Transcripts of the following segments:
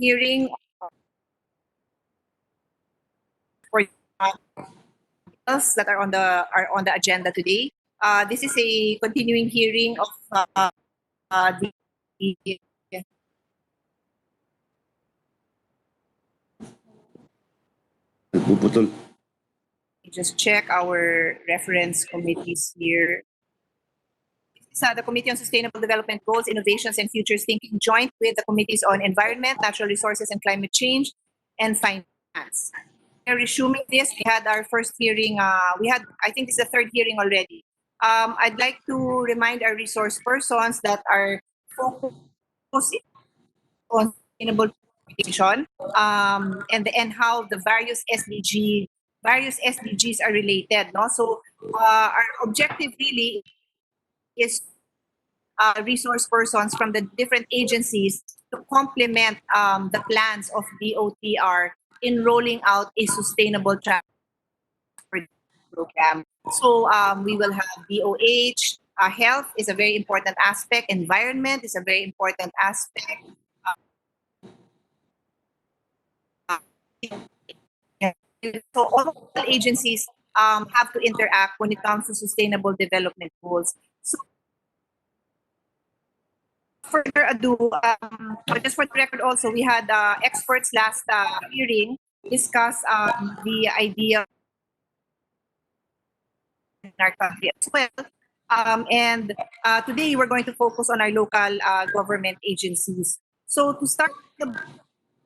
hearing for bills that are on the agenda today. This is a continuing hearing of the Nagpuputol. just check our reference committees here. The Committee on Sustainable Development Goals, Innovations, and Futures Thinking, joint with the Committees on Environment, Natural Resources, and Climate Change, and Finance. We're resuming this. We had our first hearing. I think this is the third hearing already. I'd like to remind our resource persons that are focused on sustainable transportation and how the various SDGs are related. No, so our objective really is resource persons from the different agencies to complement the plans of DOTR in rolling out a sustainable transport program. So we will have DOH. Health is a very important aspect. Environment is a very important aspect. So all agencies have to interact when it comes to sustainable development goals. So further ado, just for the record also, we had experts last hearing discuss the idea in our country as well. And today we're going to focus on our local government agencies. So to start the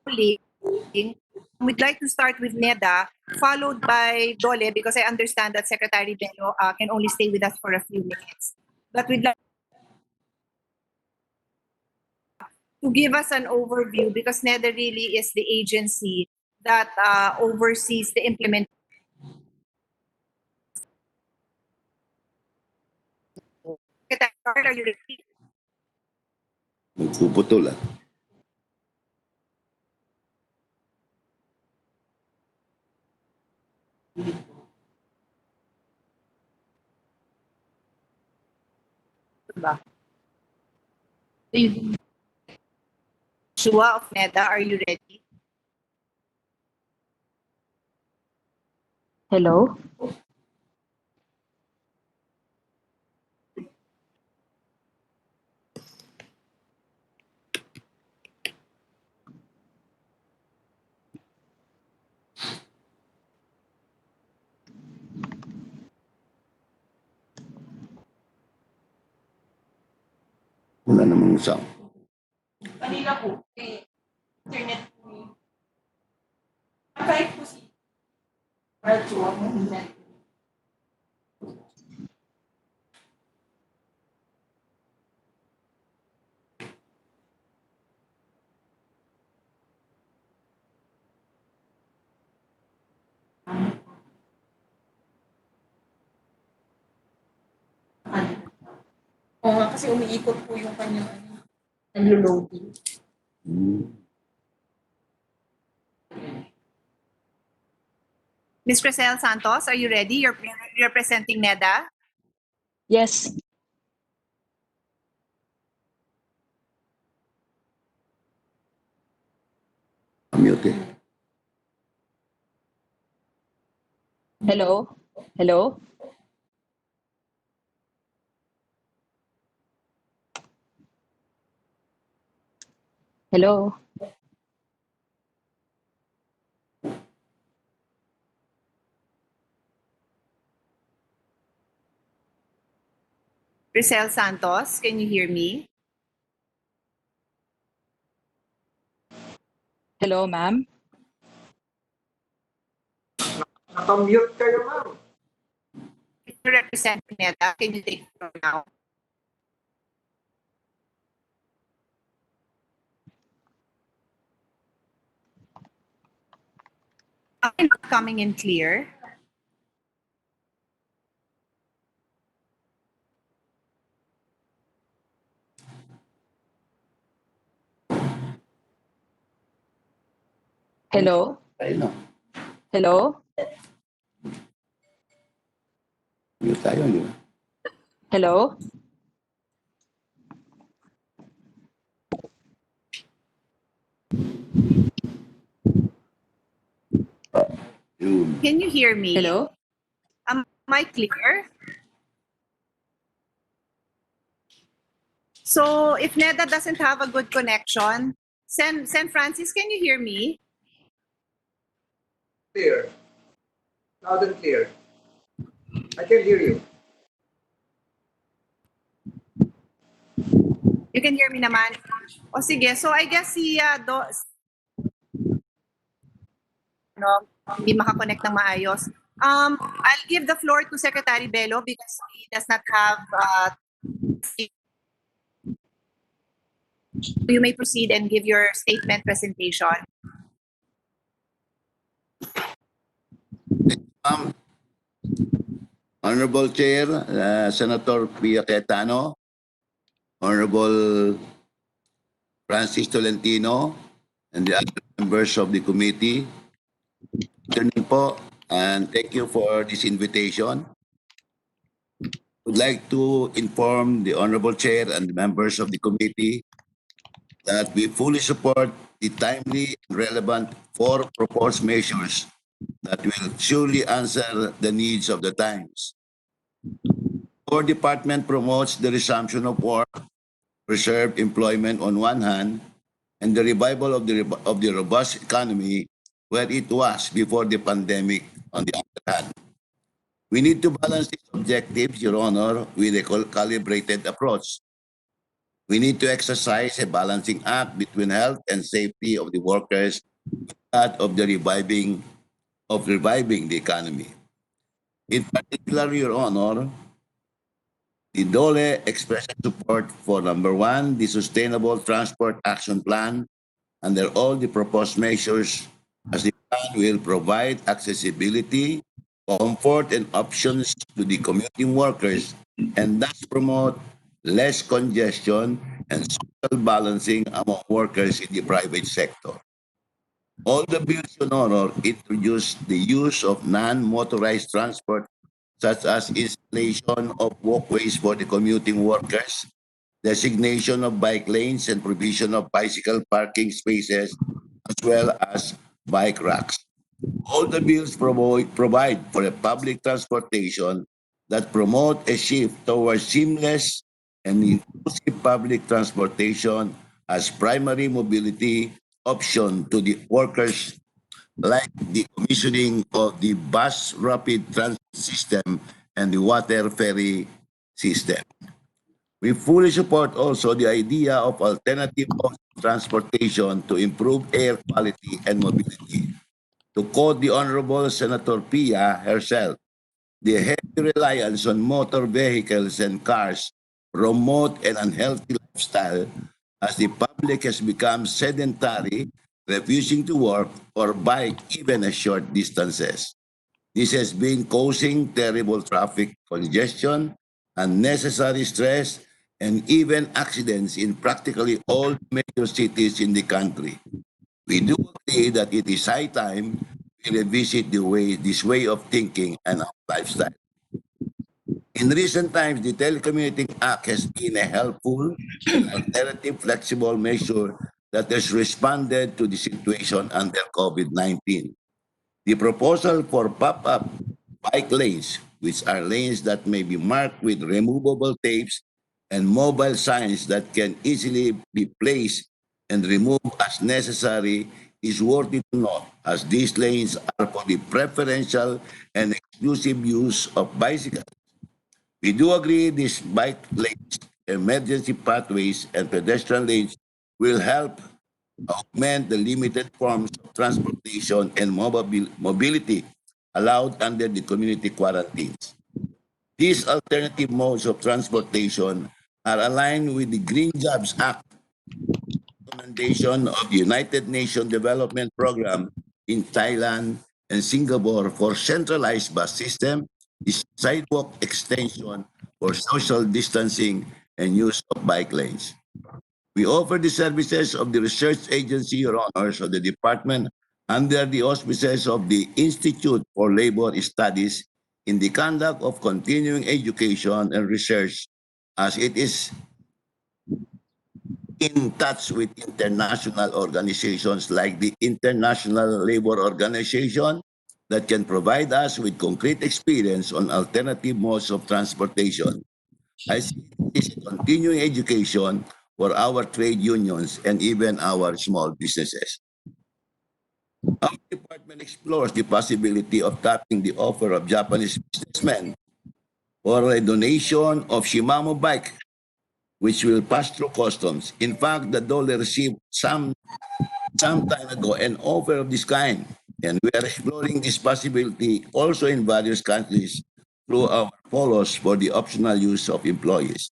bullying, we'd like to start with NEDA, followed by DOLE, because I understand that Secretary Bello can only stay with us for a few minutes. But we'd like to give us an overview, because NEDA really is the agency that oversees the implementation. Secretary, are you ready? Nagpuputol ah. Diba? Shua of NEDA, are you ready? Hello? Wala namang sound. Kanina po, internet po eh. Kahit po si virtual mo internet. Oo nga, kasi umiikot po yung kanyang nag-loading. Ms. Crisel Santos, are you ready? You're representing NEDA. Yes. Mute eh. Hello? Hello? Hello? Crisel Santos, can you hear me? Hello, ma'am? Nakamute kayo, ma'am. If you represent NEDA, can you take it from now? I'm not coming in clear. Hello? Tayo na. Hello? Mute tayo, di ba? Hello? Yun. Can you hear me? Hello? Am I clear? So if NEDA doesn't have a good connection, San Francis, can you hear me? Clear. Loud and clear. I can hear you. You can hear me naman. O sige, so I guess si no, hindi makakonect ng maayos. I'll give the floor to Secretary Bello because he does not have you may proceed and give your statement presentation. Honorable Chair, Senator Pia Cayetano, Honorable Francis Tolentino, and the other members of the committee. Good afternoon po, and thank you for this invitation. Would like to inform the Honorable Chair and the members of the committee that we fully support the timely and relevant four proposed measures that will surely answer the needs of the times. Our department promotes the resumption of work, preserve employment on one hand, and the revival of the robust economy where it was before the pandemic on the other hand. We need to balance these objectives, Your Honor, with a calibrated approach. We need to exercise a balancing act between health and safety of the workers, that of the reviving the economy. In particular, Your Honor, the DOLE expresses support for number one, the Sustainable Transport Action Plan. Under all the proposed measures, as the plan will provide accessibility, comfort, and options to the commuting workers and thus promote less congestion and social balancing among workers in the private sector. All the bills, Your Honor, introduce the use of non-motorized transport such as installation of walkways for the commuting workers, designation of bike lanes, and provision of bicycle parking spaces, as well as bike racks. All the bills provide for a public transportation that promote a shift towards seamless and inclusive public transportation as primary mobility option to the workers, like the commissioning of the bus rapid transit system and the water ferry system. We fully support also the idea of alternative modes of transportation to improve air quality and mobility. To quote the Honorable Senator Pia herself, the heavy reliance on motor vehicles and cars promote an unhealthy lifestyle as the public has become sedentary, refusing to work or bike even at short distances. This has been causing terrible traffic congestion, unnecessary stress, and even accidents in practically all major cities in the country. We do agree that it is high time we revisit this way of thinking and our lifestyle. In recent times, the Telecommunicating Act has been a helpful and alternative flexible measure that has responded to the situation under COVID-19. The proposal for pop-up bike lanes, which are lanes that may be marked with removable tapes and mobile signs that can easily be placed and removed as necessary, is worthy to note, as these lanes are for the preferential and exclusive use of bicycles. We do agree these bike lanes, emergency pathways, and pedestrian lanes will help augment the limited forms of transportation and mobility allowed under the community quarantines. These alternative modes of transportation are aligned with the Green Jobs Act recommendation of the United Nations Development Program in Thailand and Singapore for centralized bus system, the sidewalk extension for social distancing, and use of bike lanes. We offer the services of the research agency, Your Honors, of the department under the auspices of the Institute for Labor Studies in the conduct of continuing education and research, as it is in touch with international organizations like the International Labor Organization, that can provide us with concrete experience on alternative modes of transportation. I see this as continuing education for our trade unions and even our small businesses. Our department explores the possibility of tapping the offer of Japanese businessmen for a donation of Shimano bike, which will pass through customs. In fact, the DOLE received some time ago an offer of this kind, and we are exploring this possibility also in various countries through our polos for the optional use of employees.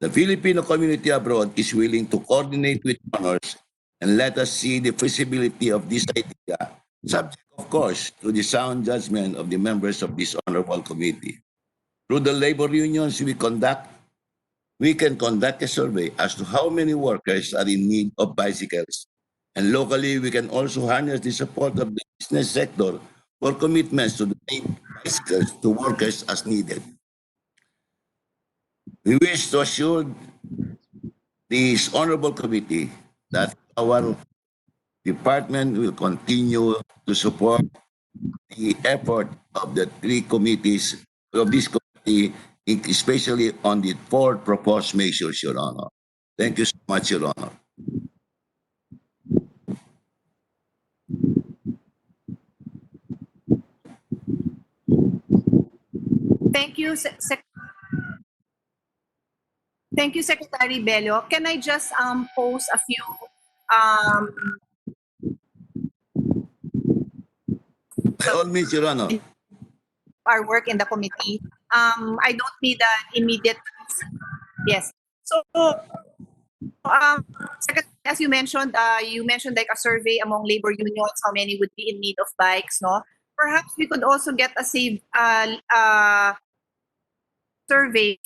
The Filipino community abroad is willing to coordinate with donors and let us see the feasibility of this idea, subject, of course, to the sound judgment of the members of this honorable committee. Through the labor unions we can conduct a survey as to how many workers are in need of bicycles. And locally, we can also harness the support of the business sector for commitments to donate bicycles to workers as needed. We wish to assure this honorable committee that our department will continue to support the effort of the three committees of this committee, especially on the four proposed measures, Your Honor. Thank you so much, Your Honor. Thank you, Thank you, Secretary Bello. Can I just pose a few By all means, Your Honor. our work in the committee? I don't need an immediate. Yes. So, Secretary, as you mentioned like a survey among labor unions, how many would be in need of bikes, no? Perhaps we could also get a survey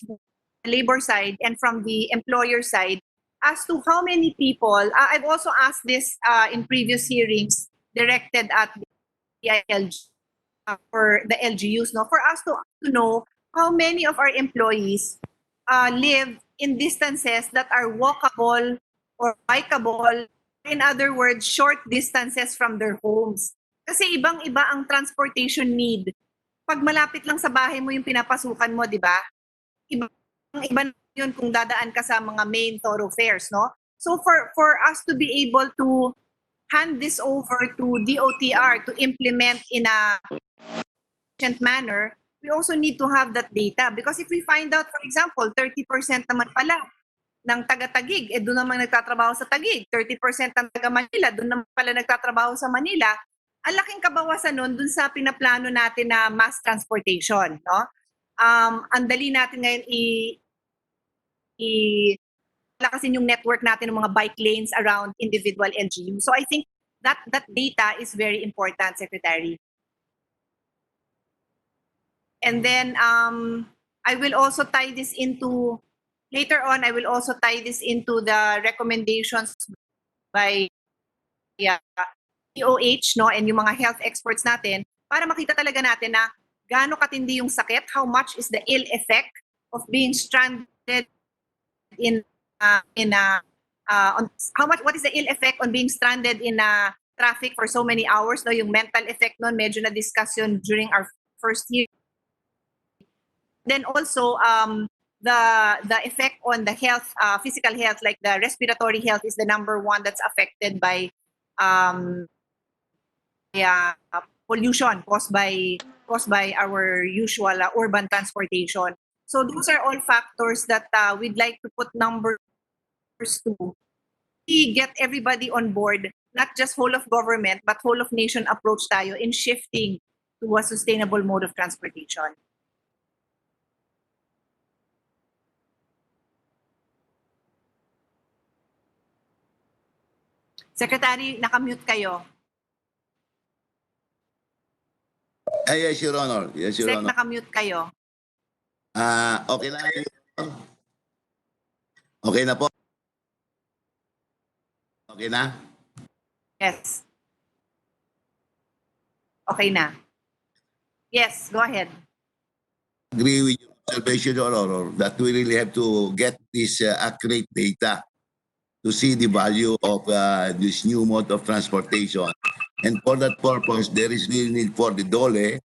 labor side and from the employer side as to how many people. I've also asked this in previous hearings directed at the ILG for the LGUs, no, for us to know how many of our employees live in distances that are walkable or bikeable. In other words, short distances from their homes. Kasi ibang-iba ang transportation need. Pag malapit lang sa bahay mo yung pinapasukan mo, di ba? Iba yun kung dadaan ka sa mga main thoroughfares, no? So for us to be able to hand this over to DOTR to implement in a efficient manner, we also need to have that data. Because if we find out, for example, 30% naman pala ng taga-Taguig, doon naman nagtatrabaho sa Taguig, 30% ng taga-Manila, doon naman pala nagtatrabaho sa Manila, ang laking kabawasan nun dun sa pinaplano natin na mass transportation, no? Ang dali natin ngayon palakasin yung network natin ng mga bike lanes around individual LGU. So I think that data is very important, Secretary. And then I will also tie this into, later on, I will also tie this into the recommendations by DOH, no, and yung mga health experts natin para makita talaga natin na gaano katindi yung sakit, how much is the ill effect of being stranded what is the ill effect on being stranded in traffic for so many hours, no, yung mental effect nun medyo na discussion during our first year. Then also the effect on the health, physical health, like the respiratory health is the number one that's affected by pollution caused by our usual urban transportation. So those are all factors that we'd like to put numbers to get everybody on board, not just whole of government, but whole of nation approach tayo in shifting to a sustainable mode of transportation. Secretary, nakamute kayo. Yes, Your Honor. Yes, Your Sec, Honor. nakamute kayo. Okay na. Okay na po. Okay na? Yes. Okay na. Yes, go ahead. Agree with your observation, Your Honor, that we really have to get this accurate data to see the value of this new mode of transportation And for that purpose, there is really need for the DOLE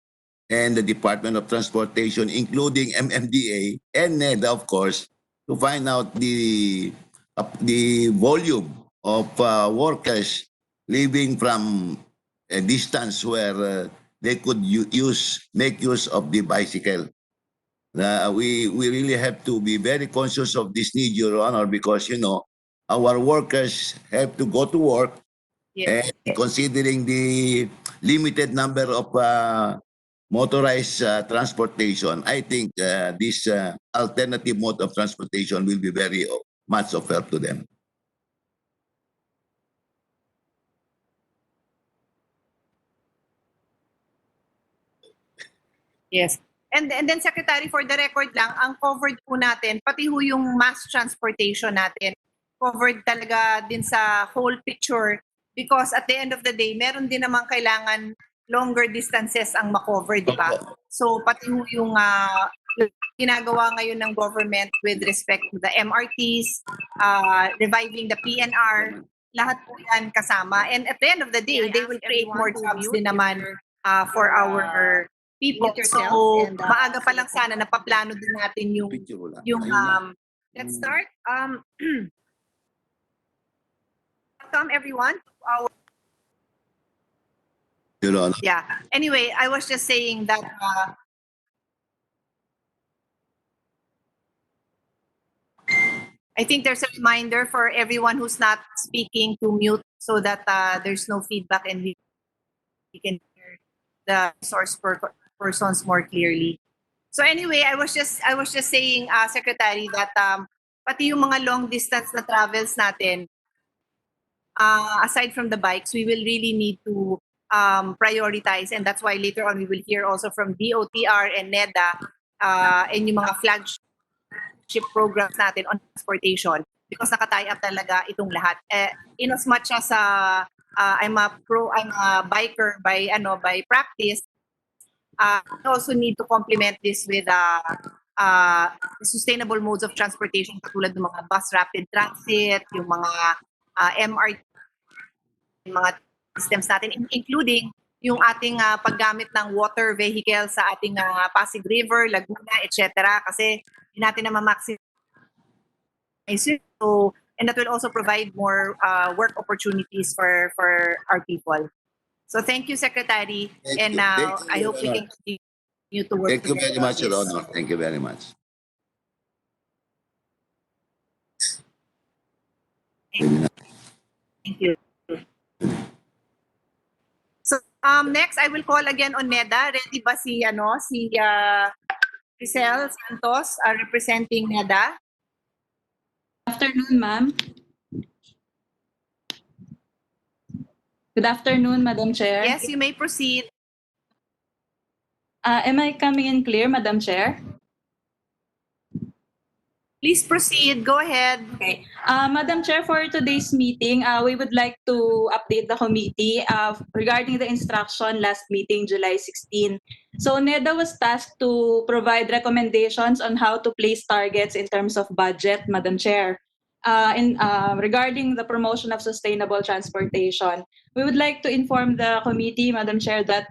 and the Department of Transportation, including MMDA and NEDA, of course, to find out the volume of workers living from a distance where they could make use of the bicycle. We really have to be very conscious of this need, Your Honor, because our workers have to go to work. Yes. And considering the limited number of motorized transportation, I think this alternative mode of transportation will be very much of help to them. Yes. And then Secretary, for the record lang, ang covered po natin, pati ho yung mass transportation natin, covered talaga din sa whole picture because at the end of the day, meron din naman kailangan longer distances ang makover, di ba? So pati ho yung ginagawa ngayon ng government with respect to the MRTs, reviving the PNR, lahat po yan kasama. And at the end of the day, they will create more jobs din naman for our people. So, maaga pa lang sana napaplano din natin yung Picture ko lang. yung Ayun na. let's start. Welcome everyone to our Your Honor. yeah. Anyway, I was just saying that I think there's a reminder for everyone who's not speaking to mute so that there's no feedback and we can hear the source persons more clearly. So anyway, I was just saying, Secretary, that pati yung mga long distance na travels natin, aside from the bikes, we will really need to prioritize, and that's why later on we will hear also from DOTR and NEDA and yung mga flagship programs natin on transportation because naka-tie up talaga itong lahat. In as much as I'm a biker by practice, I also need to complement this with sustainable modes of transportation katulad ng mga bus rapid transit, yung mga MRT, yung mga systems natin, including yung ating paggamit ng water vehicle sa ating Pasig River, Laguna, etc. Kasi hindi natin na ma-maximize. So, and that will also provide more work opportunities for our people. So thank you, Secretary. Thank and you. now Thank you, I hope we Your can continue to work Thank you very together on much, Your this. Honor. Thank you very much. Thank you. So next, I will call again on NEDA. Ready ba si Giselle Santos representing NEDA? Afternoon, ma'am. Good afternoon, Madam Chair. Yes, you may proceed. Am I coming in clear, Madam Chair? Please proceed. Go ahead. Okay. Madam Chair, for today's meeting, we would like to update the committee regarding the instruction last meeting, July 16. So NEDA was tasked to provide recommendations on how to place targets in terms of budget, Madam Chair. Regarding the promotion of sustainable transportation, we would like to inform the committee, Madam Chair, that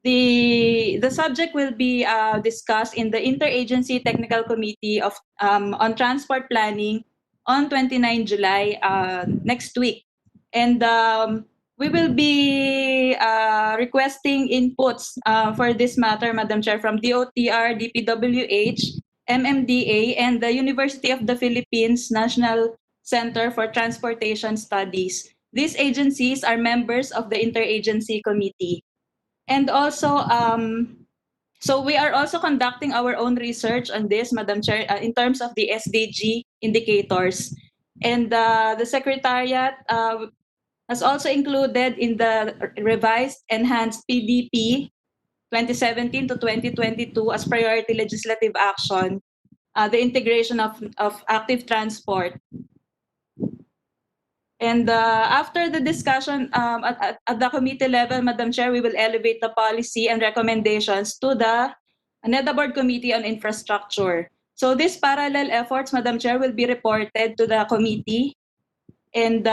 the subject will be discussed in the Interagency Technical Committee on Transport Planning on 29 July next week. And we will be requesting inputs for this matter, Madam Chair, from DOTR, DPWH, MMDA, and the University of the Philippines National Center for Transportation Studies. These agencies are members of the Interagency Committee. And also, so we are also conducting our own research on this, Madam Chair, in terms of the SDG indicators. And the Secretariat has also included in the revised enhanced PDP 2017 to 2022 as priority legislative action, the integration of active transport. And after the discussion at the committee level, Madam Chair, we will elevate the policy and recommendations to the NEDA Board Committee on Infrastructure. So these parallel efforts, Madam Chair, will be reported to the committee. And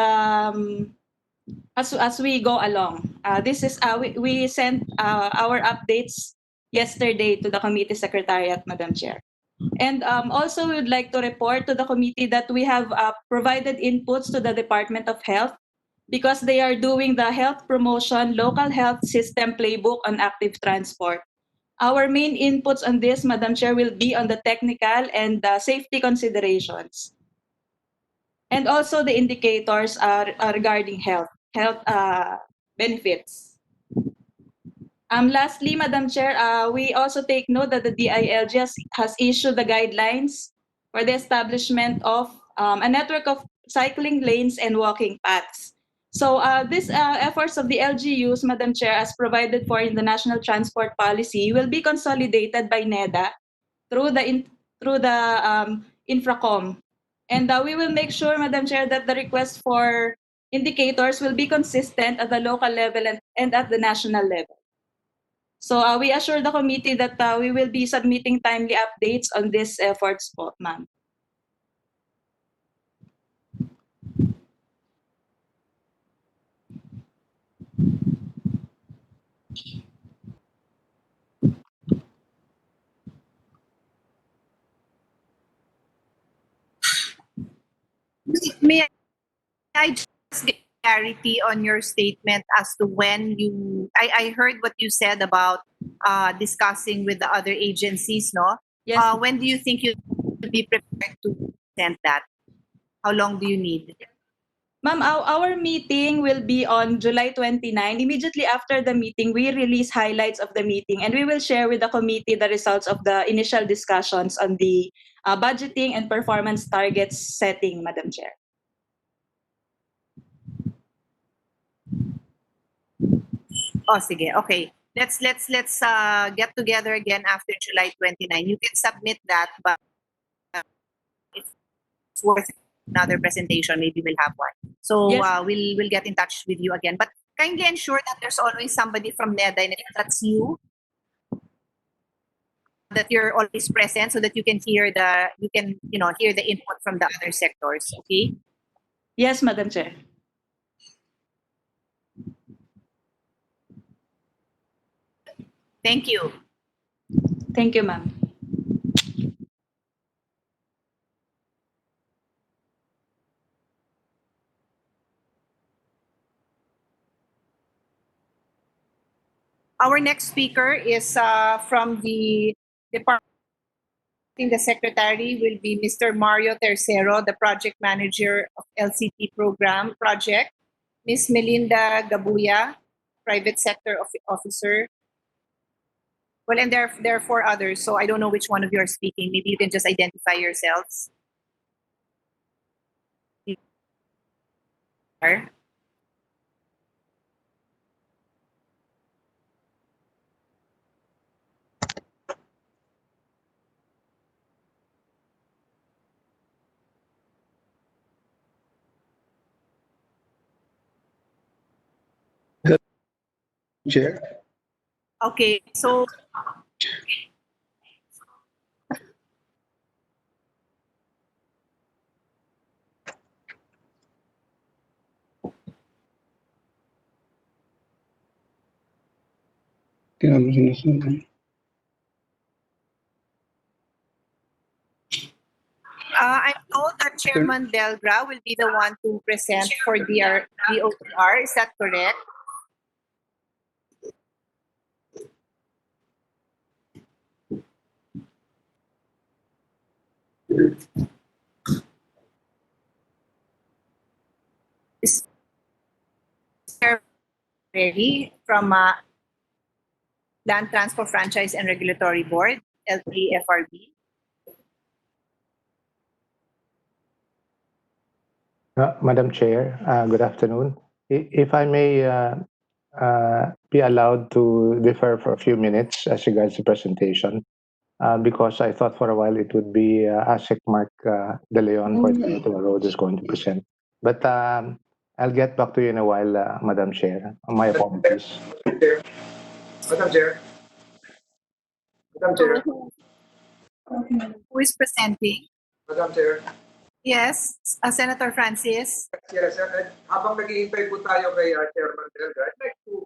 as we go along. This is we sent our updates yesterday to the committee secretariat, Madam Chair. And also, we would like to report to the committee that we have provided inputs to the Department of Health because they are doing the health promotion local health system playbook on active transport. Our main inputs on this, Madam Chair, will be on the technical and safety considerations. And also the indicators are regarding health benefits. Lastly, Madam Chair, we also take note that the DILG has issued the guidelines for the establishment of a network of cycling lanes and walking paths. So these efforts of the LGUs, Madam Chair, as provided for in the National Transport Policy, will be consolidated by NEDA through the Infracom. And we will make sure, Madam Chair, that the request for indicators will be consistent at the local level and at the national level. So we assure the committee that we will be submitting timely updates on these efforts po, ma'am. May I just get clarity on your statement as to when I heard what you said about discussing with the other agencies, no? Yes, When do you think you'll be prepared to present that? How long do you need? ma'am, our meeting will be on July 29. Immediately after the meeting, we release highlights of the meeting and we will share with the committee the results of the initial discussions on the budgeting and performance targets setting, Madam Chair. Oh, sige. Okay. Let's get together again after July 29. You can submit that, but it's worth another presentation. Maybe we'll have one. So Yes. we'll get in touch with you again. But kindly ensure that there's always somebody from NEDA, and if that's you, that you're always present so that you can hear the input from the other sectors. Okay. Yes, Madam Chair. Thank you. Thank you, ma'am. Our next speaker is from the department. The secretary will be Mr. Mario Tercero, the project manager of LCT program project. Ms. Melinda Gabuya, private sector officer. Well, and there are four others, so I don't know which one of you are speaking. Maybe you can just identify yourselves. Chair. Okay, so I'm told that Chairman Delgra will be the one to present for DOTR. Is that correct? Is Mr. Ready from Land Transport Franchise and Regulatory Board, LTFRB? Madam Chair, good afternoon. If I may be allowed to defer for a few minutes as regards the presentation, because I thought for a while it would be ASEC Mark De Leon for the road is going to present. But I'll get back to you in a while, Madam Chair. My apologies. Madam Chair. Madam Chair. Who is presenting? Madam Chair. Yes, Senator Francis. Yes, and habang naghihintay po tayo kay Chairman Delga,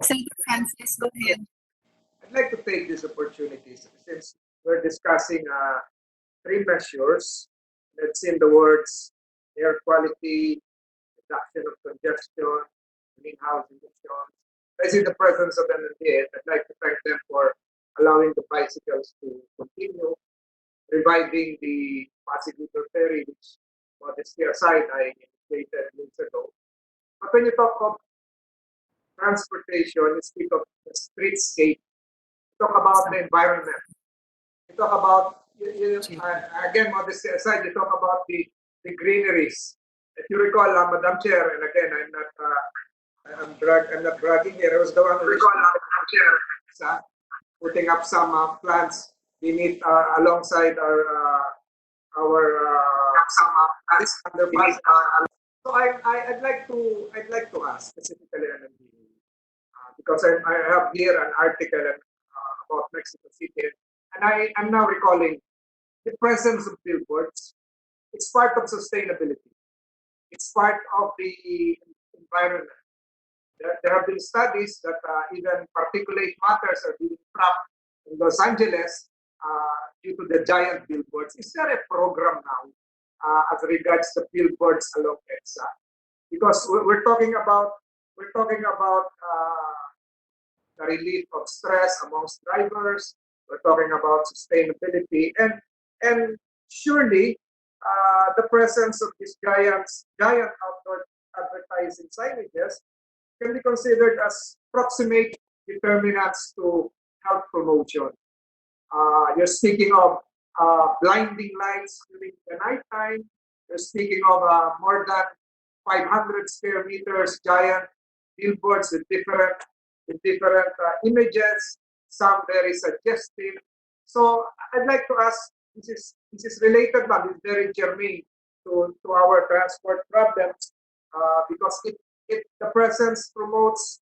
Senator Francis, go ahead. I'd like to take this opportunity since we're discussing three measures. Let's in the words air quality, reduction of congestion, greenhouse emissions. I see the presence of MMDA. I'd like to thank them for allowing the bicycles to continue, reviving the Pacifico ferry, which, modesty aside, I initiated years ago. But when you talk of transportation, you speak of the streetscape, you talk about the environment, you talk about, again, modesty aside, you talk about the greeneries. If you recall, Madam Chair, and again, I'm not bragging here, I was the one who putting up some plants beneath, alongside our underpass. So I'd like to ask specifically MMDA, because I have here an article about Mexico City, and I am now recalling the presence of billboards. It's part of sustainability. It's part of the environment. There have been studies that even particulate matters are being trapped in Los Angeles due to the giant billboards. Is there a program now as regards the billboards along EDSA? Because we're talking about the relief of stress amongst drivers. We're talking about sustainability, and surely the presence of these giant outdoor advertising signages can be considered as proximate determinants to health promotion. You're speaking of blinding lights during the nighttime. You're speaking of more than 500 square meters giant billboards with different images, some very suggestive. So I'd like to ask, this is related, but it's very germane to our transport problems, because the presence promotes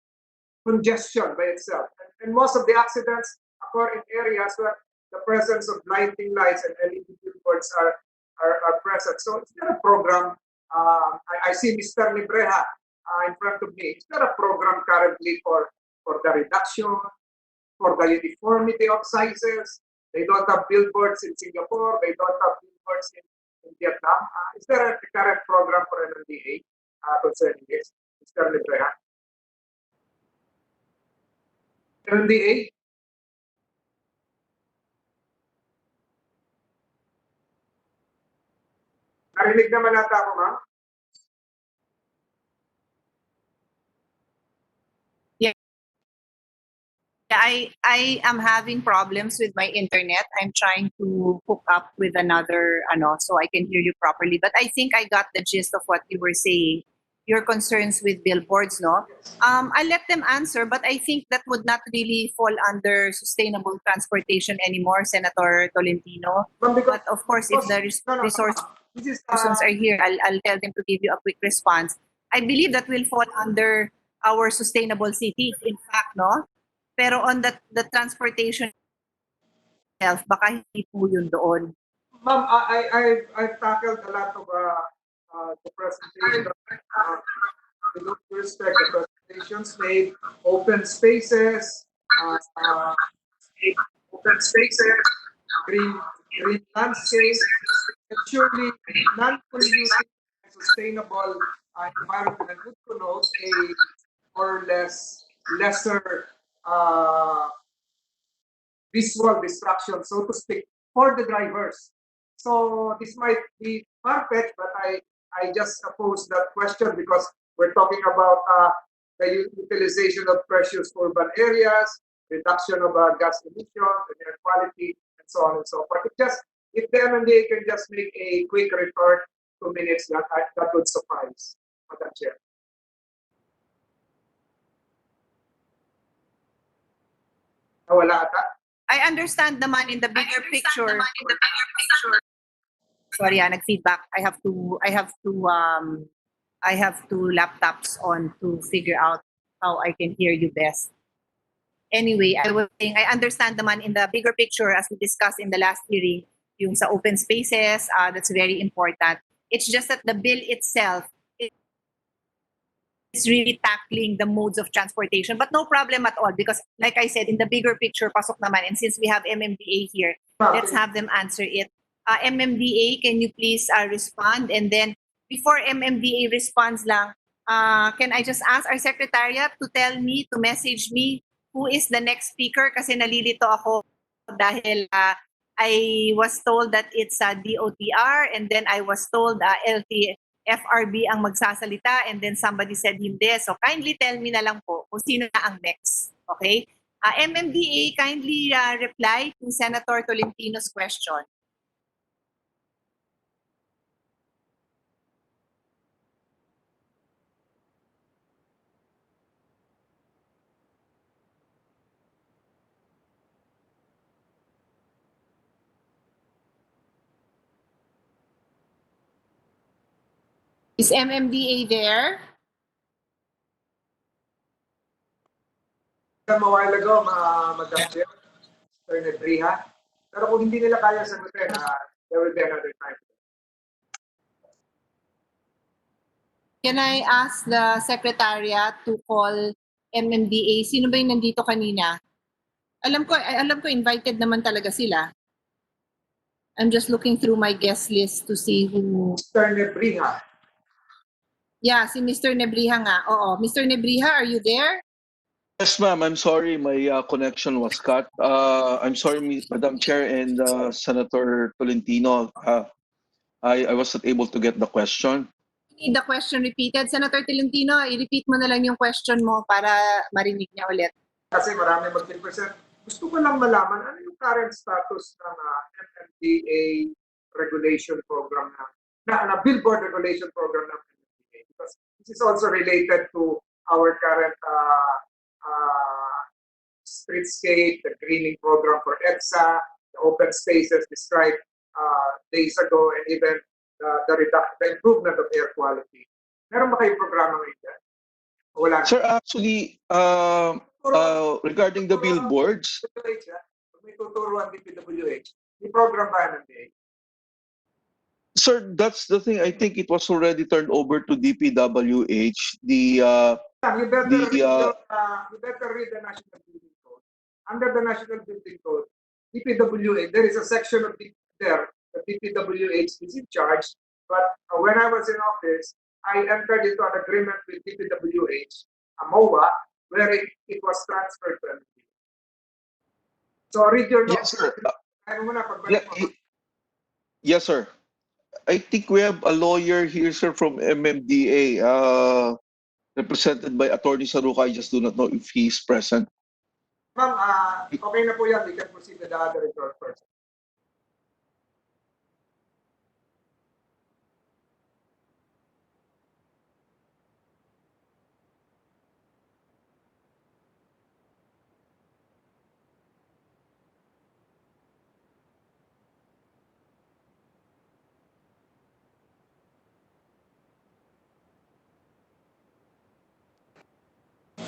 congestion by itself. And most of the accidents occur in areas where the presence of blinding lights and LED billboards are present. So is there a program? I see Mr. Libreja in front of me. Is there a program currently for the reduction, for the uniformity of sizes? They don't have billboards in Singapore. They don't have billboards in Vietnam. Is there a current program for MMDA concerning this, Mr. Libreja? MMDA? Narinig naman nata ako, ma'am? I am having problems with my internet. I'm trying to hook up with another so I can hear you properly. But I think I got the gist of what you were saying. Your concerns with billboards, no? I'll let them answer, but I think that would not really fall under sustainable transportation anymore, Senator Tolentino. But of course, if the resource persons are here, I'll tell them to give you a quick response. I believe that will fall under our sustainable cities, in fact, no? Pero on the transportation itself, baka hindi po yun doon. Ma'am, I've tackled a lot of the presentation. With all due respect, the presentations made open spaces, green landscapes, and surely non-polluting and sustainable environment would connote a or lesser visual distraction, so to speak, for the drivers. So this might be far-fetched, but I just pose that question because we're talking about the utilization of precious urban areas, reduction of gas emissions, and air quality, and so on and so forth. If the MMDA can just make a quick report, 2 minutes, that would suffice, Madam Chair. Nawala ata? I understand naman in the bigger picture. Sorry, nag-feedback. I have two laptops on to figure out how I can hear you best. Anyway, I was saying I understand naman in the bigger picture as we discussed in the last hearing, yung sa open spaces, that's very important. It's just that the bill itself is really tackling the modes of transportation, but no problem at all because, like I said, in the bigger picture, pasok naman. And since we have MMDA here, let's have them answer it. MMDA, can you please respond? And then before MMDA responds lang, can I just ask our secretariat to tell me, to message me who is the next speaker kasi nalilito ako dahil I was told that it's DOTR and then I was told FRB ang magsasalita and then somebody said hindi. So kindly tell me na lang po kung sino na ang next. Okay? MMDA, kindly reply to Senator Tolentino's question. Is MMDA there? A while ago, Madam Chair, Mr. Nebriha. Pero kung hindi nila kaya sagutin, there will be another time. Can I ask the secretariat to call MMDA? Sino ba yung nandito kanina? Alam ko invited naman talaga sila. I'm just looking through my guest list to see who. Mr. Nebriha. Yeah, si Mr. Nebriha nga. Oo. Mr. Nebriha, are you there? Yes, ma'am. I'm sorry, my connection was cut. I'm sorry, Madam Chair and Senator Tolentino. I was not able to get the question. Need the question repeated. Senator Tolentino, i-repeat mo na lang yung question mo para marinig niya ulit. Kasi marami mag-present. Gusto ko lang malaman ano yung current status ng MMDA regulation program na billboard regulation program ng MMDA. Because this is also related to our current streetscape, the greening program for EDSA, the open spaces described days ago, and even the improvement of air quality. Meron ba kayong programa ngayon dyan? Wala. Sir, actually, regarding the billboards, May tuturuan DPWH. May program ba MMDA? sir, that's the thing. I think it was already turned over to DPWH. You better read the National Building Code. Under the National Building Code, DPWH, there is a section of there, the DPWH is in charge. But when I was in office, I entered into an agreement with DPWH, MOA, where it was transferred to MMDA. So read your notes. Yes, sir. Pagbalik mo. Yes, sir. I think we have a lawyer here, sir, from MMDA, represented by Attorney Saruca. I just do not know if he is present. Ma'am, okay na po yan. We can proceed with the other report first.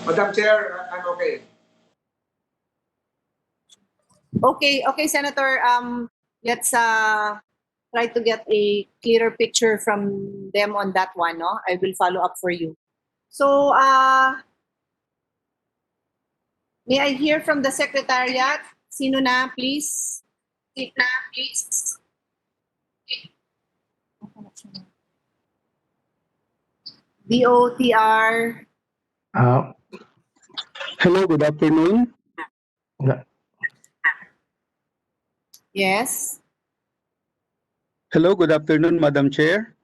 Madam Chair, I'm okay. Okay, Senator. Let's try to get a clearer picture from them on that one. No, I will follow up for you. So, may I hear from the secretariat? Sino na, please? DOTR. Hello, good afternoon. Yes. Hello, good afternoon, Madam Chair.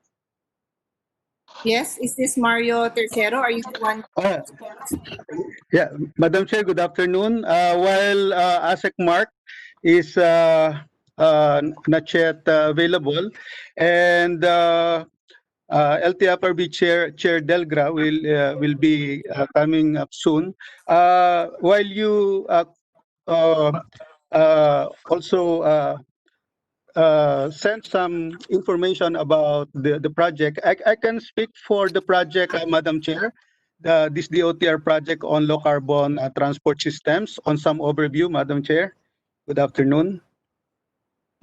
Yes, is this Mario Tercero? Are you the one? Yeah, Madam Chair, good afternoon. While ASEC Mark is not yet available, and LTFRB Chair Delgra will be coming up soon. While you also sent some information about the project. I can speak for the project, Madam Chair. This DOTR project on low carbon transport systems on some overview, Madam Chair. Good afternoon.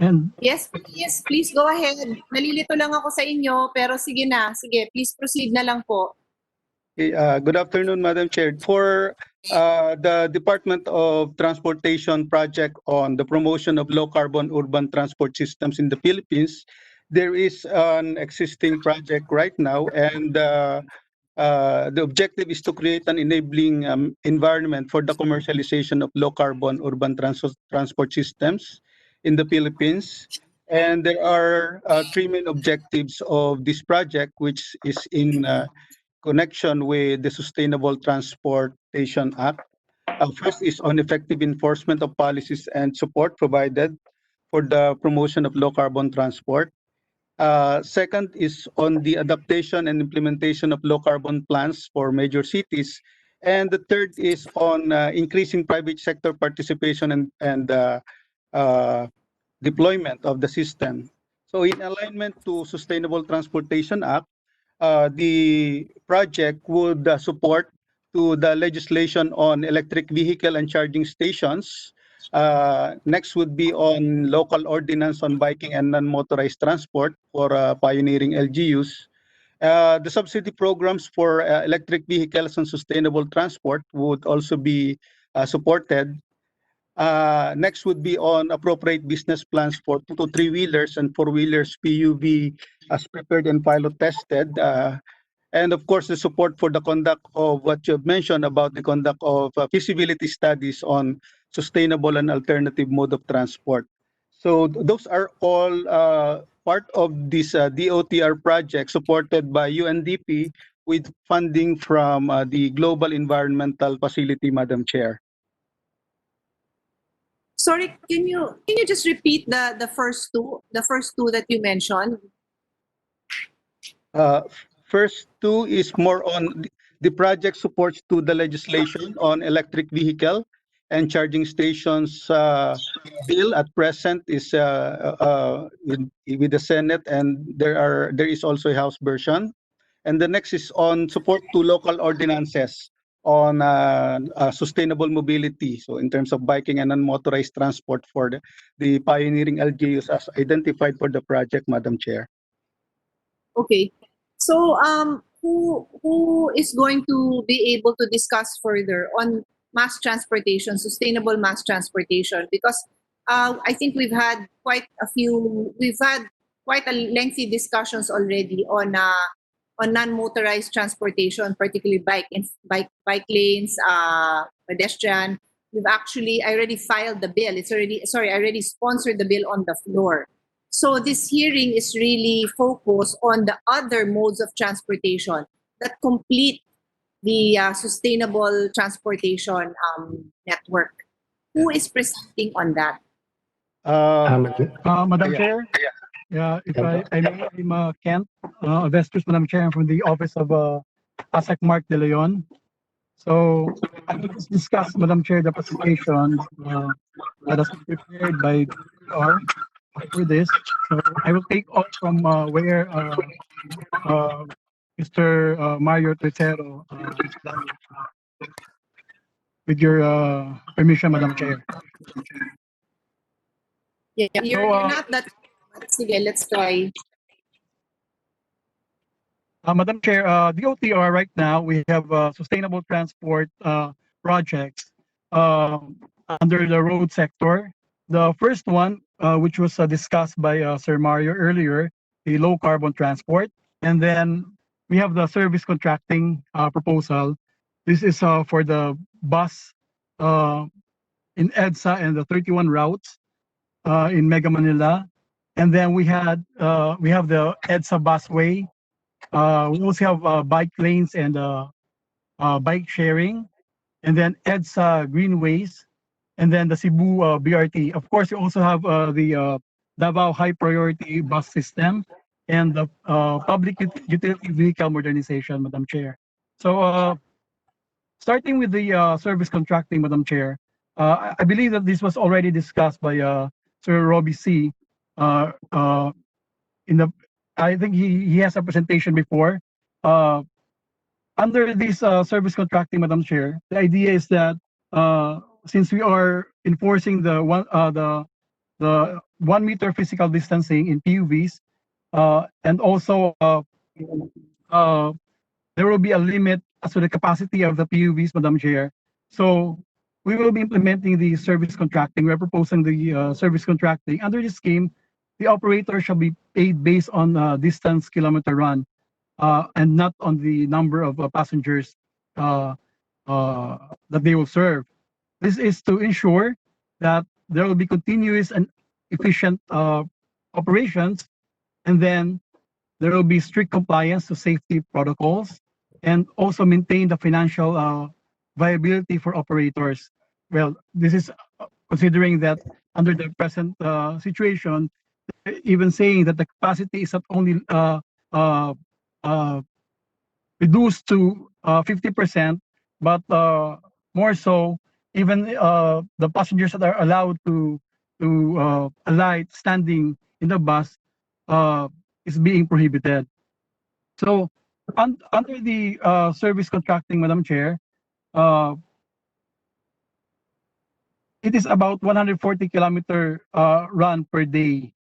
And Yes, please go ahead. Nalilito lang ako sa inyo, pero sige na. Sige, please proceed na lang po. Okay, good afternoon, Madam Chair. For the Department of Transportation project on the promotion of low-carbon urban transport systems in the Philippines, there is an existing project right now, and the objective is to create an enabling environment for the commercialization of low-carbon urban transport systems in the Philippines. And there are three main objectives of this project, which is in connection with the Sustainable Transportation Act. First is on effective enforcement of policies and support provided for the promotion of low-carbon transport. Second is on the adaptation and implementation of low-carbon plans for major cities. And the third is on increasing private sector participation and deployment of the system. So in alignment to Sustainable Transportation Act, the project would support to the legislation on electric vehicle and charging stations. Next would be on local ordinance on biking and non-motorized transport for pioneering LGUs. The subsidy programs for electric vehicles and sustainable transport would also be supported. Next would be on appropriate business plans for 2 to 3-wheelers and 4-wheelers PUV as prepared and pilot tested. And of course, the support for the conduct of what you've mentioned about the conduct of feasibility studies on sustainable and alternative mode of transport. So those are all part of this DOTR project supported by UNDP with funding from the Global Environmental Facility, Madam Chair. Sorry, can you just repeat the first two that you mentioned? First two is more on the project supports to the legislation on electric vehicle and charging stations bill at present is with the Senate, and there is also a House version. And the next is on support to local ordinances on sustainable mobility. So in terms of biking and unmotorized transport for the pioneering LGUs as identified for the project, Madam Chair. Okay. So, who is going to be able to discuss further on mass transportation, sustainable mass transportation? Because I think we've had quite a lengthy discussions already on non-motorized transportation, particularly bike lanes, pedestrian. I already filed the bill. I already sponsored the bill on the floor. So this hearing is really focused on the other modes of transportation that complete the sustainable transportation network. Who is presenting on that? Madam Yeah. Chair, if I may, I'm Kent Vestus, Madam Chair, I'm from the office of ASEC Mark De Leon. So I will just discuss, Madam Chair, the presentation that has been prepared by DOTR for this. So I will take off from where Mr. Mario Tercero is done with your permission, Madam Chair. Yeah, you're So, not that. Sige, let's try. Madam Chair, DOTR right now, we have sustainable transport projects under the road sector. The first one, which was discussed by Sir Mario earlier, the low carbon transport. And then we have the service contracting proposal. This is for the bus in EDSA and the 31 routes in Mega Manila. And then we have the EDSA busway. We also have bike lanes and bike sharing, and then EDSA greenways, and then the Cebu BRT. Of course, you also have the Davao high priority bus system and the public utility vehicle modernization, Madam Chair. So starting with the service contracting, Madam Chair, I believe that this was already discussed by Sir Robbie C. I think he has a presentation before. Under this service contracting, Madam Chair, the idea is that since we are enforcing the 1 meter physical distancing in PUVs, and also there will be a limit as to the capacity of the PUVs, Madam Chair. So we will be implementing the service contracting. We're proposing the service contracting. Under this scheme, the operator shall be paid based on distance kilometer run, and not on the number of passengers that they will serve. This is to ensure that there will be continuous and efficient operations, and then there will be strict compliance to safety protocols, and also maintain the financial viability for operators. Well, this is considering that under the present situation, even saying that the capacity is not only uh, uh, reduced to 50%, but more so, even the passengers that are allowed to alight standing in the bus is being prohibited. So under the service contracting, Madam Chair, it is about 140 kilometer run per day,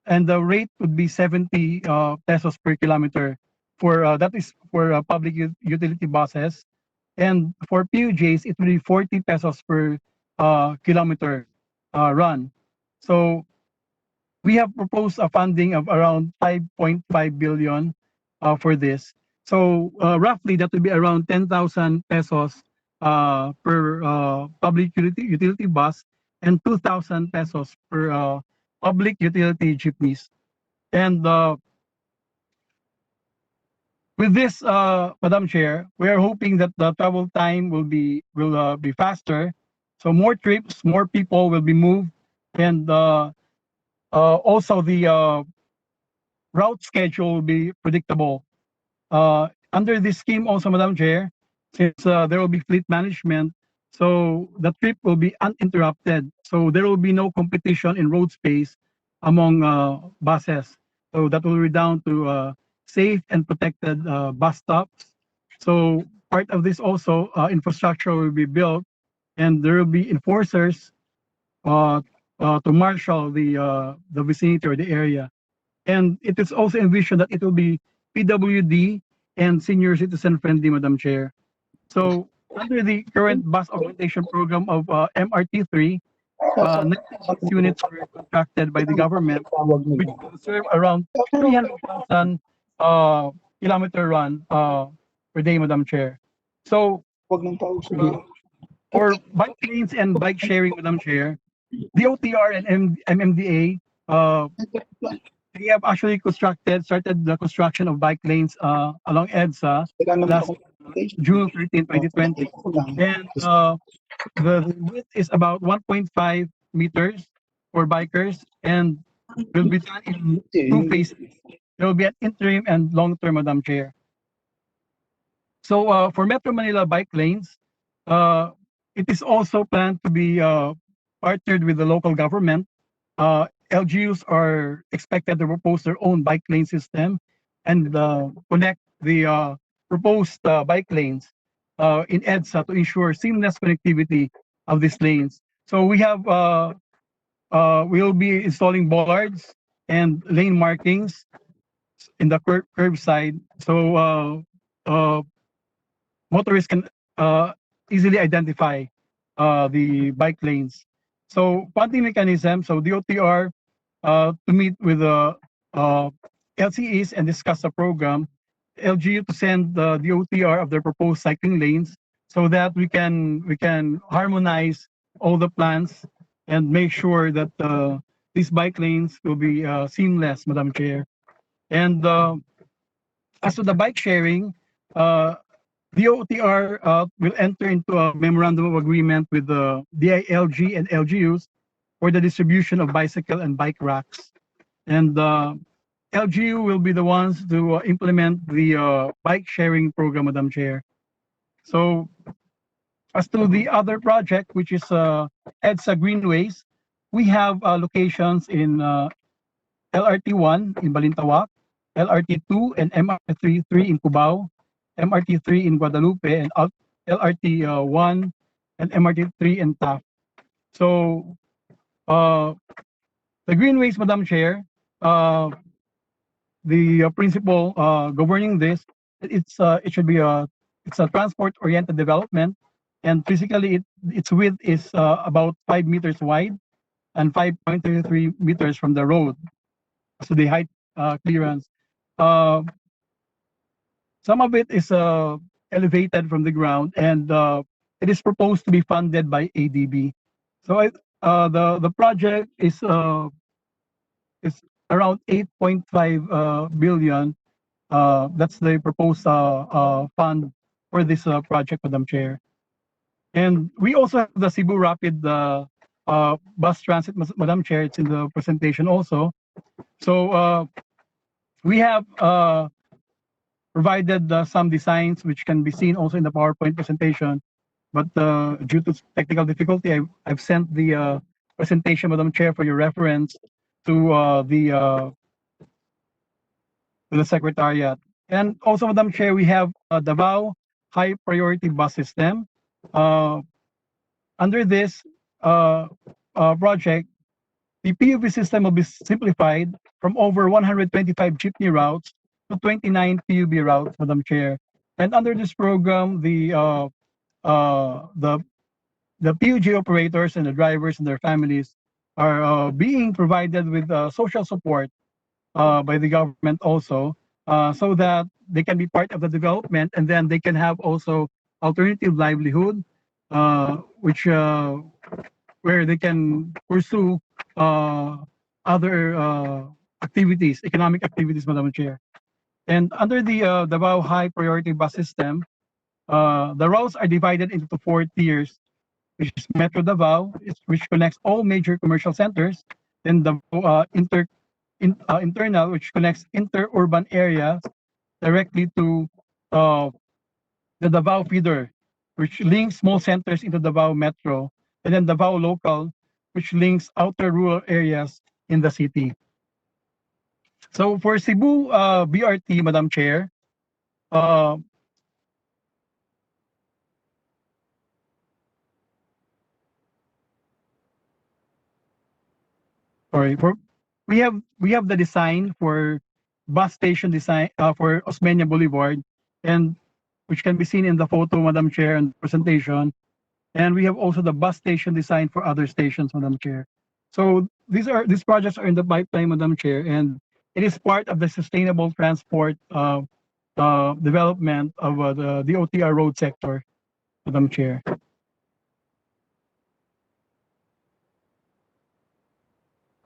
and the rate would be 70 pesos per kilometer for that is for public utility buses, and for PUJs it will be 40 pesos per kilometer run. So we have proposed a funding of around 5.5 billion for this. So roughly that would be around 10,000 pesos per public utility bus, and 2,000 pesos per public utility jeepneys. And with this, Madam Chair, we are hoping that the travel time will be faster. So more trips, more people will be moved, and also the route schedule will be predictable. Under this scheme also, Madam Chair, since there will be fleet management, so the trip will be uninterrupted. So there will be no competition in road space among buses. So that will redound to safe and protected bus stops. So part of this also, infrastructure will be built, and there will be enforcers to marshal the vicinity or the area. And it is also envisioned that it will be PWD and senior citizen friendly, Madam Chair. So under the current bus augmentation program of MRT3, 96 units were contracted by the government, which will serve around 300,000 kilometer run per day, Madam Chair. So for bike lanes and bike sharing, Madam Chair, DOTR and MMDA, they have actually started the construction of bike lanes along EDSA last June 13, 2020. And the width is about 1.5 meters for bikers, and will be done in two phases. There will be an interim and long-term, Madam Chair. So for Metro Manila bike lanes, it is also planned to be partnered with the local government. LGUs are expected to propose their own bike lane system and connect the proposed bike lanes in EDSA to ensure seamless connectivity of these lanes. So we have we'll be installing bollards and lane markings in the curb side, so motorists can easily identify the bike lanes. So funding mechanism, so DOTR to meet with the LCEs and discuss the program, LGU to send the DOTR of their proposed cycling lanes, so that we can harmonize all the plans and make sure that these bike lanes will be seamless, Madam Chair. And as to the bike sharing, DOTR will enter into a memorandum of agreement with the DILG and LGUs for the distribution of bicycle and bike racks. And LGU will be the ones to implement the bike sharing program, Madam Chair. So as to the other project, which is EDSA Greenways, we have locations in LRT1 in Balintawak, LRT2 and MRT3 in Cubao, MRT3 in Guadalupe, and LRT1 and MRT3 in Taft. So The greenways, Madam Chair, the principle governing this, it should be it's a transport-oriented development, and physically its width is about 5 meters wide and 5.33 meters from the road. So the height clearance. Some of it is elevated from the ground, and it is proposed to be funded by ADB. So the project is around 8.5 billion. That's the proposed fund for this project, Madam Chair. And we also have the Cebu Rapid bus transit, Madam Chair. It's in the presentation also. So we have provided some designs which can be seen also in the PowerPoint presentation. But due to technical difficulty, I've sent the presentation, Madam Chair, for your reference to the Secretariat. And also, Madam Chair, we have Davao High Priority Bus System. Under this project, the PUV system will be simplified from over 125 jeepney routes to 29 PUV routes, Madam Chair. And under this program, the PUG operators and the drivers and their families are being provided with social support by the government also, so that they can be part of the development, and then they can have also alternative livelihood, which where they can pursue other activities, economic activities, Madam Chair. And under the Davao High Priority Bus System, the routes are divided into 4 tiers, which is Metro Davao, which connects all major commercial centers, then the internal, which connects interurban areas directly to the Davao feeder, which links small centers into Davao Metro, and then Davao Local, which links outer rural areas in the city. So for Cebu BRT, Madam Chair, we have the design for bus station design for Osmeña Boulevard, and which can be seen in the photo, Madam Chair, and presentation. And we have also the bus station design for other stations, Madam Chair. So these projects are in the pipeline, Madam Chair, and it is part of the sustainable transport development of the OTR road sector, Madam Chair.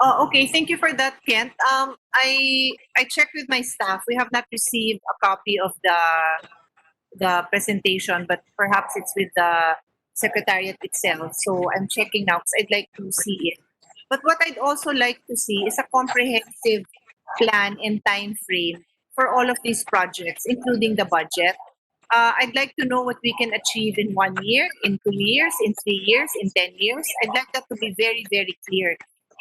Oh, okay. Thank you for that, Kent. I checked with my staff. We have not received a copy of the presentation, but perhaps it's with the Secretariat itself. So I'm checking now because I'd like to see it. But what I'd also like to see is a comprehensive plan and time frame for all of these projects, including the budget. I'd like to know what we can achieve in 1 year, in 2 years, in 3 years, in 10 years. I'd like that to be very, very clear.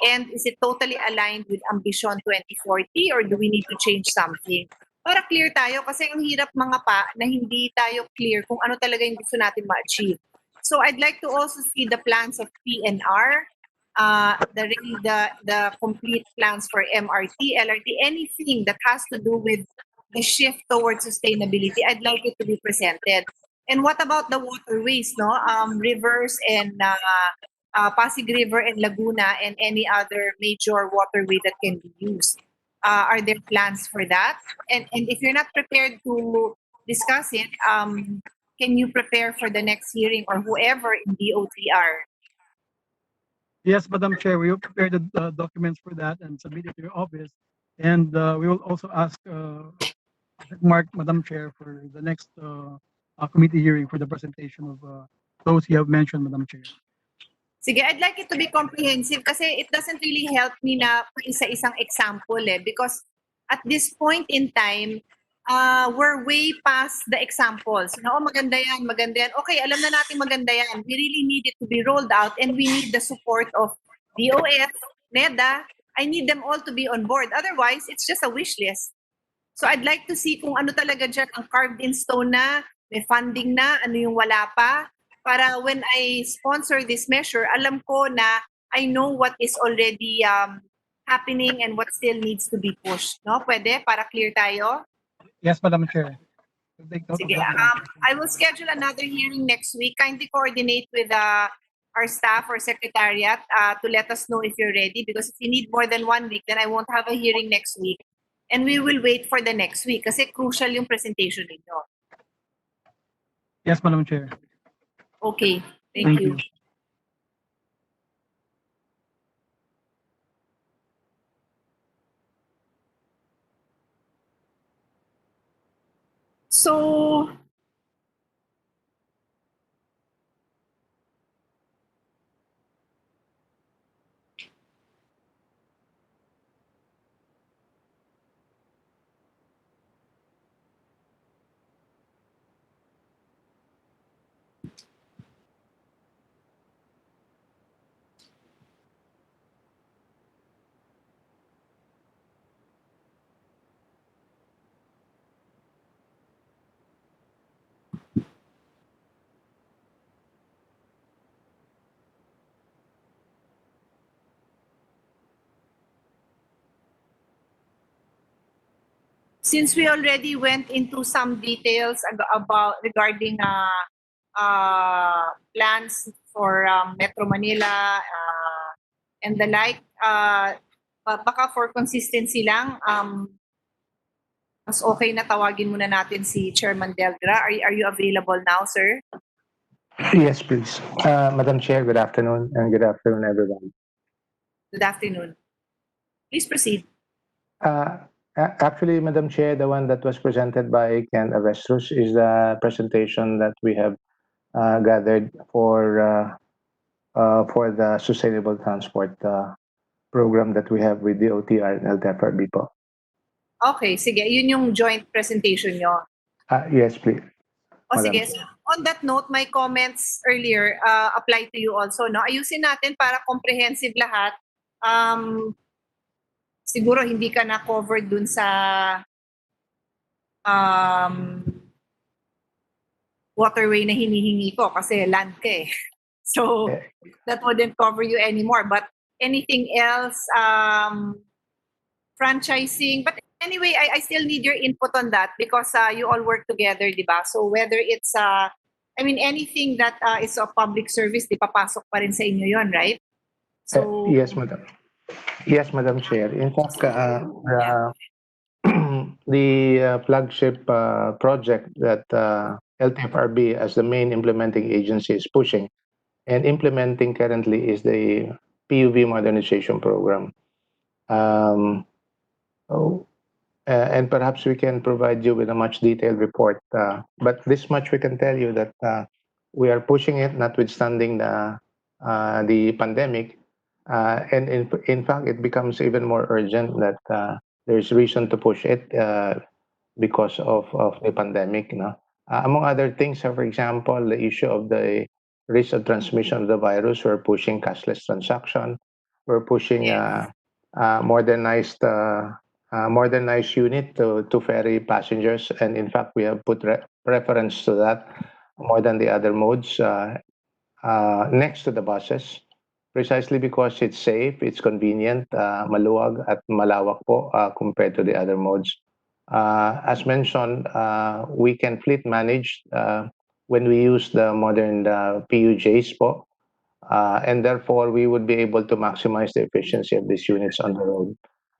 And is it totally aligned with Ambition 2040, or do we need to change something? Para clear tayo, kasi ang hirap mga pa na hindi tayo clear kung ano talaga yung gusto natin ma-achieve. So I'd like to also see the plans of PNR, the complete plans for MRT, LRT, anything that has to do with the shift towards sustainability. I'd like it to be presented. And what about the waterways, no? Rivers and Pasig River and Laguna and any other major waterway that can be used. Are there plans for that? And if you're not prepared to discuss it, can you prepare for the next hearing or whoever in DOTR? Yes, Madam Chair, we will prepare the documents for that and submit it to your office. And we will also ask Mark, Madam Chair, for the next committee hearing for the presentation of those you have mentioned, Madam Chair. Sige, I'd like it to be comprehensive kasi it doesn't really help me na isa-isang example because at this point in time, we're way past the examples. No, maganda yan, maganda yan. Okay, alam na natin maganda yan. We really need it to be rolled out and we need the support of DOST, NEDA. I need them all to be on board. Otherwise, it's just a wish list. So I'd like to see kung ano talaga dyan ang carved in stone na, may funding na, ano yung wala pa. Para when I sponsor this measure, alam ko na I know what is already happening and what still needs to be pushed, no? Pwede para clear tayo? Yes, Madam Chair. We'll take note of Sige, that, Madam Chair. I will schedule another hearing next week. Kindly coordinate with our staff or secretariat to let us know if you're ready, because if you need more than 1 week, then I won't have a hearing next week. And we will wait for the next week kasi crucial yung presentation ninyo. Yes, Madam Chair. Okay, thank you. So, since we already went into some details about regarding plans for Metro Manila and the like, baka for consistency lang, mas okay na tawagin muna natin si Chairman Delgra. Are you available now, sir? Yes, please. Madam Chair, good afternoon, and good afternoon, everyone. Good afternoon. Please proceed. Actually, Madam Chair, the one that was presented by Ken Avestruz is the presentation that we have gathered for the sustainable transport program that we have with the OTR and LTFRB po. Okay, sige. Yun yung joint presentation nyo. Yes, please. O Madam sige, so on that note, my comments earlier apply to you also, no? Ayusin natin para comprehensive lahat. Siguro hindi ka na covered dun sa waterway na hinihingi ko kasi land ka eh. So that wouldn't cover you anymore. But anything else, franchising, but anyway, I still need your input on that because you all work together, di ba? So whether it's, anything that is of public service, di papasok pa rin sa inyo yun, right? So yes, Madam. Yes, Madam Chair. In fact, the flagship project that LTFRB as the main implementing agency is pushing and implementing currently is the PUV modernization program. And perhaps we can provide you with a much detailed report. But this much we can tell you that we are pushing it, notwithstanding the pandemic. And in fact, it becomes even more urgent that there's reason to push it because of the pandemic. No? Among other things, for example, the issue of the risk of transmission of the virus, we're pushing cashless transaction. We're pushing modernized unit to ferry passengers, and in fact, we have put preference to that more than the other modes next to the buses, precisely because it's safe, it's convenient, maluwag at malawak po compared to the other modes. As mentioned, we can fleet manage when we use the modern PUJs po, and therefore we would be able to maximize the efficiency of these units on the road.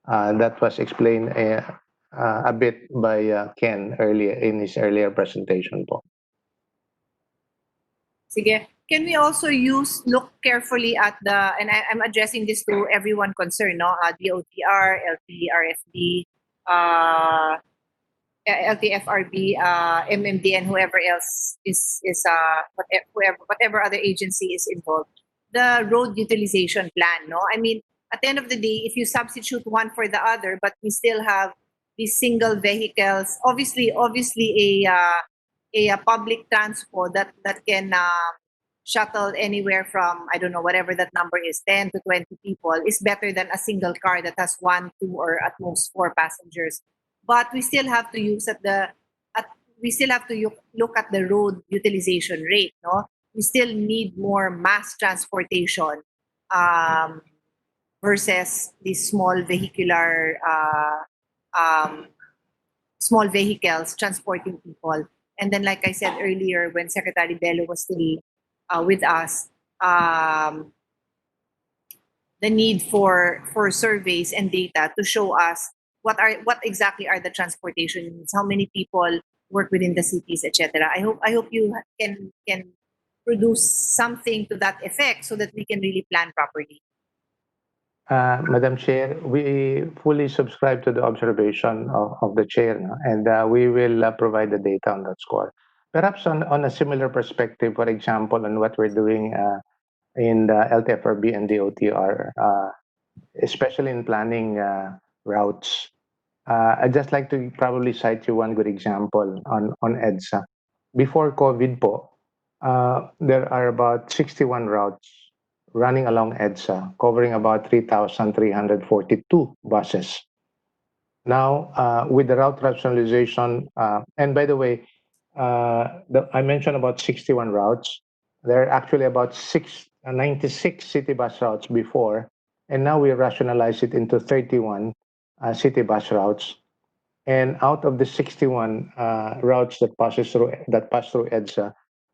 That was explained a bit by Ken earlier in his earlier presentation po. sige. Can we also look carefully at and I'm addressing this to everyone concerned, no? DOTR, LTRFD, LTFRB, MMDA, and whoever else is whatever other agency is involved. The road utilization plan, no? At the end of the day, if you substitute one for the other, but we still have these single vehicles, obviously a public transport that can shuttle anywhere from, I don't know, whatever that number is, 10 to 20 people is better than a single car that has 1, 2, or at most 4 passengers. But we still have to look at the road utilization rate, no? We still need more mass transportation versus these small vehicular small vehicles transporting people. And then, like I said earlier, when Secretary Bello was still with us, the need for surveys and data to show us what exactly are the transportation needs, how many people work within the cities, etc. I hope you can produce something to that effect so that we can really plan properly. Madam Chair, we fully subscribe to the observation of the chair, no? And we will provide the data on that score. Perhaps on a similar perspective, for example, on what we're doing in the LTFRB and DOTR, especially in planning routes. I'd just like to probably cite you one good example on EDSA. Before COVID po, there are about 61 routes running along EDSA, covering about 3,342 buses. Now, with the route rationalization, and by the way, I mentioned about 61 routes. There are actually about 96 city bus routes before, and now we rationalize it into 31 city bus routes. And out of the 61 routes that pass through EDSA,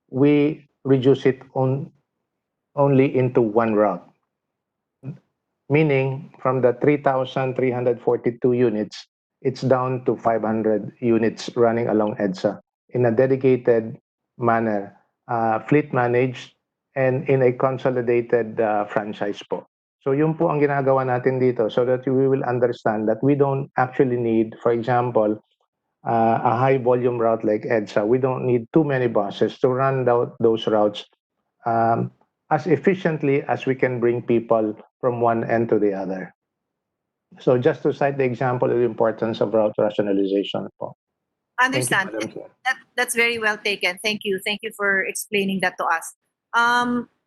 we reduce it only into one route. Meaning, from the 3,342 units, it's down to 500 units running along EDSA in a dedicated manner, fleet managed, and in a consolidated franchise po. So yun po ang ginagawa natin dito so that we will understand that we don't actually need, for example, a high volume route like EDSA. We don't need too many buses to run those routes as efficiently as we can bring people from one end to the other. So just to cite the example of the importance of route rationalization po. Understand. Thank you, Madam Chair. That's very well taken. Thank you for explaining that to us.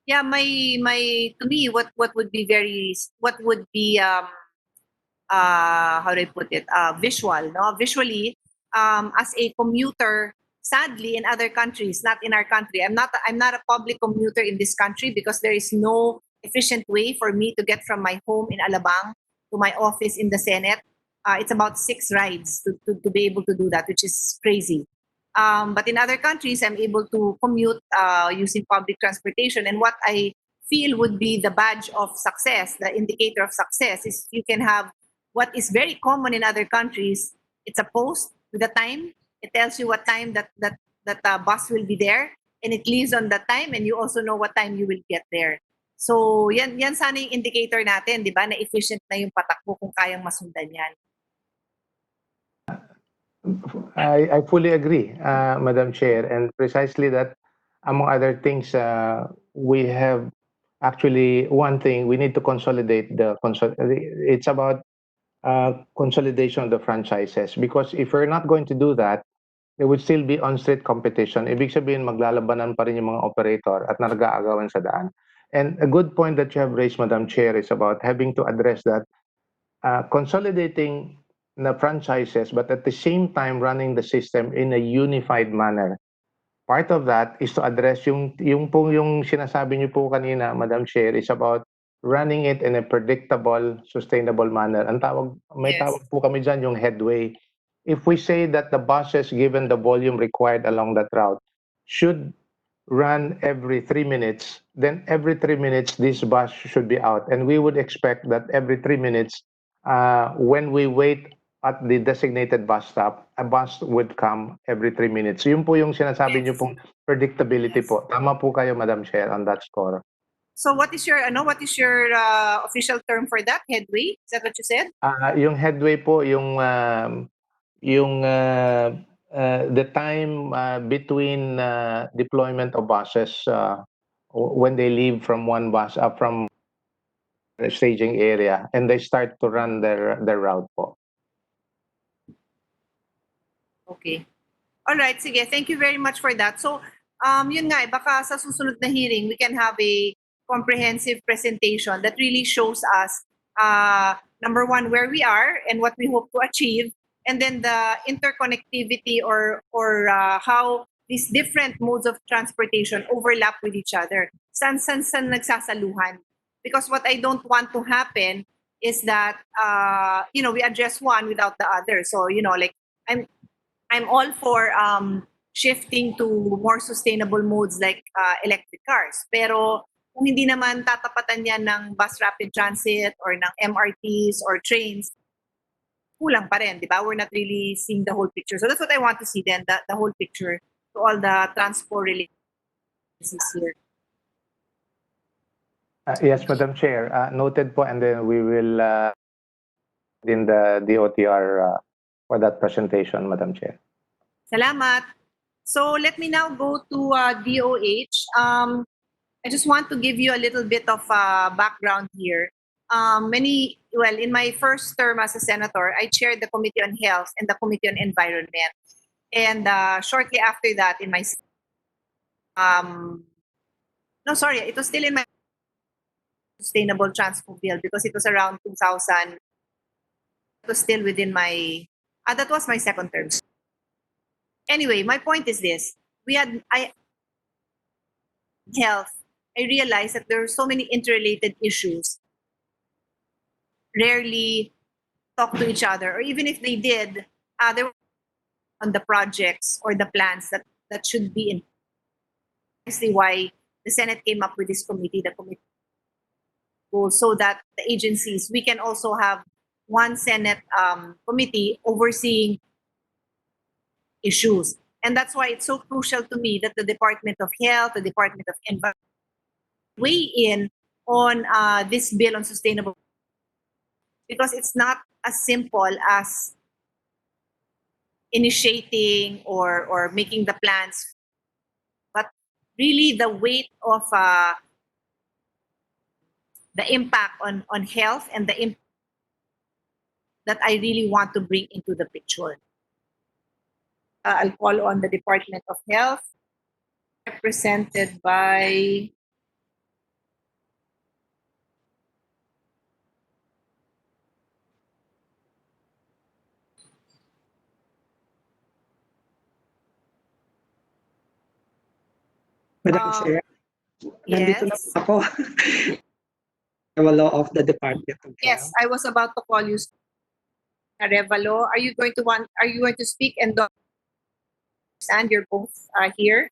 Yeah, my to me, what would be how do I put it, visual, no? Visually, as a commuter, sadly, in other countries, not in our country, I'm not a public commuter in this country because there is no efficient way for me to get from my home in Alabang to my office in the Senate. It's about 6 rides to be able to do that, which is crazy. But in other countries, I'm able to commute using public transportation. And what I feel would be the badge of success, the indicator of success, is you can have what is very common in other countries. It's a post with a time. It tells you what time that bus will be there, and it leaves on that time, and you also know what time you will get there. So yan sana yung indicator natin, di ba, na efficient na yung patakbo kung kayang masundan yan. I fully agree, Madam Chair, and precisely that, among other things, we have actually one thing we need to consolidate it's about consolidation of the franchises, because if we're not going to do that, there would still be on-street competition. Ibig sabihin, maglalabanan pa rin yung mga operator at nag-aagawan sa daan. And a good point that you have raised, Madam Chair, is about having to address that, consolidating the franchises, but at the same time running the system in a unified manner. Part of that is to address yung sinasabi niyo po kanina, Madam Chair, is about running it in a predictable, sustainable manner. May Yes. tawag po kami dyan, yung headway. If we say that the buses, given the volume required along that route, should run every 3 minutes, then every 3 minutes, this bus should be out. And we would expect that every 3 minutes, when we wait at the designated bus stop, a bus would come every 3 minutes. Yun po yung sinasabi niyo pong predictability po. Tama po kayo, Madam Chair, on that score. So what is your official term for that? Headway? Is that what you said? Yung headway po, the time between deployment of buses when they leave from one bus from the staging area and they start to run their route po. Okay. All right, sige. Thank you very much for that. So, yun nga, baka sa susunod na hearing, we can have a comprehensive presentation that really shows us, number one, where we are and what we hope to achieve, and then the interconnectivity or how these different modes of transportation overlap with each other. San nagsasaluhan? because what I don't want to happen is that we address one without the other. So like I'm all for shifting to more sustainable modes like electric cars. Pero kung hindi naman tatapatan yan ng bus rapid transit or ng MRTs or trains, kulang pa rin, di ba? We're not really seeing the whole picture. So that's what I want to see then, the whole picture to all the transport related here. Yes, Madam Chair. Noted po, and then we will in the DOTR for that presentation, Madam Chair. Salamat. So let me now go to DOH. I just want to give you a little bit of background here. In my first term as a senator, I chaired the Committee on Health and the Committee on Environment. And shortly after that, it was still in my Sustainable Transport Bill because it was around 2000. It was still within my, that was my second term. Anyway, my point is this: health. I realized that there are so many interrelated issues. Rarely talk to each other, or even if they did, they were on the projects or the plans that should be in. Precisely why the Senate came up with this committee, the committee goals, so that the agencies, we can also have one Senate committee overseeing issues. And that's why it's so crucial to me that the Department of Health, the Department of Environment weigh in on this bill on sustainable, because it's not as simple as initiating or making the plans, but really the weight of the impact on health and the impact that I really want to bring into the picture. I'll call on the Department of Health, represented by Madam Chair, nandito na yes. po ako. Law of the Department of Yes, Health. I was about to call you Arevalo. Are you going to speak and understand you're both here?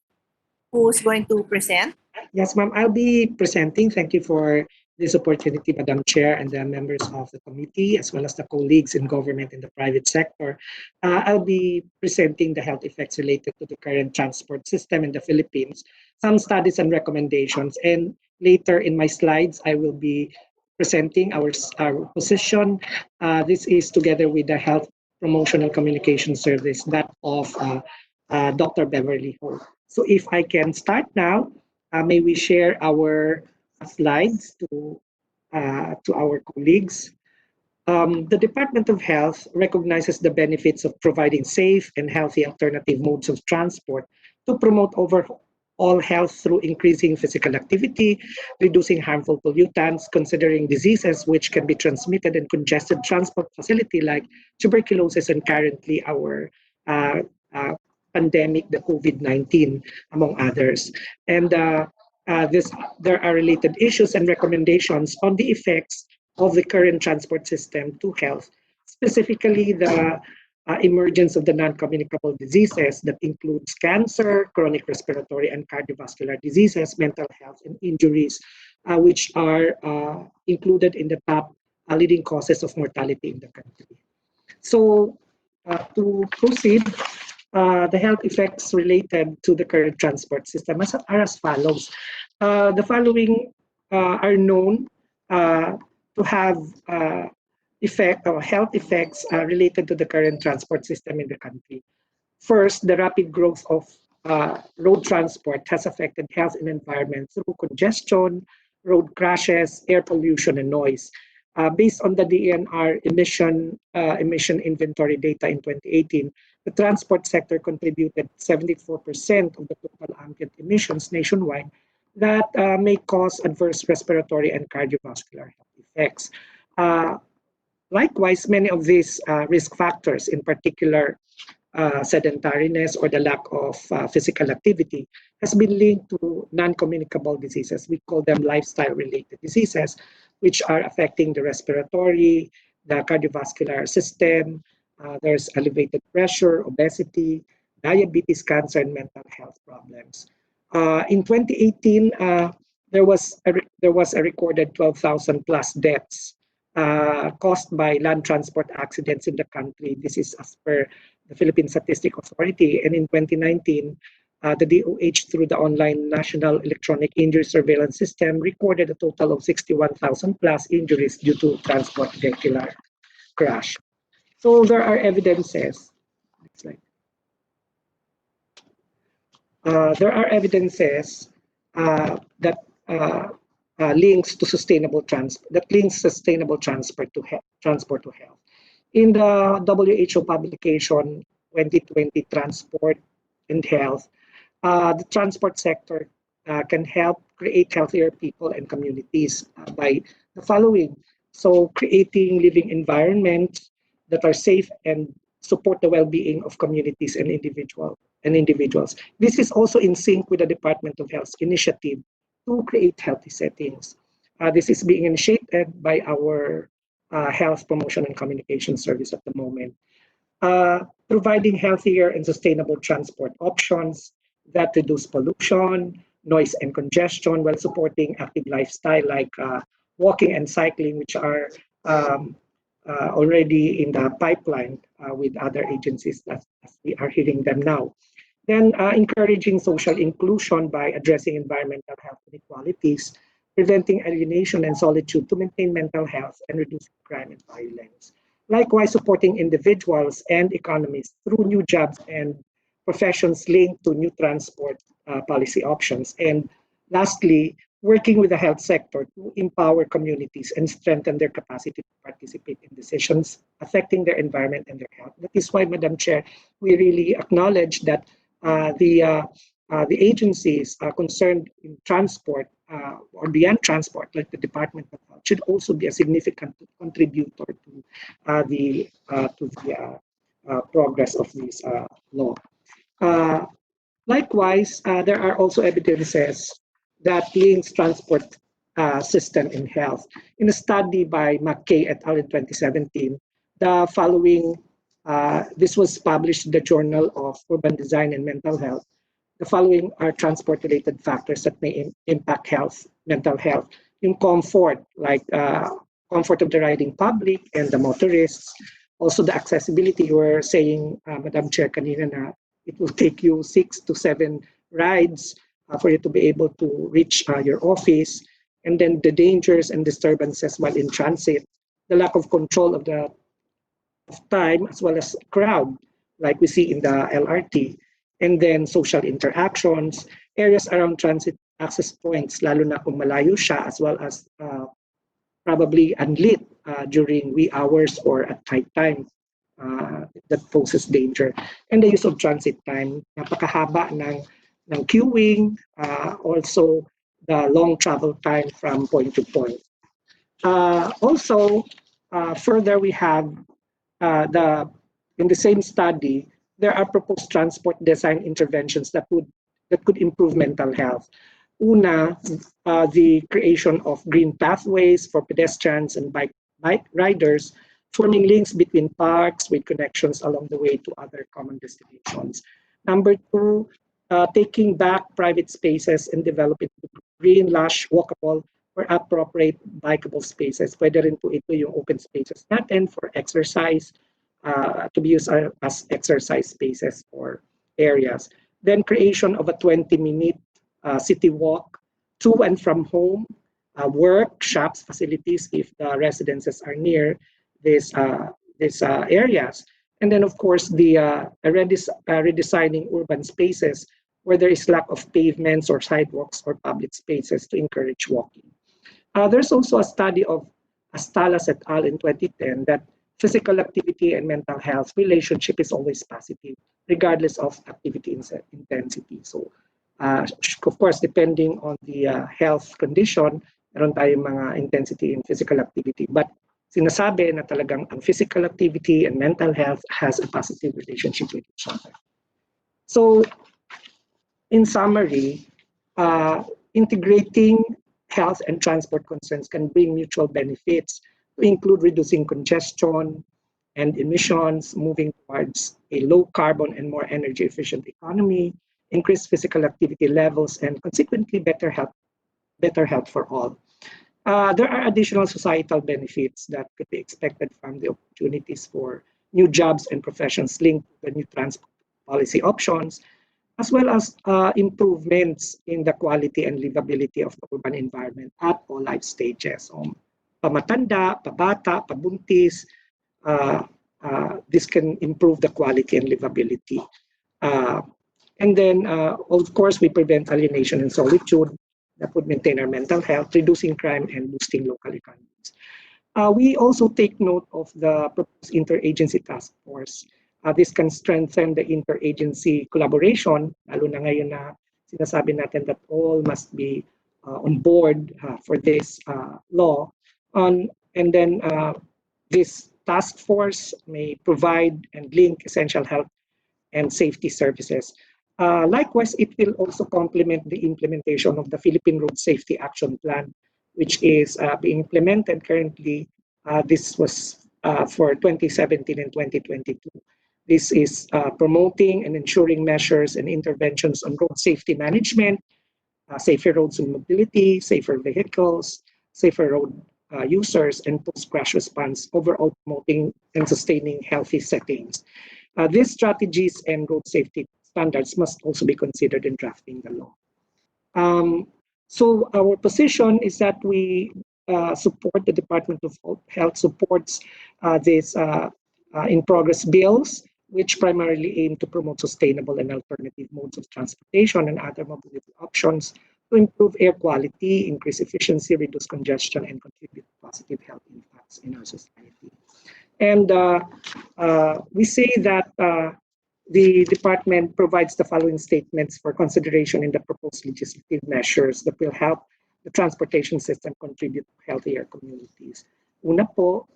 Who's going to present? Yes, ma'am. I'll be presenting. Thank you for this opportunity, Madam Chair, and the members of the committee, as well as the colleagues in government and the private sector. I'll be presenting the health effects related to the current transport system in the Philippines, some studies and recommendations, and later in my slides, I will be presenting our position. This is together with the Health Promotional Communication Service, that of Dr. Beverly Ho. So if I can start now, may we share our slides to our colleagues. The Department of Health recognizes the benefits of providing safe and healthy alternative modes of transport to promote overall health through increasing physical activity, reducing harmful pollutants, considering diseases which can be transmitted in congested transport facility like tuberculosis and currently our pandemic, the COVID-19, among others. And there are related issues and recommendations on the effects of the current transport system to health, specifically the emergence of the non-communicable diseases that includes cancer, chronic respiratory and cardiovascular diseases, mental health, and injuries, which are included in the top leading causes of mortality in the country. So to proceed, the health effects related to the current transport system are as follows. The following are known to have health effects related to the current transport system in the country. First, the rapid growth of road transport has affected health and environment through congestion, road crashes, air pollution, and noise. Based on the DNR emission inventory data in 2018, the transport sector contributed 74% of the total ambient emissions nationwide that may cause adverse respiratory and cardiovascular health effects. Likewise, many of these risk factors, in particular sedentariness or the lack of physical activity has been linked to non-communicable diseases. We call them lifestyle-related diseases, which are affecting the respiratory, the cardiovascular system. There's elevated pressure, obesity, diabetes, cancer, and mental health problems. In 2018, there was a recorded 12,000 plus deaths caused by land transport accidents in the country. This is as per the Philippine Statistic Authority. And in 2019, the DOH, through the online National Electronic Injury Surveillance System, recorded a total of 61,000 plus injuries due to transport vehicular crash. So there are evidences. Next slide. There are evidences that links to sustainable transport, that links sustainable transport to health. In the WHO publication 2020 Transport and Health, the transport sector can help create healthier people and communities by the following. So creating living environments that are safe and support the well-being of communities and individuals. This is also in sync with the Department of Health's initiative to create healthy settings. This is being initiated by our Health Promotion and Communication Service at the moment. Providing healthier and sustainable transport options that reduce pollution, noise, and congestion while supporting active lifestyle like walking and cycling, which are already in the pipeline with other agencies as we are hearing them now. Then encouraging social inclusion by addressing environmental health inequalities, preventing alienation and solitude to maintain mental health and reduce crime and violence. Likewise, supporting individuals and economies through new jobs and professions linked to new transport policy options. And lastly, working with the health sector to empower communities and strengthen their capacity to participate in decisions affecting their environment and their health. That is why, Madam Chair, we really acknowledge that the agencies concerned in transport or beyond transport, like the Department of Health, should also be a significant contributor to the progress of this law. Likewise, there are also evidences that links transport system in health. In a study by McKay et al. In 2017, the following, this was published in the Journal of Urban Design and Mental Health. The following are transport-related factors that may impact health, mental health. Yung comfort, like comfort of the riding public and the motorists. Also the accessibility, you were saying, Madam Chair, kanina na it will take you 6 to 7 rides for you to be able to reach your office. And then the dangers and disturbances while in transit, the lack of control of the time as well as crowd, like we see in the LRT. And then social interactions, areas around transit access points, lalo na kung malayo siya, as well as probably unlit during wee hours or at night time. That poses danger. And the use of transit time, napakahaba ng queuing, also the long travel time from point to point. Also, further we have in the same study, there are proposed transport design interventions that could improve mental health. Una, the creation of green pathways for pedestrians and bike riders, forming links between parks with connections along the way to other common destinations. Number two, taking back private spaces and developing green, lush, walkable, or appropriate bikeable spaces, whether into ito yung open spaces natin for exercise, to be used as exercise spaces or areas. Then creation of a 20-minute city walk to and from home, work, shops, facilities, if the residences are near these areas. And then, of course, the redesigning urban spaces where there is lack of pavements or sidewalks or public spaces to encourage walking. There's also a study of Astalas et al. In 2010 that physical activity and mental health relationship is always positive, regardless of activity intensity. So, of course, depending on the health condition, meron tayong mga intensity in physical activity. But sinasabi na talagang ang physical activity and mental health has a positive relationship with each other. So, in summary, integrating health and transport concerns can bring mutual benefits to include reducing congestion and emissions, moving towards a low carbon and more energy efficient economy, increased physical activity levels, and consequently better health for all. There are additional societal benefits that could be expected from the opportunities for new jobs and professions linked to the new transport policy options, as well as improvements in the quality and livability of the urban environment at all life stages. Pamatanda, pabata, pabuntis, this can improve the quality and livability. And then, of course, we prevent alienation and solitude that would maintain our mental health, reducing crime and boosting local economies. We also take note of the proposed interagency task force. This can strengthen the interagency collaboration, lalo na ngayon na sinasabi natin that all must be on board for this law. And then this task force may provide and link essential health and safety services. Likewise, it will also complement the implementation of the Philippine Road Safety Action Plan, which is being implemented currently. This was for 2017 and 2022. This is promoting and ensuring measures and interventions on road safety management, safer roads and mobility, safer vehicles, safer road users, and post-crash response, overall promoting and sustaining healthy settings. These strategies and road safety standards must also be considered in drafting the law. So our position is that we support the Department of Health supports these in-progress bills, which primarily aim to promote sustainable and alternative modes of transportation and other mobility options to improve air quality, increase efficiency, reduce congestion, and contribute to positive health impacts in our society. And we say that the department provides the following statements for consideration in the proposed legislative measures that will help the transportation system contribute to healthier communities. Una po,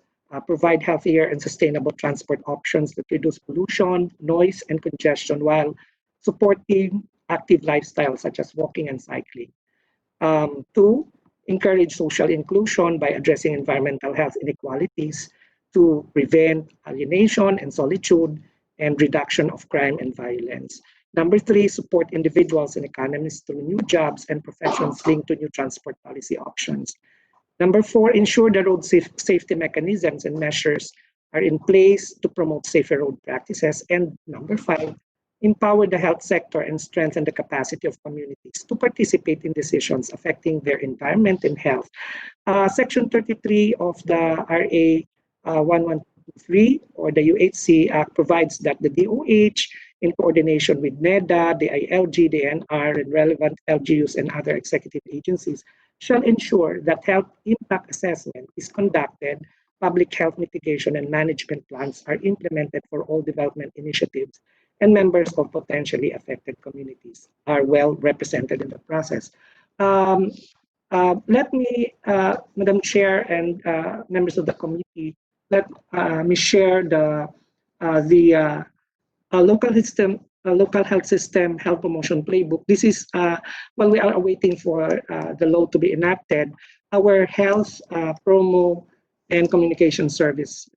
provide healthier and sustainable transport options that reduce pollution, noise, and congestion while supporting active lifestyles such as walking and cycling. Two, encourage social inclusion by addressing environmental health inequalities to prevent alienation and solitude and reduction of crime and violence. Number three, support individuals and economies through new jobs and professions linked to new transport policy options. Number four, ensure the road safety mechanisms and measures are in place to promote safer road practices. And number five, empower the health sector and strengthen the capacity of communities to participate in decisions affecting their environment and health. Section 33 of the RA 1123 or the UHC Act provides that the DOH, in coordination with NEDA, the ILG, the NR, and relevant LGUs and other executive agencies, shall ensure that health impact assessment is conducted, public health mitigation and management plans are implemented for all development initiatives, and members of potentially affected communities are well represented in the process. Let me, Madam Chair and members of the committee, let me share the local health system health promotion playbook. This is while we are waiting for the law to be enacted, our health promo and communication service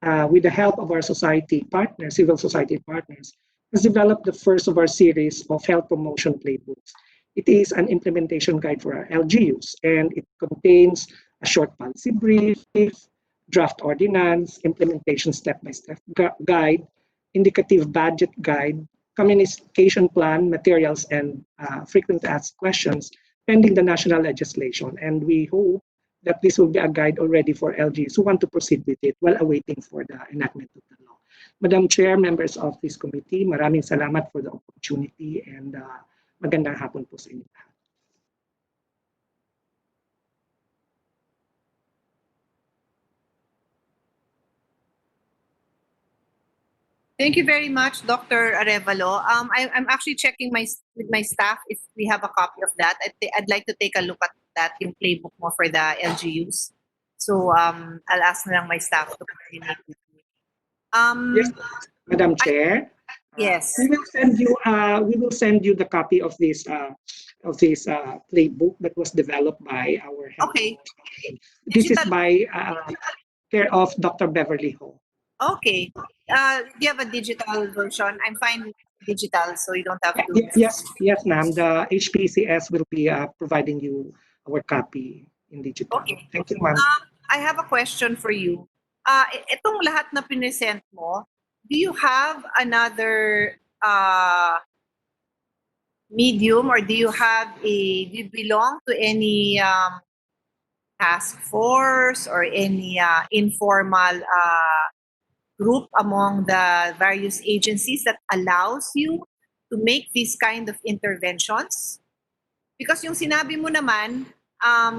with the help of our society partners, civil society partners, has developed the first of our series of health promotion playbooks. It is an implementation guide for our LGUs, and it contains a short policy brief, draft ordinance, implementation step-by-step guide, indicative budget guide, communication plan, materials, and frequent asked questions pending the national legislation. And we hope that this will be a guide already for LGUs who want to proceed with it while awaiting for the enactment of the law. Madam Chair, members of this committee, maraming salamat for the opportunity and magandang hapon po sa inyo. Thank you very much, Dr. Arevalo. I'm actually checking with my staff if we have a copy of that. I'd like to take a look at that, yung playbook mo for the LGUs. So I'll ask na lang my staff to coordinate with you. Yes, Madam Chair. Yes. We will send you the copy of this playbook that was developed by our health. Okay. This is Digital. by care of Dr. Beverly Ho. Okay. Do you have a digital version? I'm fine with digital, so you don't have to. Yes, ma'am. The HPCS will be providing you our copy in digital. Okay. Thank you, ma'am. I have a question for you. Itong lahat na pinesent mo, do you have another medium, or do you belong to any task force or any informal group among the various agencies that allows you to make these kind of interventions? Because yung sinabi mo naman,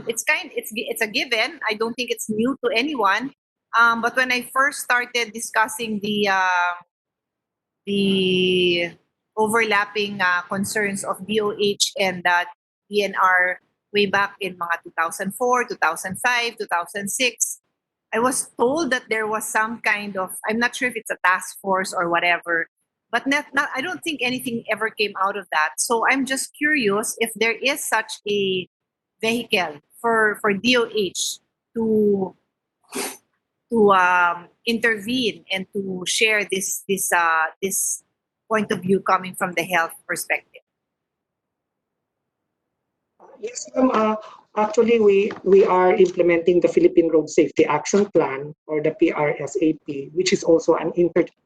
it's a given. I don't think it's new to anyone. But when I first started discussing the overlapping concerns of DOH and DNR way back in mga 2004, 2005, 2006, I was told that there was some kind of, I'm not sure if it's a task force or whatever, but I don't think anything ever came out of that. So I'm just curious if there is such a vehicle for DOH to intervene and to share this point of view coming from the health perspective. Yes, ma'am. Actually, we are implementing the Philippine Road Safety Action Plan, or the PRSAP, which is also an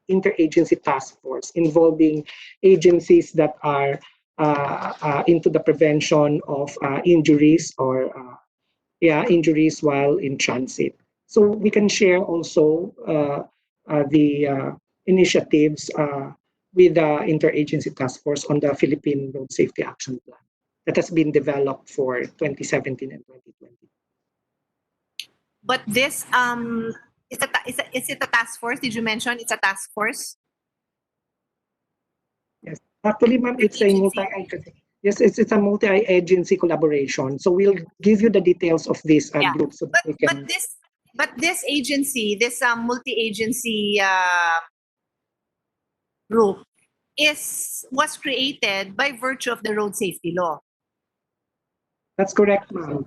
interagency task force involving agencies that are into the prevention of injuries or injuries while in transit. So we can share also the initiatives with the interagency task force on the Philippine Road Safety Action Plan that has been developed for 2017 and 2020. But this is it a task force? Did you mention it's a task force? Yes, actually, ma'am, it's a it's a multi-agency collaboration. So we'll give you the details of this group so that we can. But this agency, this multi-agency group, was created by virtue of the road safety law. That's correct, ma'am.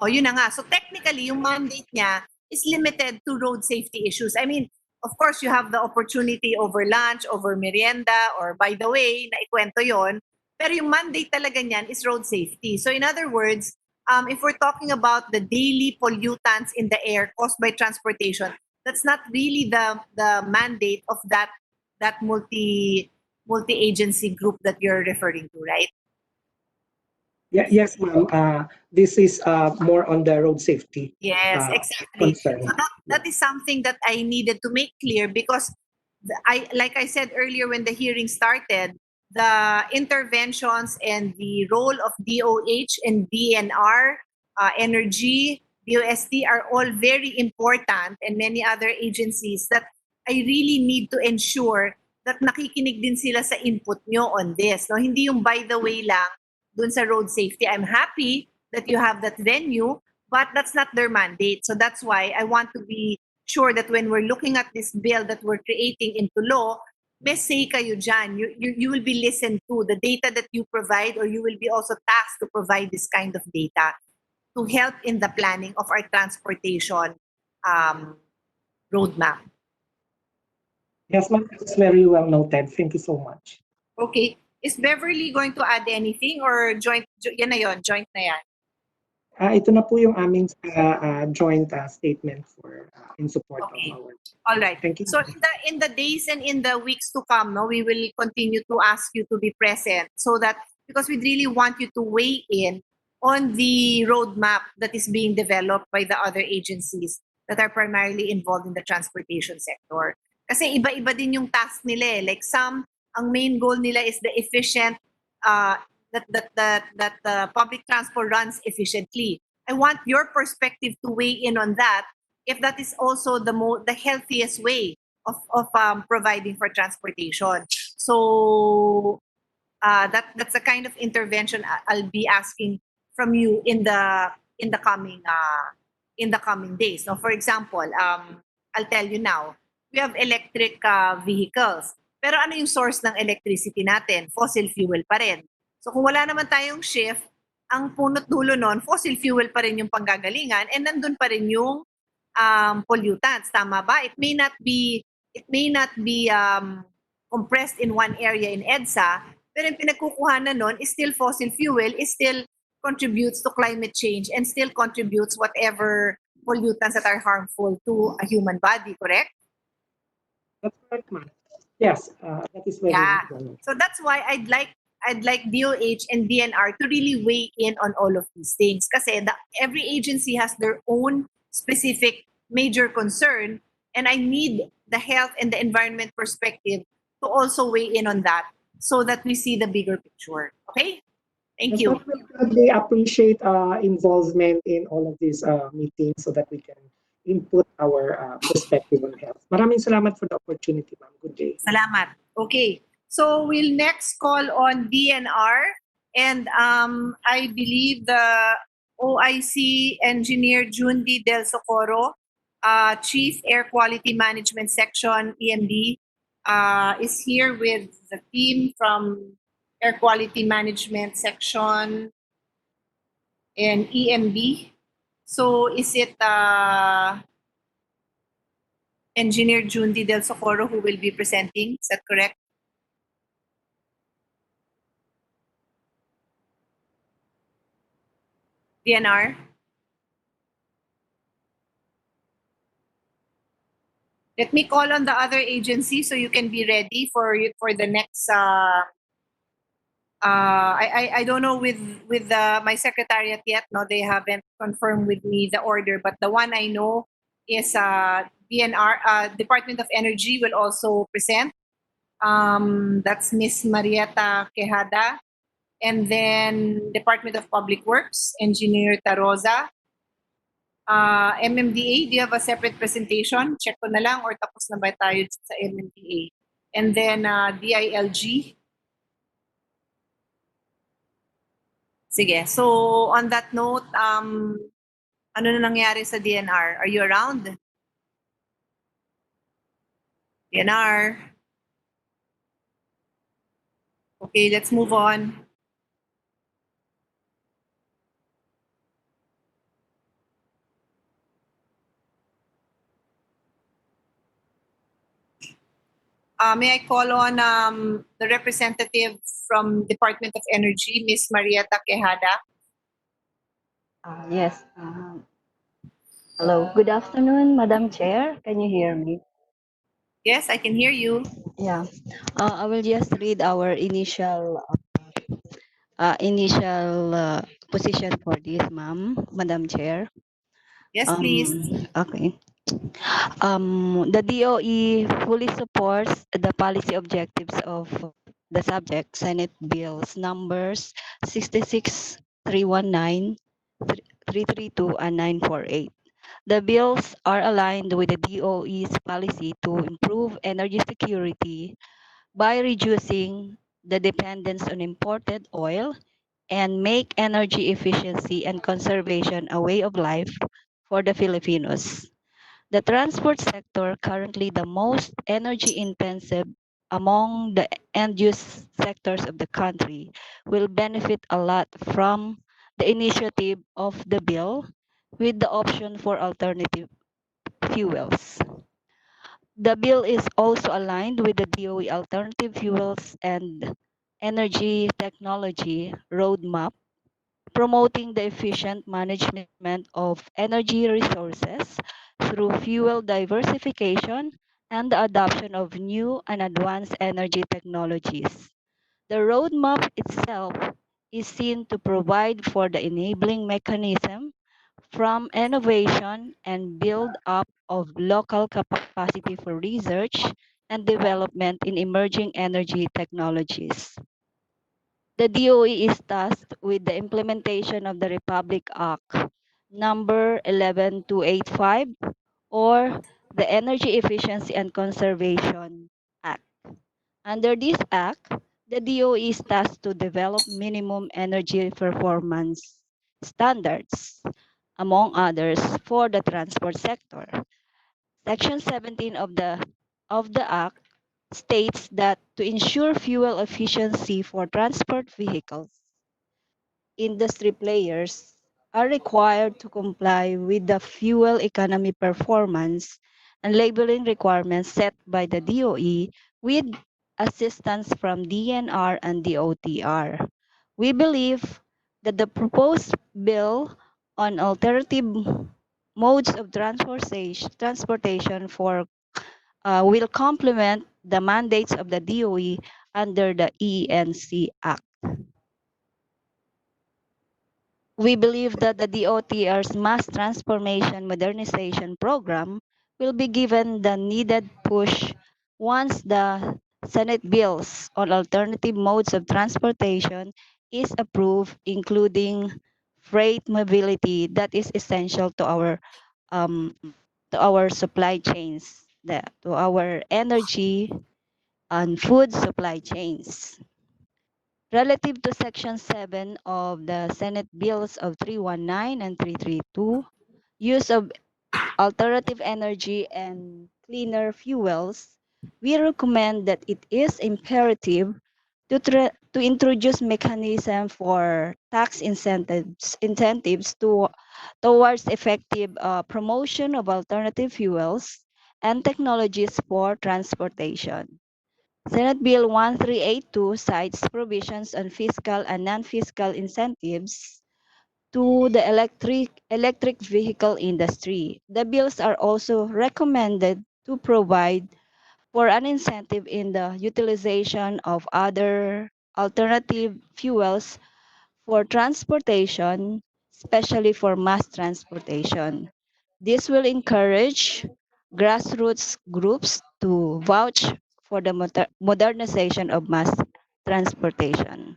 O yun na nga. So technically, yung mandate niya is limited to road safety issues. I mean, of course, you have the opportunity over lunch, over merienda, or by the way, naikwento yon. Pero yung mandate talaga niyan is road safety. So in other words, if we're talking about the daily pollutants in the air caused by transportation, that's not really the mandate of that multi-agency group that you're referring to, right? Yeah, yes, ma'am. This is more on the road safety. Yes, exactly. Concern. So that is something that I needed to make clear, because like I said earlier when the hearing started, the interventions and the role of DOH and DNR, Energy, DOST are all very important, and many other agencies that I really need to ensure that nakikinig din sila sa input nyo on this. No? Hindi yung by the way lang dun sa road safety. I'm happy that you have that venue, but that's not their mandate. So that's why I want to be sure that when we're looking at this bill that we're creating into law, may say kayo dyan. You will be listened to. The data that you provide, or you will be also tasked to provide this kind of data to help in the planning of our transportation roadmap. Yes, ma'am. It's very well noted. Thank you so much. Okay. Is Beverly going to add anything, or joint na yan? Ito na po yung aming joint statement for in support of our. All right. Thank you. So in the days and in the weeks to come, no, we will continue to ask you to be present, so that, because we really want you to weigh in on the roadmap that is being developed by the other agencies that are primarily involved in the transportation sector. Kasi iba-iba din yung task nila eh. Like some, ang main goal nila is the efficient that the public transport runs efficiently. I want your perspective to weigh in on that, if that is also the healthiest way of providing for transportation. So that's the kind of intervention I'll be asking from you in the coming in the coming days. Now, for example, I'll tell you now, we have electric vehicles. Pero ano yung source ng electricity natin? Fossil fuel pa rin. So kung wala naman tayong shift, ang punot dulo nun, fossil fuel pa rin yung panggagalingan and nandun pa rin yung pollutants. Tama ba? It may not be compressed in one area in EDSA, pero yung pinagkukuhanan nun is still fossil fuel, is still contributes to climate change and still contributes whatever pollutants that are harmful to a human body, correct? That's correct, ma'am. Yes, that is very Yeah. important. So that's why I'd like DOH and DNR to really weigh in on all of these things. Kasi every agency has their own specific major concern, and I need the health and the environment perspective to also weigh in on that so that we see the bigger picture. Okay? Thank you. We appreciate involvement in all of these meetings so that we can input our perspective on health. Maraming salamat for the opportunity, ma'am. Good day. Salamat. Okay. So we'll next call on DNR, and I believe the OIC engineer Jundi Del Socorro, Chief Air Quality Management Section EMD, is here with the team from Air Quality Management Section and EMB. So is it Engineer Jundi Del Socorro who will be presenting? Is that correct? DNR? Let me call on the other agency so you can be ready for the next. I don't know with my secretariat yet. No, they haven't confirmed with me the order. But the one I know is DNR. Department of Energy will also present. That's Miss Marieta Quejada. And then Department of Public Works, Engineer Taroza. MMDA, do you have a separate presentation? Check ko na lang or tapos na ba tayo sa MMDA? And then DILG. Sige. So on that note, ano na nangyari sa DNR? Are you around? DNR. Okay, let's move on. May I call on the representative from Department of Energy, Ms. Marieta Quejada? Yes. Hello. Good afternoon, Madam Chair. Can you hear me? Yes, I can hear you. Yeah. I will just read our initial position for this, Madam Chair. Yes, please. Okay. The DOE fully supports the policy objectives of the subject Senate bills numbers 66319, 332, and 948. The bills are aligned with the DOE's policy to improve energy security by reducing the dependence on imported oil and make energy efficiency and conservation a way of life for the Filipinos. The transport sector, currently the most energy intensive among the end-use sectors of the country, will benefit a lot from the initiative of the bill with the option for alternative fuels. The bill is also aligned with the DOE Alternative Fuels and Energy Technology Roadmap, promoting the efficient management of energy resources through fuel diversification and the adoption of new and advanced energy technologies. The roadmap itself is seen to provide for the enabling mechanism from innovation and build up of local capacity for research and development in emerging energy technologies. The DOE is tasked with the implementation of the Republic Act number 11285 or the Energy Efficiency and Conservation Act. Under this act, the DOE is tasked to develop minimum energy performance standards. among others, for the transport sector. Section 17 of the Act states that to ensure fuel efficiency for transport vehicles, industry players are required to comply with the fuel economy performance and labeling requirements set by the DOE with assistance from DNR and DOTR. We believe that the proposed bill on alternative modes of transportation will complement the mandates of the DOE under the ENC Act. We believe that the DOTR's Mass Transformation Modernization Program will be given the needed push once the Senate bills on alternative modes of transportation is approved, including freight mobility that is essential to our supply chains, to our energy and food supply chains. Relative to Section 7 of the Senate Bills of 319 and 332, use of alternative energy and cleaner fuels, we recommend that it is imperative to introduce mechanism for tax incentives towards effective promotion of alternative fuels and technologies for transportation. Senate Bill 1382 cites provisions on fiscal and non-fiscal incentives to the electric vehicle industry. The bills are also recommended to provide for an incentive in the utilization of other alternative fuels for transportation, especially for mass transportation. This will encourage grassroots groups to vouch for the modernization of mass transportation.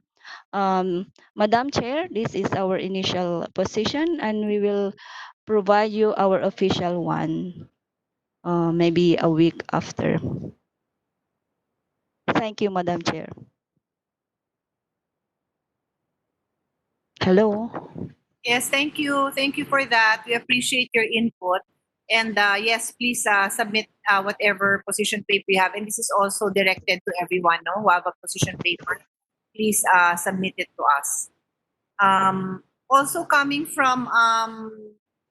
Madam Chair, this is our initial position, and we will provide you our official one maybe a week after. Thank you, Madam Chair. Hello. Yes, thank you. Thank you for that. We appreciate your input. And yes, please submit whatever position paper you have. And this is also directed to everyone, no, who have a position paper. Please submit it to us. Also coming from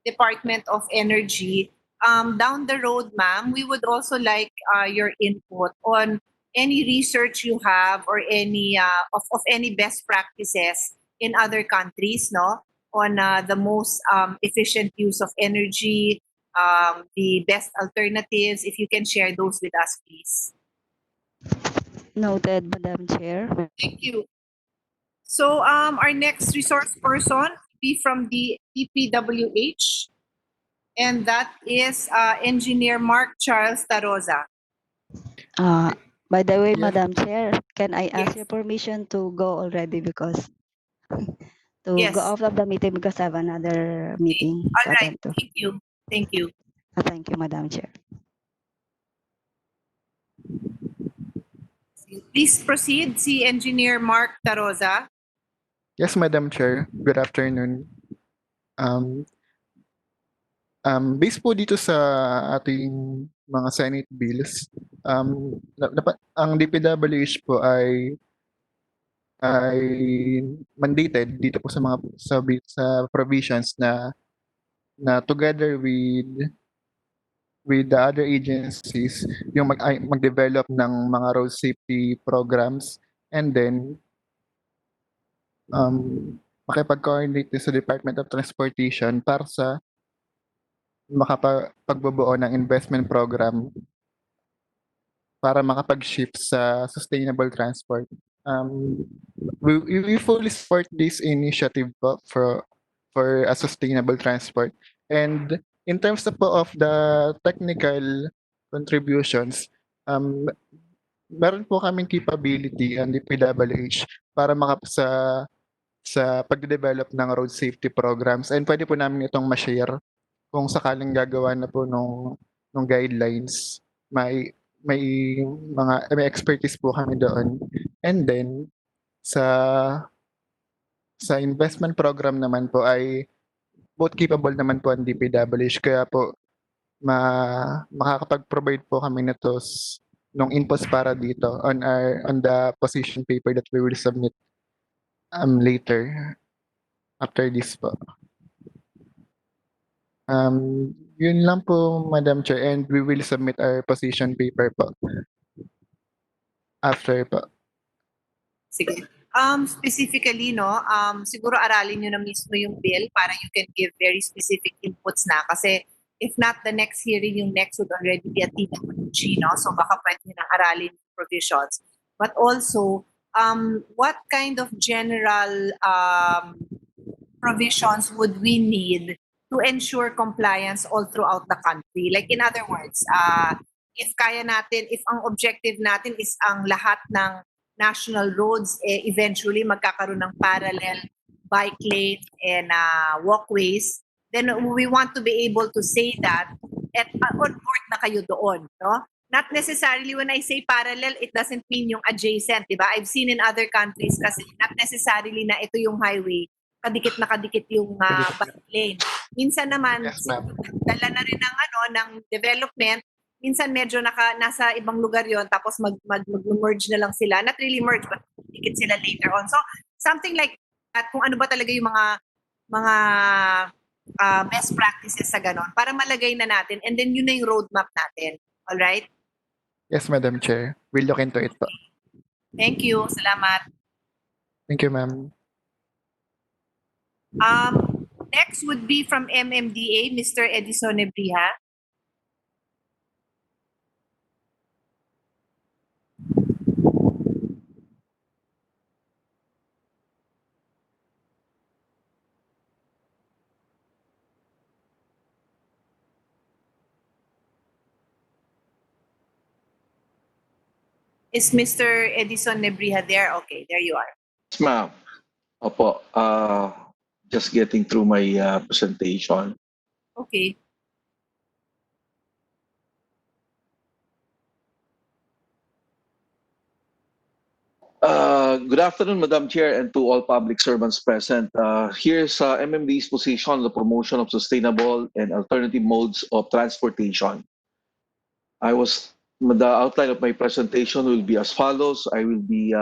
Department of Energy, down the road, ma'am, we would also like your input on any research you have or any of any best practices in other countries, no, on the most efficient use of energy, the best alternatives. If you can share those with us, please. Noted, Madam Chair. Thank you. So our next resource person will be from the DPWH, and that is Engineer Mark Charles Taroza. By the way, Yes. Madam Chair, can I ask Yes. your permission to go already because to Yes. go out of the meeting because I have another meeting All to right. attend to. Thank you. Thank you. Thank you, Madam Chair. Please proceed, si Engineer Mark Taroza. Yes, Madam Chair. Good afternoon. Based po dito sa ating mga Senate bills, ang DPWH po ay mandated dito po sa mga sa provisions na together with the other agencies yung mag-develop ng mga road safety programs, and then makipag-coordinate din sa Department of Transportation para sa makapagbubuo ng investment program para makapag-shift sa sustainable transport. We fully support this initiative po for a sustainable transport. And in terms po of the technical contributions, meron po kaming capability ang DPWH para sa pagde-develop ng road safety programs, and pwede po namin itong ma-share kung sakaling gagawa na po nung guidelines. May expertise po kami doon. And then sa investment program naman po ay both capable naman po ang DPWH kaya po makakapag-provide po kami nung inputs para dito on the position paper that we will submit later after this po. Yun lang po, Madam Chair, and we will submit our position paper po after po. Sige. Specifically, no, siguro aralin nyo na mismo yung bill para you can give very specific inputs na. Kasi if not the next hearing, yung next would already be at DPWH, no? So baka pwede nyo nang aralin yung provisions. But also, what kind of general provisions would we need to ensure compliance all throughout the country? Like in other words, if kaya natin, if ang objective natin is ang lahat ng national roads, eventually magkakaroon ng parallel bike lanes and walkways, then we want to be able to say that at on board na kayo doon, no? Not necessarily when I say parallel, it doesn't mean yung adjacent, di ba? I've seen in other countries kasi not necessarily na ito yung highway, kadikit na kadikit yung bike lane. Minsan naman, Yes, ma'am. dala na rin ng development. Minsan medyo nasa ibang lugar yon tapos mag-merge na lang sila. Not really merge, but dikit sila later on. So, something like that, kung ano ba talaga yung mga best practices sa ganon, para malagay na natin. And then yun na yung roadmap natin. All right? Yes, Madam Chair. We'll look into it po. Thank you. Salamat. Thank you, ma'am. Next would be from MMDA, Mr. Edison Nebriha. Is Mr. Edison Nebriha there? Okay, there you are. Yes, ma'am. Opo. Just getting through my presentation. Okay. Good afternoon, Madam Chair, and to all public servants present. Here's MMD's position on the promotion of sustainable and alternative modes of transportation. The outline of my presentation will be as follows. I will be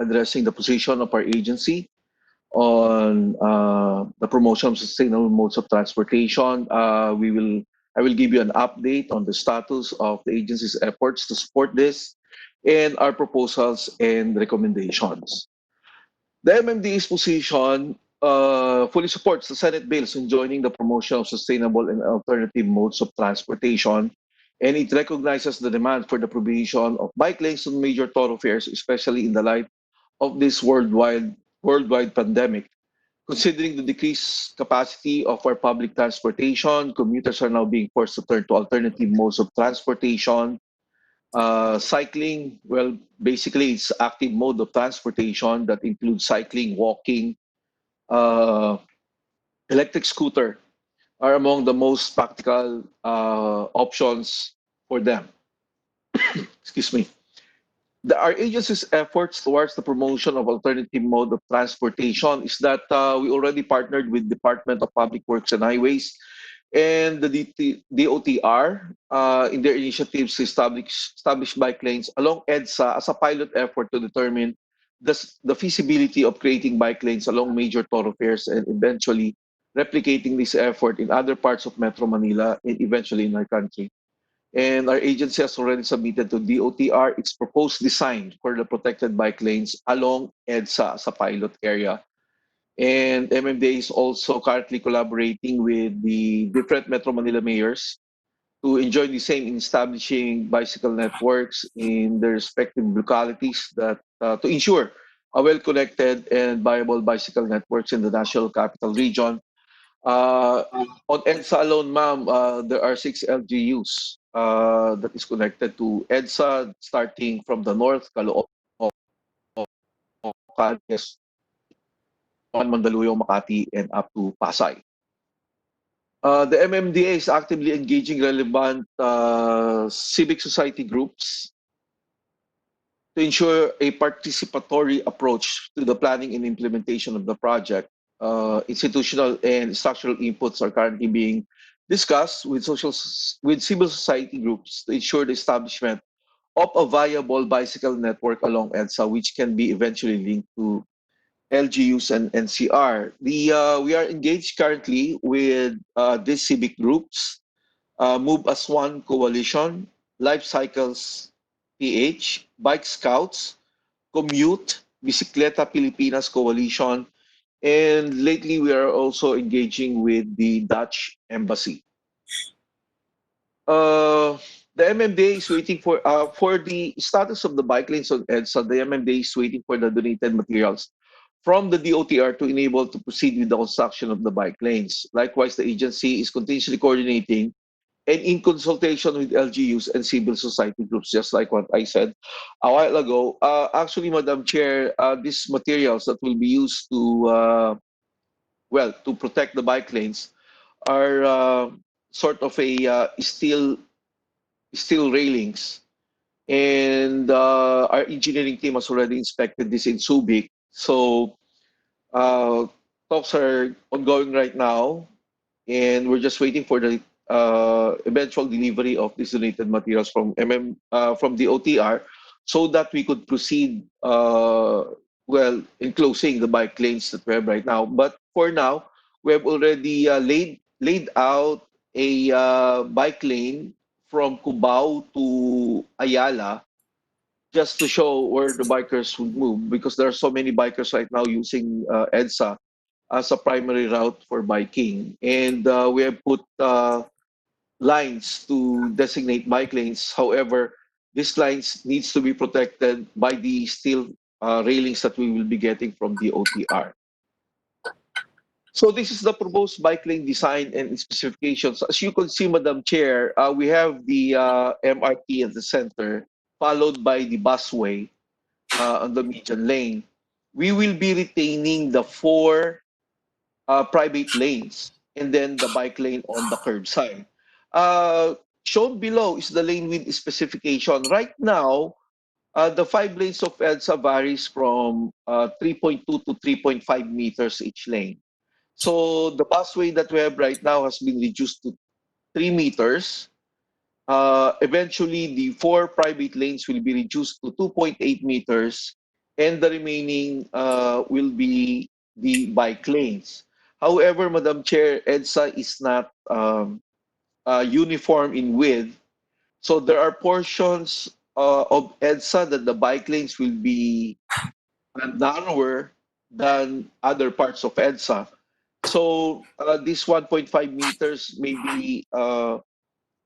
addressing the position of our agency on the promotion of sustainable modes of transportation. I will give you an update on the status of the agency's efforts to support this and our proposals and recommendations. The MMDA's position fully supports the Senate bills enjoining the promotion of sustainable and alternative modes of transportation, and it recognizes the demand for the provision of bike lanes on major thoroughfares, especially in the light of this worldwide pandemic. Considering the decreased capacity of our public transportation, commuters are now being forced to turn to alternative modes of transportation. Cycling, well, basically it's active mode of transportation that includes cycling, walking, electric scooter are among the most practical options for them. Excuse me. Our agency's efforts towards the promotion of alternative mode of transportation is that we already partnered with Department of Public Works and Highways and the DOTR in their initiatives to establish bike lanes along EDSA as a pilot effort to determine the feasibility of creating bike lanes along major thoroughfares and eventually replicating this effort in other parts of Metro Manila and eventually in our country. And our agency has already submitted to DOTR its proposed design for the protected bike lanes along EDSA as a pilot area. And MMDA is also currently collaborating with the different Metro Manila mayors to enjoy the same in establishing bicycle networks in their respective localities that to ensure a well-connected and viable bicycle networks in the National Capital Region. On EDSA alone, ma'am, there are 6 LGUs that is connected to EDSA, starting from the north, Caloocan, Mandaluyong, Makati, and up to Pasay. The MMDA is actively engaging relevant civic society groups to ensure a participatory approach to the planning and implementation of the project. institutional and structural inputs are currently being discussed with with civil society groups to ensure the establishment of a viable bicycle network along EDSA, which can be eventually linked to LGUs and NCR. We are engaged currently with these civic groups, Move as One Coalition, Life Cycles PH, Bike Scouts, Commute, Bicicleta Pilipinas Coalition, and lately we are also engaging with the Dutch Embassy. The MMDA is waiting for the status of the bike lanes on EDSA. The MMDA is waiting for the donated materials from the DOTR to enable to proceed with the construction of the bike lanes. Likewise, the agency is continuously coordinating and in consultation with LGUs and civil society groups, just like what I said a while ago. Actually, Madam Chair, these materials that will be used to to protect the bike lanes are sort of a steel railings, and our engineering team has already inspected this in Subic. So talks are ongoing right now, and we're just waiting for the eventual delivery of these donated materials from from the OTR, so that we could proceed in closing the bike lanes that we have right now. But for now, we have already laid out a bike lane from Cubao to Ayala, just to show where the bikers would move, because there are so many bikers right now using EDSA as a primary route for biking. And we have put lines to designate bike lanes. However, these lines needs to be protected by the steel railings that we will be getting from the OTR. So this is the proposed bike lane design and specifications. As you can see, Madam Chair, we have the MRT at the center, followed by the busway on the median lane. We will be retaining the four private lanes and then the bike lane on the curbside. Shown below is the lane width specification. Right now, the 5 lanes of EDSA varies from 3.2 to 3.5 meters each lane. So the busway that we have right now has been reduced to 3 meters. Eventually, the 4 private lanes will be reduced to 2.8 meters, and the remaining will be the bike lanes. However, Madam Chair, EDSA is not uniform in width. So there are portions of EDSA that the bike lanes will be narrower than other parts of EDSA. So this 1.5 meters maybe will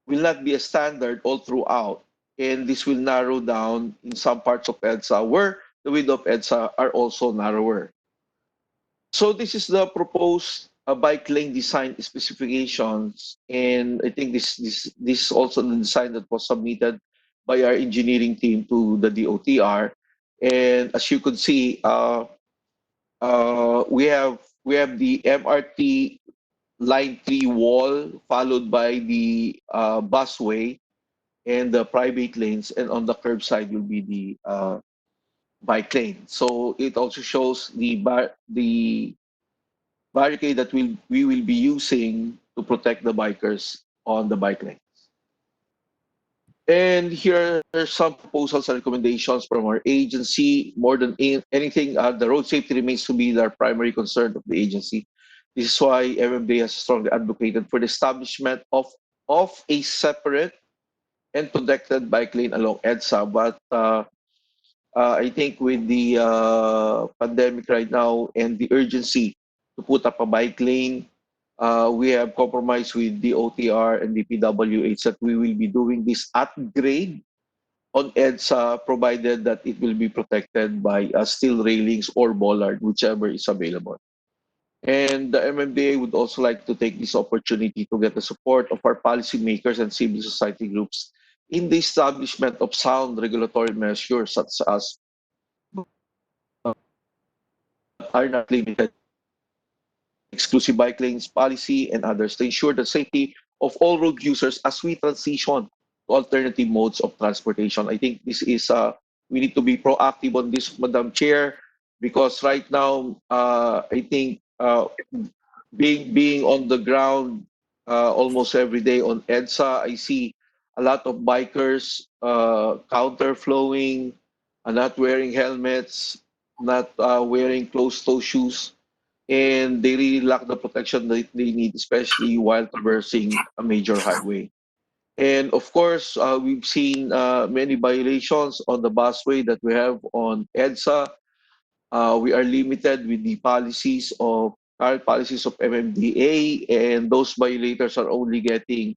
not be a standard all throughout, and this will narrow down in some parts of EDSA where the width of EDSA are also narrower. So this is the proposed bike lane design specifications, and I think this is also the design that was submitted by our engineering team to the DOTR. And as you could see, we have the MRT line 3 wall, followed by the busway and the private lanes, and on the curbside will be the bike lane. So it also shows the barricade that we will be using to protect the bikers on the bike lane. And here are some proposals and recommendations from our agency. More than anything, the road safety remains to be our primary concern of the agency. This is why MMDA has strongly advocated for the establishment of a separate and protected bike lane along EDSA. But I think with the pandemic right now and the urgency to put up a bike lane, we have compromised with the OTR and DPWH that we will be doing this at grade on EDSA, provided that it will be protected by steel railings or bollard, whichever is available. And the MMDA would also like to take this opportunity to get the support of our policymakers and civil society groups in the establishment of sound regulatory measures, such as are not limited exclusive bike lanes policy and others, to ensure the safety of all road users as we transition to alternative modes of transportation. I think this is we need to be proactive on this, Madam Chair, because right now I think uh, being on the ground almost every day on EDSA, I see a lot of bikers counterflowing, not wearing helmets, not wearing closed-toe shoes, and they really lack the protection that they need, especially while traversing a major highway. And of course, we've seen many violations on the busway that we have on EDSA. We are limited with the policies of current policies of MMDA, and those violators are only getting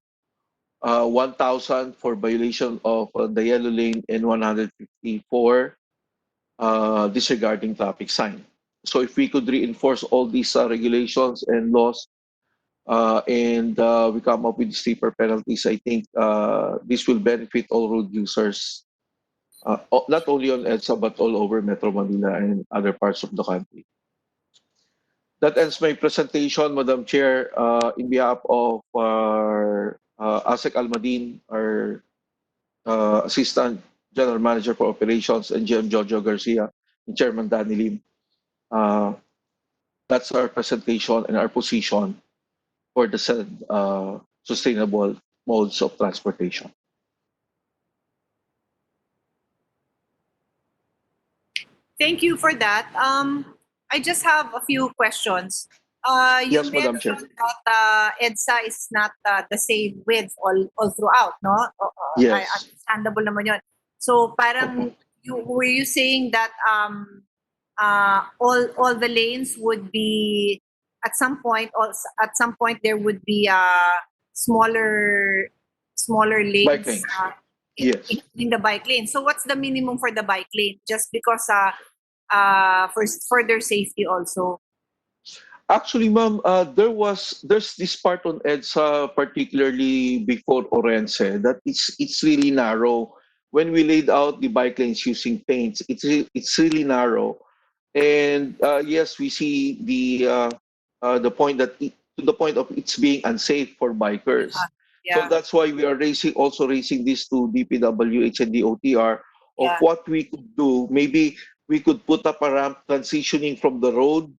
1,000 for violation of the yellow lane and 150 for disregarding traffic sign. So if we could reinforce all these regulations and laws and we come up with steeper penalties, I think this will benefit all road users, not only on EDSA but all over Metro Manila and other parts of the country. That ends my presentation, Madam Chair. In behalf of our ASEC Almadin, our Assistant General Manager for Operations, and GM Jojo Garcia, and Chairman Danny Lim. That's our presentation and our position for the said sustainable modes of transportation. Thank you for that. I just have a few questions. You Yes, Madam Chair. mentioned that EDSA is not the same width all throughout, no? Yes. Understandable naman yun. So parang were you saying that all the lanes would be at some point, also at some point there would be smaller lanes, Bike lanes. Yes. including the bike lane. So what's the minimum for the bike lane? Just because for further safety also. Actually, ma'am, there's this part on EDSA, particularly before Orense, that it's really narrow. When we laid out the bike lanes using paints, it's really narrow, and yes, we see the point to the point of it's being unsafe for bikers. So Yeah. that's why we are also raising this to DPWH and the OTR of Yeah. what we could do. Maybe we could put up a ramp transitioning from the road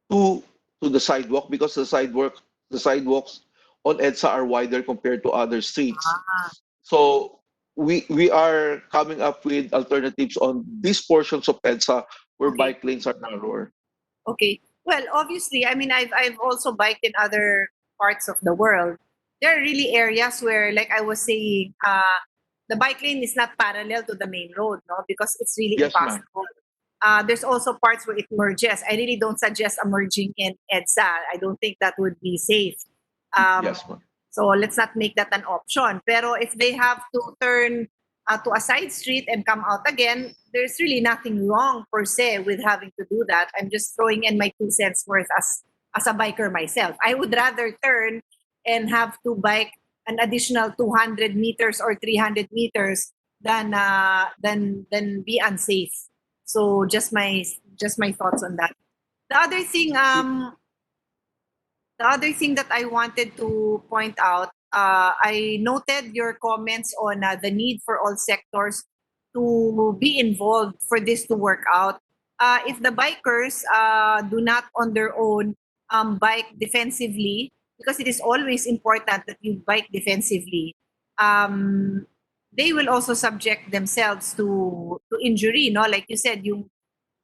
to the sidewalk, because the sidewalks on EDSA are wider compared to other streets. So we are coming up with alternatives on these portions of EDSA where Okay. bike lanes are narrower. Okay. Well, obviously, I mean, I've also biked in other parts of the world. There are really areas where, like I was saying, the bike lane is not parallel to the main road, no, because it's really Yes, ma'am. impossible. There's also parts where it merges. I really don't suggest a merging in EDSA. I don't think that would be safe. Yes, ma'am. So let's not make that an option. Pero if they have to turn to a side street and come out again, there's really nothing wrong per se with having to do that. I'm just throwing in my 2 cents worth as a biker myself. I would rather turn and have to bike an additional 200 meters or 300 meters than be unsafe. So just my thoughts on that. The other thing that I wanted to point out, I noted your comments on the need for all sectors to be involved for this to work out. If the bikers do not on their own bike defensively, because it is always important that you bike defensively, they will also subject themselves to injury, no? Like you said, yung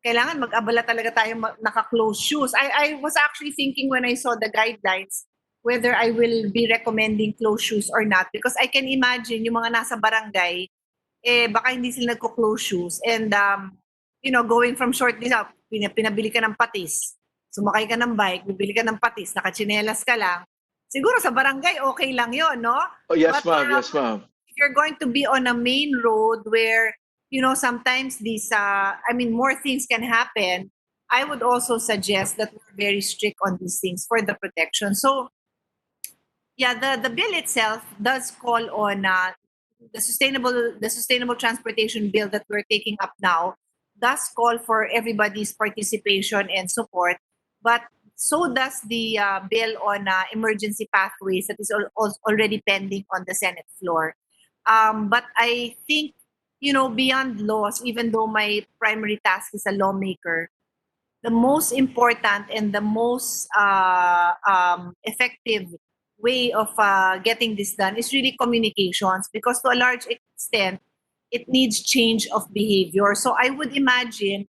kailangan mag-abala talaga tayo naka-closed shoes. I was actually thinking when I saw the guidelines whether I will be recommending closed shoes or not, because I can imagine yung mga nasa barangay, baka hindi sila nagko-close shoes, and going from short distance, pinabili ka ng patis, sumakay ka ng bike, bibili ka ng patis, nakachinelas ka lang, siguro sa barangay okay lang yon, no? Oh, yes, But, ma'am. Yes, ma'am. if you're going to be on a main road where sometimes these more things can happen, I would also suggest that we're very strict on these things for the protection. So yeah, the bill itself does call on the sustainable transportation bill that we're taking up now does call for everybody's participation and support, but so does the bill on emergency pathways that is already pending on the Senate floor. But I think, beyond laws, even though my primary task is a lawmaker, the most important and the most effective way of getting this done is really communications, because to a large extent, it needs change of behavior. So I would imagine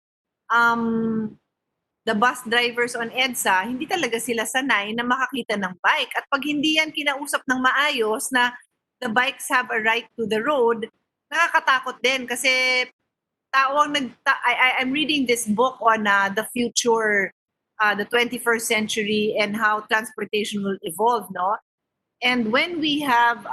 the bus drivers on EDSA, hindi talaga sila sanay na makakita ng bike. At pag hindi yan kinausap ng maayos na the bikes have a right to the road, nakakatakot din kasi I'm reading this book on the future, the 21st century and how transportation will evolve, no? And when we have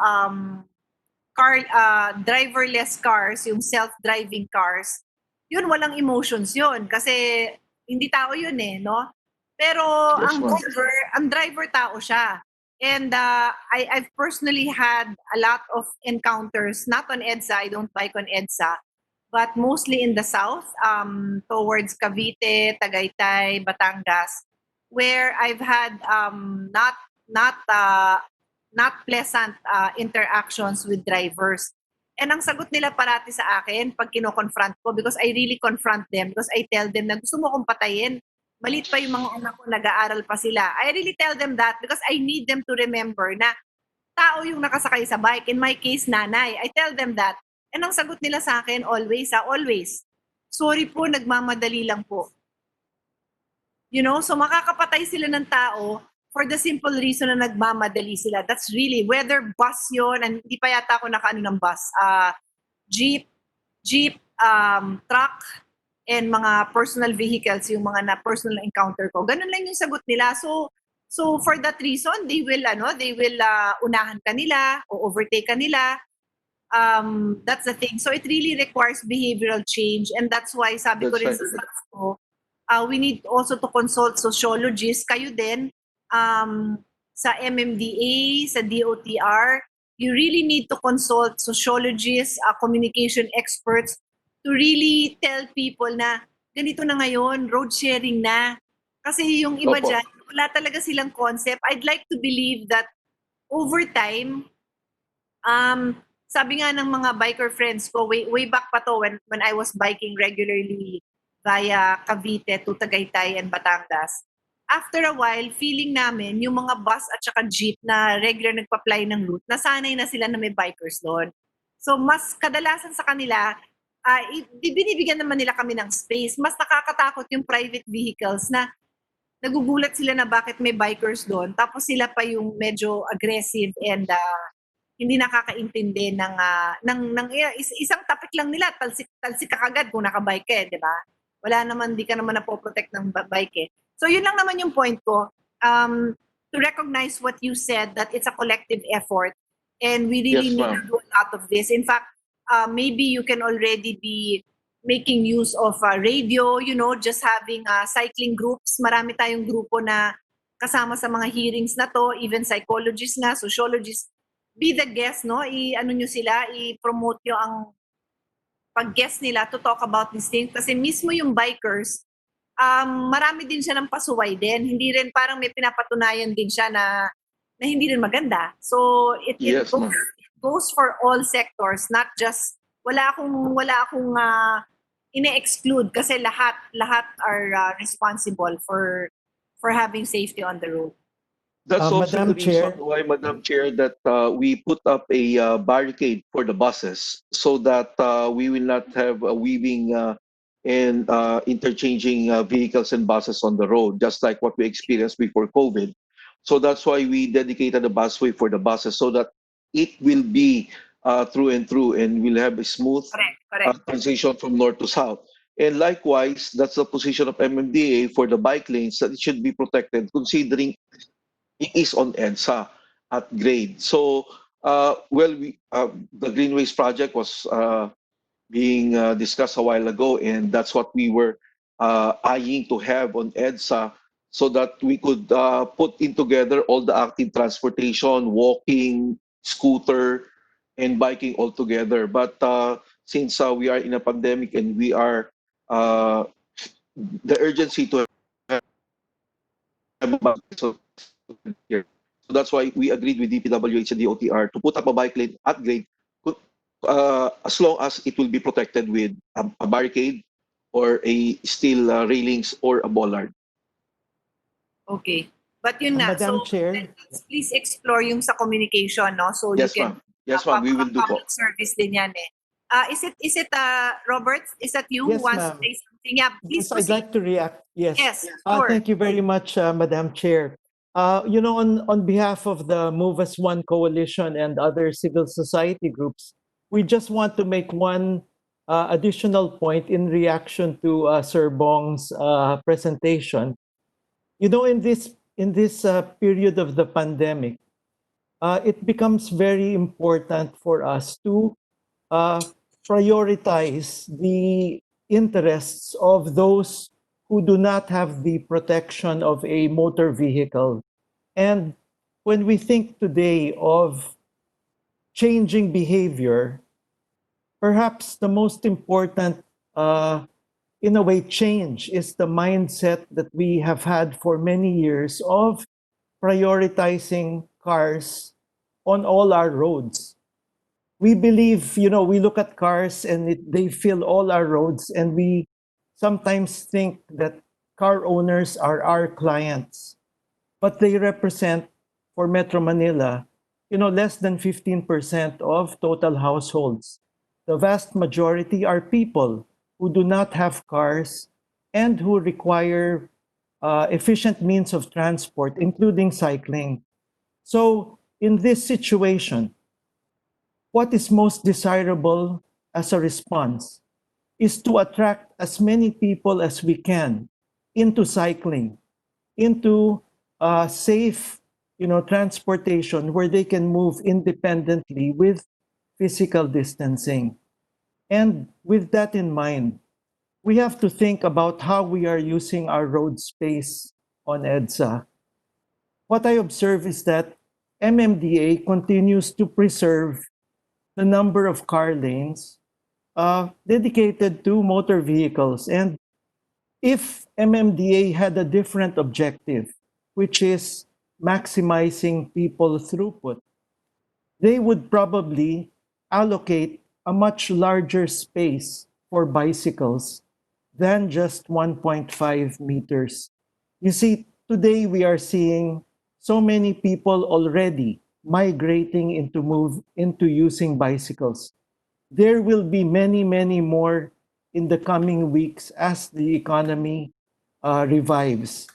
driverless cars, yung self-driving cars, yun walang emotions yun kasi hindi tao yun eh, no? Pero Yes, ma'am. ang driver tao siya. And I've personally had a lot of encounters, not on EDSA, I don't bike on EDSA, but mostly in the south, towards Cavite, Tagaytay, Batangas, where I've had not pleasant interactions with drivers. And ang sagot nila parati sa akin pag kino-confront ko, because I really confront them, because I tell them na gusto mo akong patayin. Malit pa yung mga anak ko, nag-aaral pa sila. I really tell them that because I need them to remember na tao yung nakasakay sa bike. In my case, nanay. I tell them that. And ang sagot nila sa akin, always, always, sorry po, nagmamadali lang po. You know, so makakapatay sila ng tao for the simple reason na nagmamadali sila. That's really, whether bus yun, and hindi pa yata ako nakaano ng bus, jeep, truck, and mga personal vehicles, yung mga na personal encounter ko. Ganun lang yung sagot nila. So for that reason, they will unahan ka nila o overtake ka nila. That's the thing. So it really requires behavioral change, and that's why sabi ko rin That's sa staff ko, we need also to consult sociologists, kayo din, sa MMDA, sa DOTR. You really need to consult sociologists, communication experts to really tell people na ganito na ngayon, road sharing na. Kasi yung iba Opo. dyan, wala talaga silang concept. I'd like to believe that over time, sabi nga ng mga biker friends ko, way back pa to when I was biking regularly via Cavite to Tagaytay and Batangas. After a while, feeling namin yung mga bus at saka jeep na regular nagpa-fly ng route, nasanay na sila na may bikers doon. So mas kadalasan sa kanila, binibigyan naman nila kami ng space. Mas nakakatakot yung private vehicles na nagugulat sila na bakit may bikers doon. Tapos sila pa yung medyo aggressive and hindi nakakaintindi ng isang topic lang nila, talsik ka kagad kung nakabike ka, di ba? Wala naman, di ka naman napoprotect ng bike eh. So yun lang naman yung point ko. To recognize what you said, that it's a collective effort and we really Yes, need ma'am. to do a lot of this. In fact, maybe you can already be making use of radio, you know, just having cycling groups. Marami tayong grupo na kasama sa mga hearings na to, even psychologists nga, sociologists. Be the guest, no? I-ano nyo sila, i-promote nyo ang pag-guest nila to talk about these things. Kasi mismo yung bikers, marami din siya ng pasuway din. Hindi rin parang may pinapatunayan din siya na hindi rin maganda. So it Yes, ma'am. goes for all sectors, not just wala akong ine-exclude kasi lahat are responsible for having safety on the road. That's also Madam the reason Chair. why, Madam Chair, that we put up a barricade for the buses so that we will not have a weaving and interchanging vehicles and buses on the road, just like what we experienced before COVID. So that's why we dedicated the busway for the buses so that it will be through and through and we'll have a smooth Correct. transition from north to south. And likewise, that's the position of MMDA for the bike lanes, that it should be protected considering it is on EDSA at grade. So, the Greenways project was being discussed a while ago, and that's what we were eyeing to have on EDSA so that we could put in together all the active transportation, walking, scooter, and biking all together. But since we are in a pandemic and we are the urgency to have a bike, so that's why we agreed with DPWH and DOTR to put up a bike lane at grade, as long as it will be protected with a barricade or a steel railings or a bollard. Okay. But yun nga, Madam so Chair. let's please explore yung sa communication, no? So you Yes, can, ma'am. Yes, ma'am. We will do po. public service din yan eh. Is it Robert? Is that you who Yes, wants to ma'am. say something? Yeah, please Yes, I'd proceed. like to react. Yes. Yes, sure. Thank you very much, Madam Chair. On behalf of the Move as One coalition and other civil society groups, we just want to make one additional point in reaction to Sir Bong's presentation. In this period of the pandemic, it becomes very important for us to uh, prioritize the interests of those who do not have the protection of a motor vehicle. And when we think today of changing behavior, perhaps the most important, in a way, change is the mindset that we have had for many years of prioritizing cars on all our roads. We believe, we look at cars and they fill all our roads, and we sometimes think that car owners are our clients, but they represent, for Metro Manila, less than 15% of total households. The vast majority are people who do not have cars and who require efficient means of transport, including cycling. So, in this situation, what is most desirable as a response is to attract as many people as we can into cycling, into safe, transportation where they can move independently with physical distancing. And with that in mind, we have to think about how we are using our road space on EDSA. What I observe is that MMDA continues to preserve the number of car lanes dedicated to motor vehicles. And if MMDA had a different objective, which is maximizing people throughput, they would probably allocate a much larger space for bicycles than just 1.5 meters. You see, today we are seeing so many people already migrating into using bicycles. There will be many, many more in the coming weeks as the economy revives.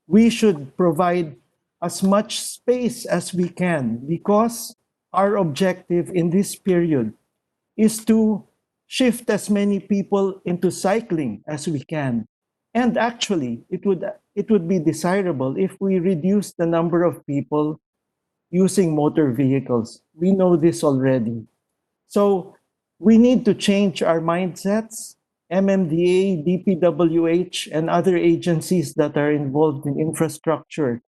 We should provide as much space as we can because our objective in this period is to shift as many people into cycling as we can. And actually, it would be desirable if we reduce the number of people using motor vehicles. We know this already. So we need to change our mindsets. MMDA, DPWH, and other agencies that are involved in infrastructure.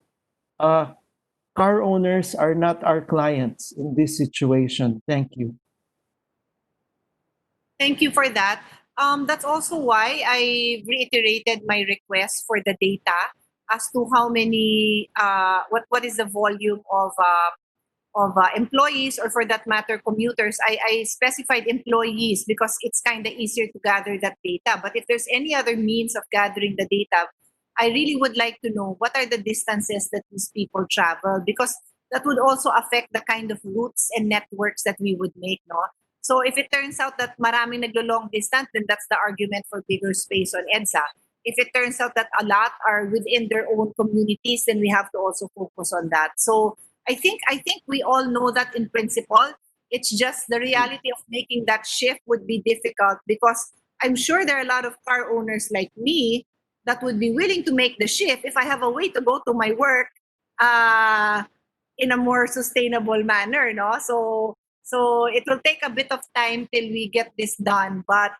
Car owners are not our clients in this situation. Thank you. Thank you for that. That's also why I reiterated my request for the data as to how many, what is the volume of employees, or for that matter, commuters. I specified employees because it's kind of easier to gather that data. But if there's any other means of gathering the data, I really would like to know what are the distances that these people travel, because that would also affect the kind of routes and networks that we would make, no? So if it turns out that maraming naglo-long distance, then that's the argument for bigger space on EDSA. If it turns out that a lot are within their own communities, then we have to also focus on that. So I think we all know that in principle. It's just the reality of making that shift would be difficult, because I'm sure there are a lot of car owners like me that would be willing to make the shift if I have a way to go to my work in a more sustainable manner, no? So it will take a bit of time till we get this done, but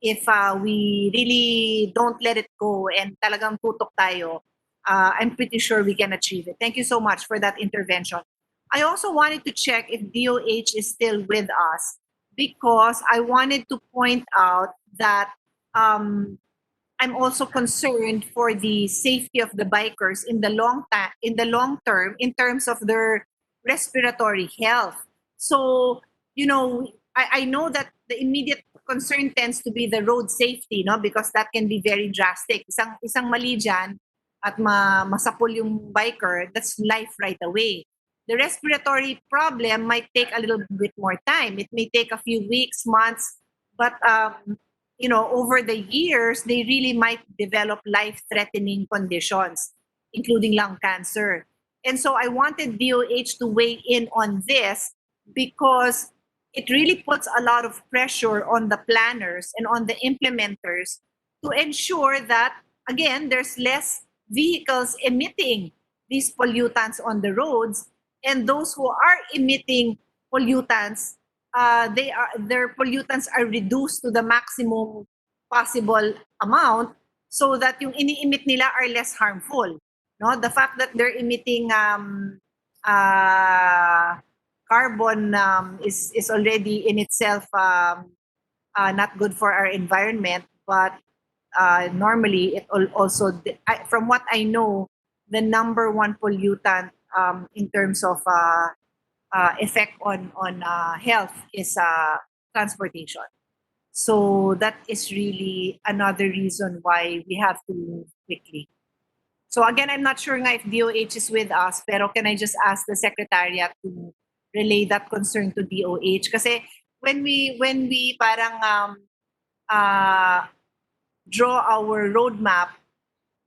if we really don't let it go and talagang tutok tayo, I'm pretty sure we can achieve it. Thank you so much for that intervention. I also wanted to check if DOH is still with us, because I wanted to point out that I'm also concerned for the safety of the bikers in the long term, in terms of their respiratory health. So, I know that the immediate concern tends to be the road safety, no? Because that can be very drastic. Isang mali dyan at masapul yung biker, that's life right away. The respiratory problem might take a little bit more time. It may take a few weeks, months, but over the years, they really might develop life-threatening conditions, including lung cancer. And so I wanted DOH to weigh in on this because it really puts a lot of pressure on the planners and on the implementers to ensure that, again, there's less vehicles emitting these pollutants on the roads, and those who are emitting pollutants, their pollutants are reduced to the maximum possible amount so that yung ini-emit nila are less harmful. No, the fact that they're emitting carbon is already in itself not good for our environment, but normally it also, from what I know, the number one pollutant in terms of effect on health is transportation. So that is really another reason why we have to move quickly. So again, I'm not sure nga if DOH is with us, pero can I just ask the Secretariat to relay that concern to DOH? Kasi when we parang draw our roadmap,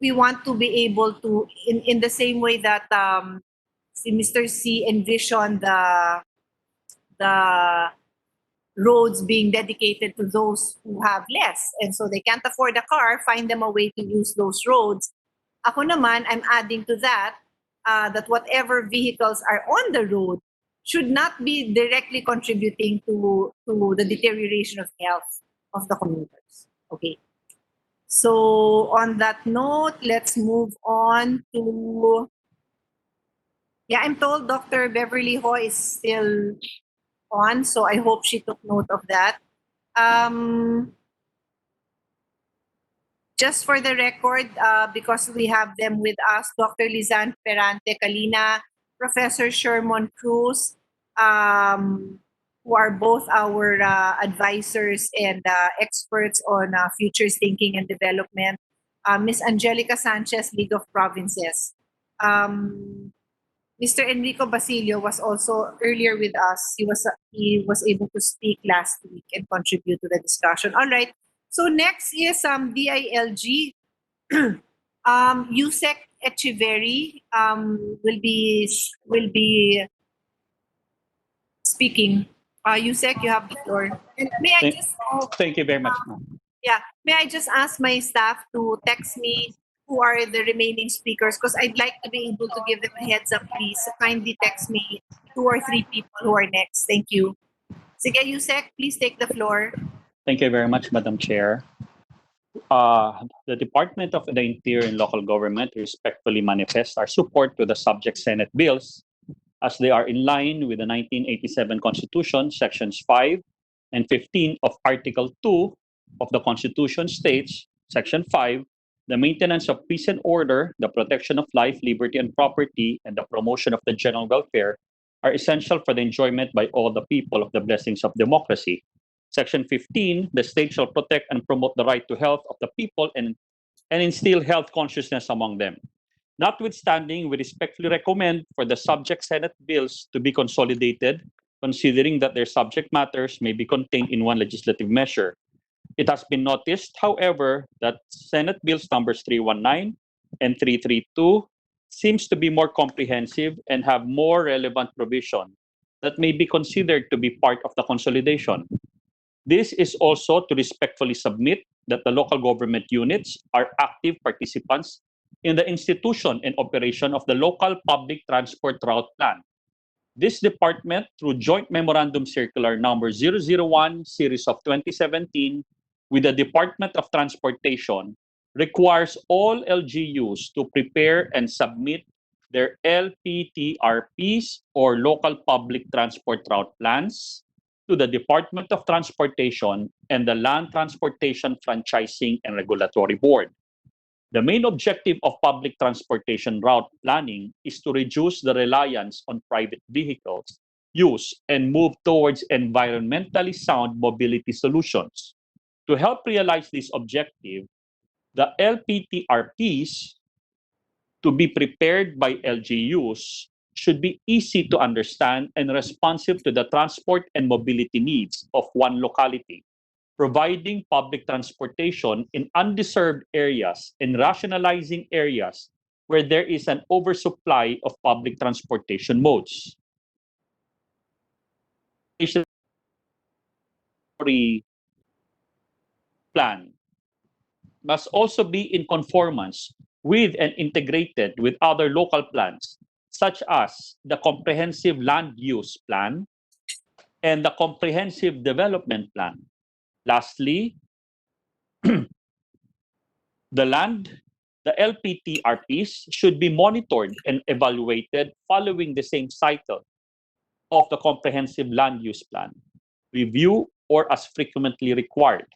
we want to be able to, in the same way that si Mr. C envisioned the roads being dedicated to those who have less, and so they can't afford a car, find them a way to use those roads. Ako naman, I'm adding to that that whatever vehicles are on the road should not be directly contributing to the deterioration of health of the commuters. Okay. So on that note, let's move on to, yeah, I'm told Dr. Beverly Ho is still on, so I hope she took note of that. Just for the record, because we have them with us, Dr. Lizanne Ferrante Calina, Professor Sherman Cruz, who are both our advisors and experts on futures thinking and development, Ms. Angelica Sanchez, League of Provinces. Mr. Enrico Basilio was also earlier with us. He was able to speak last week and contribute to the discussion. All right. So next is DILG. Yusek Echeverry will be speaking. Yusek, you have the floor. And may I just Thank you very much, ma'am. yeah, may I just ask my staff to text me who are the remaining speakers, because I'd like to be able to give them a heads up, please. So kindly text me 2 or 3 people who are next. Thank you. Sige, Yusek, please take the floor. Thank you very much, Madam Chair. The Department of the Interior and Local Government respectfully manifests our support to the subject Senate bills as they are in line with the 1987 Constitution, Sections 5 and 15 of Article 2 of the Constitution states, Section 5, the maintenance of peace and order, the protection of life, liberty, and property, and the promotion of the general welfare are essential for the enjoyment by all the people of the blessings of democracy. Section 15, the state shall protect and promote the right to health of the people and instill health consciousness among them. Notwithstanding, we respectfully recommend for the subject Senate bills to be consolidated, considering that their subject matters may be contained in one legislative measure. It has been noticed, however, that Senate bills numbers 319 and 332 seems to be more comprehensive and have more relevant provision that may be considered to be part of the consolidation. This is also to respectfully submit that the local government units are active participants in the institution and operation of the local public transport route plan. This department, through Joint Memorandum Circular number 001 series of 2017 with the Department of Transportation, requires all LGUs to prepare and submit their LPTRPs or local public transport route plans to the Department of Transportation and the Land Transportation Franchising and Regulatory Board. The main objective of public transportation route planning is to reduce the reliance on private vehicles use and move towards environmentally sound mobility solutions. To help realize this objective, the LPTRPs to be prepared by LGUs should be easy to understand and responsive to the transport and mobility needs of one locality, providing public transportation in undeserved areas and rationalizing areas where there is an oversupply of public transportation modes. Plan must also be in conformance with and integrated with other local plans, such as the Comprehensive Land Use Plan and the Comprehensive Development Plan. Lastly, the LPTRPs should be monitored and evaluated following the same cycle of the Comprehensive Land Use Plan, review or as frequently required.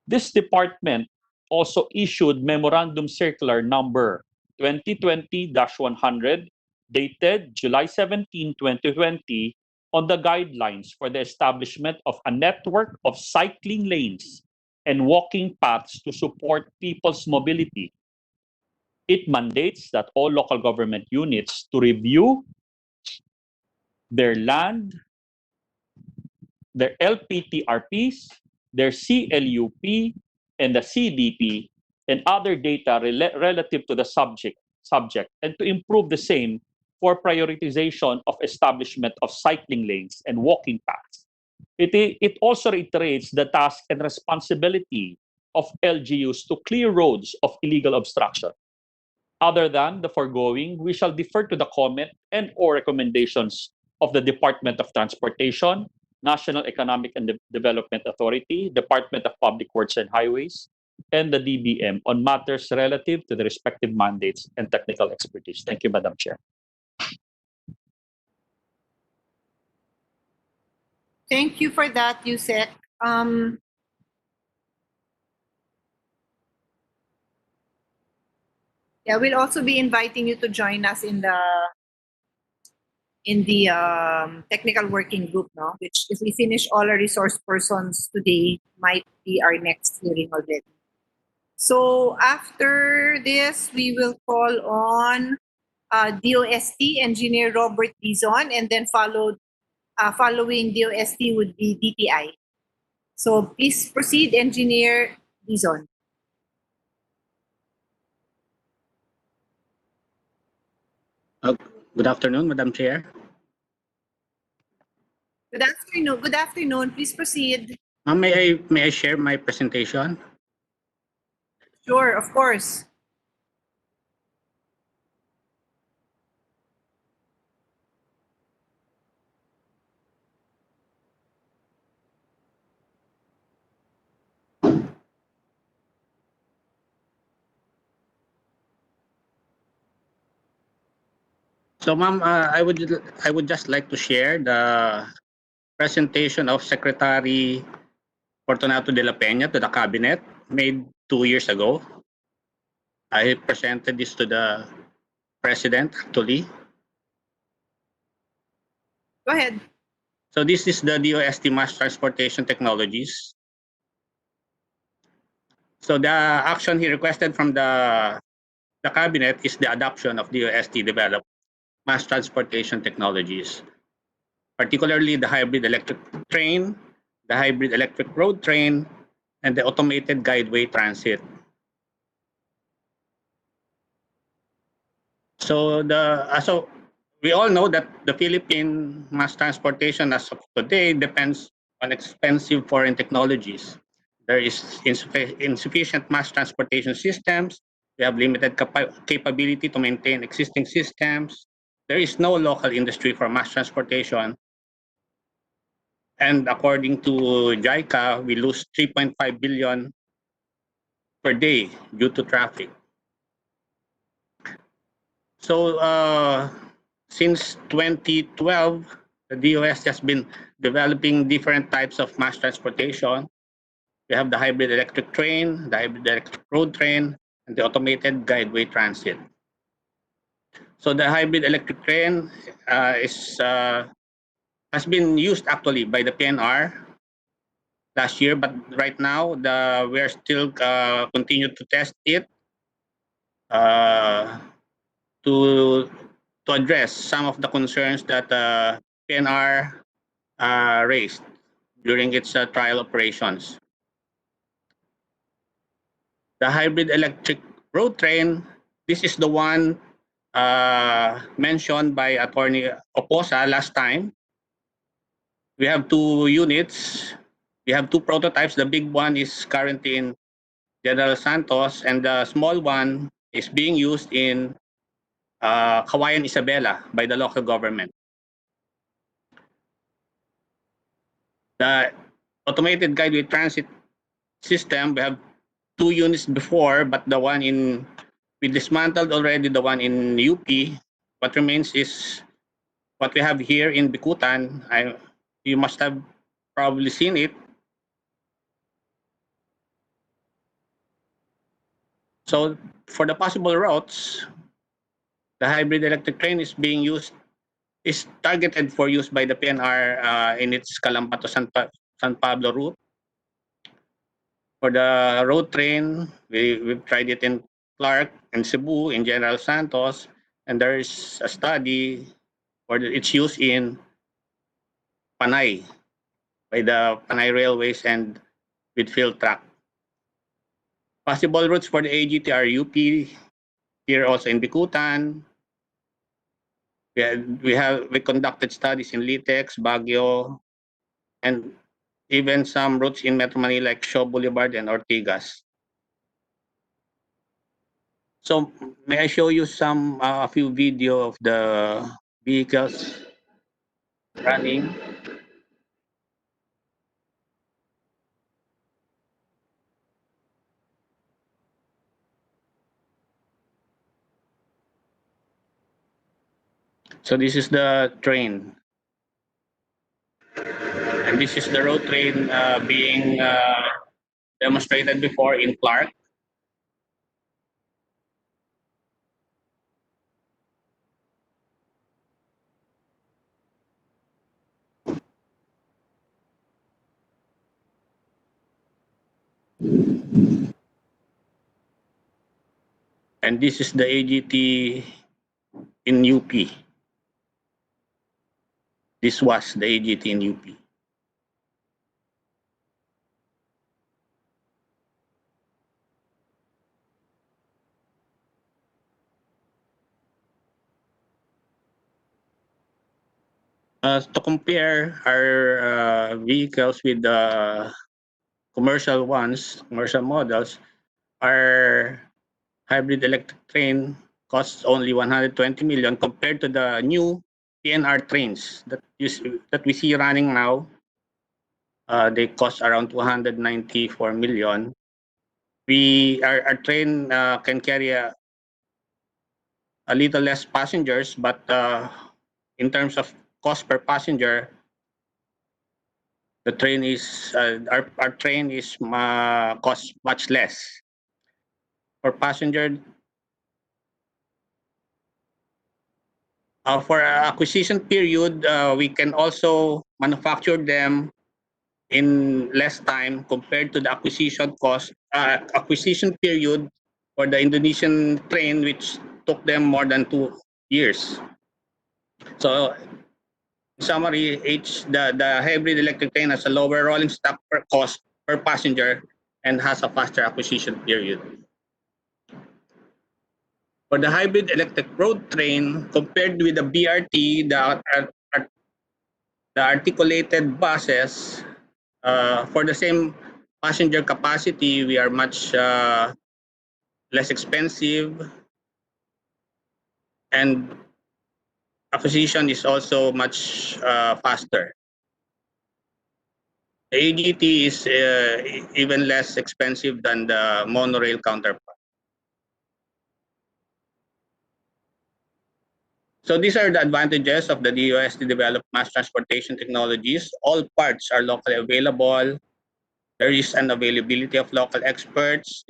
This department also issued Memorandum Circular number 2020-100 dated July 17, 2020 on the guidelines for the establishment of a network of cycling lanes and walking paths to support people's mobility. It mandates that all local government units to review their land, their LPTRPs, their CLUP, and the CDP, and other data relative to the subject, and to improve the same for prioritization of establishment of cycling lanes and walking paths. It also reiterates the task and responsibility of LGUs to clear roads of illegal obstruction. Other than the foregoing, we shall defer to the comment and/or recommendations of the Department of Transportation, National Economic and Development Authority, Department of Public Works and Highways, and the DBM on matters relative to the respective mandates and technical expertise. Thank you, Madam Chair. Thank you for that, Yusek. Yeah, we'll also be inviting you to join us in the technical working group, no? Which, if we finish all our resource persons today, might be our next hearing already. So after this, we will call on DOST Engineer Robert Dizon, and then following DOST would be DTI. So please proceed, Engineer Dizon. Good afternoon, Madam Chair. Good afternoon. Good afternoon. Please proceed. May I share my presentation? Sure, of course. So, ma'am, I would just like to share the presentation of Secretary Fortunato de la Peña to the Cabinet made 2 years ago. I presented this to the President, actually. Go ahead. So this is the DOST Mass Transportation Technologies. So the action he requested from the Cabinet is the adoption of DOST developed mass transportation technologies, particularly the hybrid electric train, the hybrid electric road train, and the automated guideway transit. So we all know that the Philippine mass transportation as of today depends on expensive foreign technologies. There is insufficient mass transportation systems. We have limited capability to maintain existing systems. There is no local industry for mass transportation. And according to JICA, we lose 3.5 billion per day due to traffic. So since 2012, the DOST has been developing different types of mass transportation. We have the hybrid electric train, the hybrid electric road train, and the automated guideway transit. So the hybrid electric train is has been used actually by the PNR last year, but right now we are still continue to test it to address some of the concerns that PNR raised during its trial operations. The hybrid electric road train, this is the one mentioned by Attorney Oposa last time. We have two units. We have two prototypes. The big one is currently in General Santos, and the small one is being used in Kawayan Isabela by the local government. The automated guideway transit system, we have two units before, but the one we dismantled already the one in UP. What remains is what we have here in Bikutan. You must have probably seen it. So for the possible routes, the hybrid electric train is targeted for use by the PNR in its Calamba to San Pablo route. For the road train, we've tried it in Clark and Cebu, in General Santos, and there is a study for its use in Panay by the Panay Railways and with field track. Possible routes for the AGT are UP, here also in Bikutan. We conducted studies in Litex, Baguio, and even some routes in Metro Manila like Shaw Boulevard and Ortigas. So may I show you a few video of the vehicles running? So this is the train. And this is the road train being demonstrated before in Clark. And this is the AGT in UP. This was the AGT in UP. To compare our vehicles with the commercial models, our hybrid electric train costs only 120 million compared to the new PNR trains that we see running now. They cost around 294 million. Our train can carry a little less passengers, but in terms of cost per passenger, our train is cost much less. For passenger, for acquisition period, we can also manufacture them in less time compared to the acquisition period for the Indonesian train, which took them more than 2 years. So in summary, the hybrid electric train has a lower rolling stock cost per passenger and has a faster acquisition period. For the hybrid electric road train, compared with the BRT, the articulated buses, for the same passenger capacity, we are much less expensive, and acquisition is also much faster. The AGT is even less expensive than the monorail counterpart. So these are the advantages of the DOST developed mass transportation technologies. All parts are locally available. There is an availability of local experts.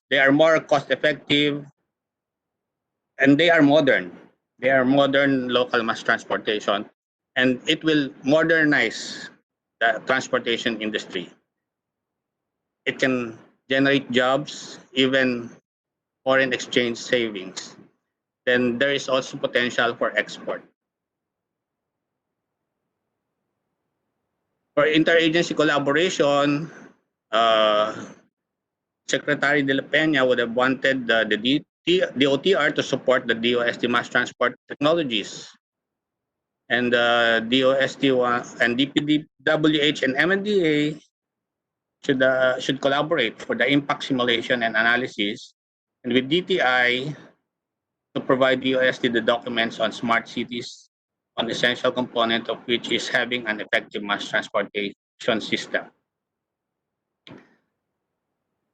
They are more cost effective, and they are modern. They are modern local mass transportation. and it will modernize the transportation industry. It can generate jobs, even foreign exchange savings. Then there is also potential for export. For interagency collaboration, Secretary De La Peña would have wanted the DOTR to support the DOST mass transport technologies. And DOST and DPWH and MMDA should collaborate for the impact simulation and analysis, and with DTI to provide DOST the documents on smart cities, on essential component of which is having an effective mass transportation system.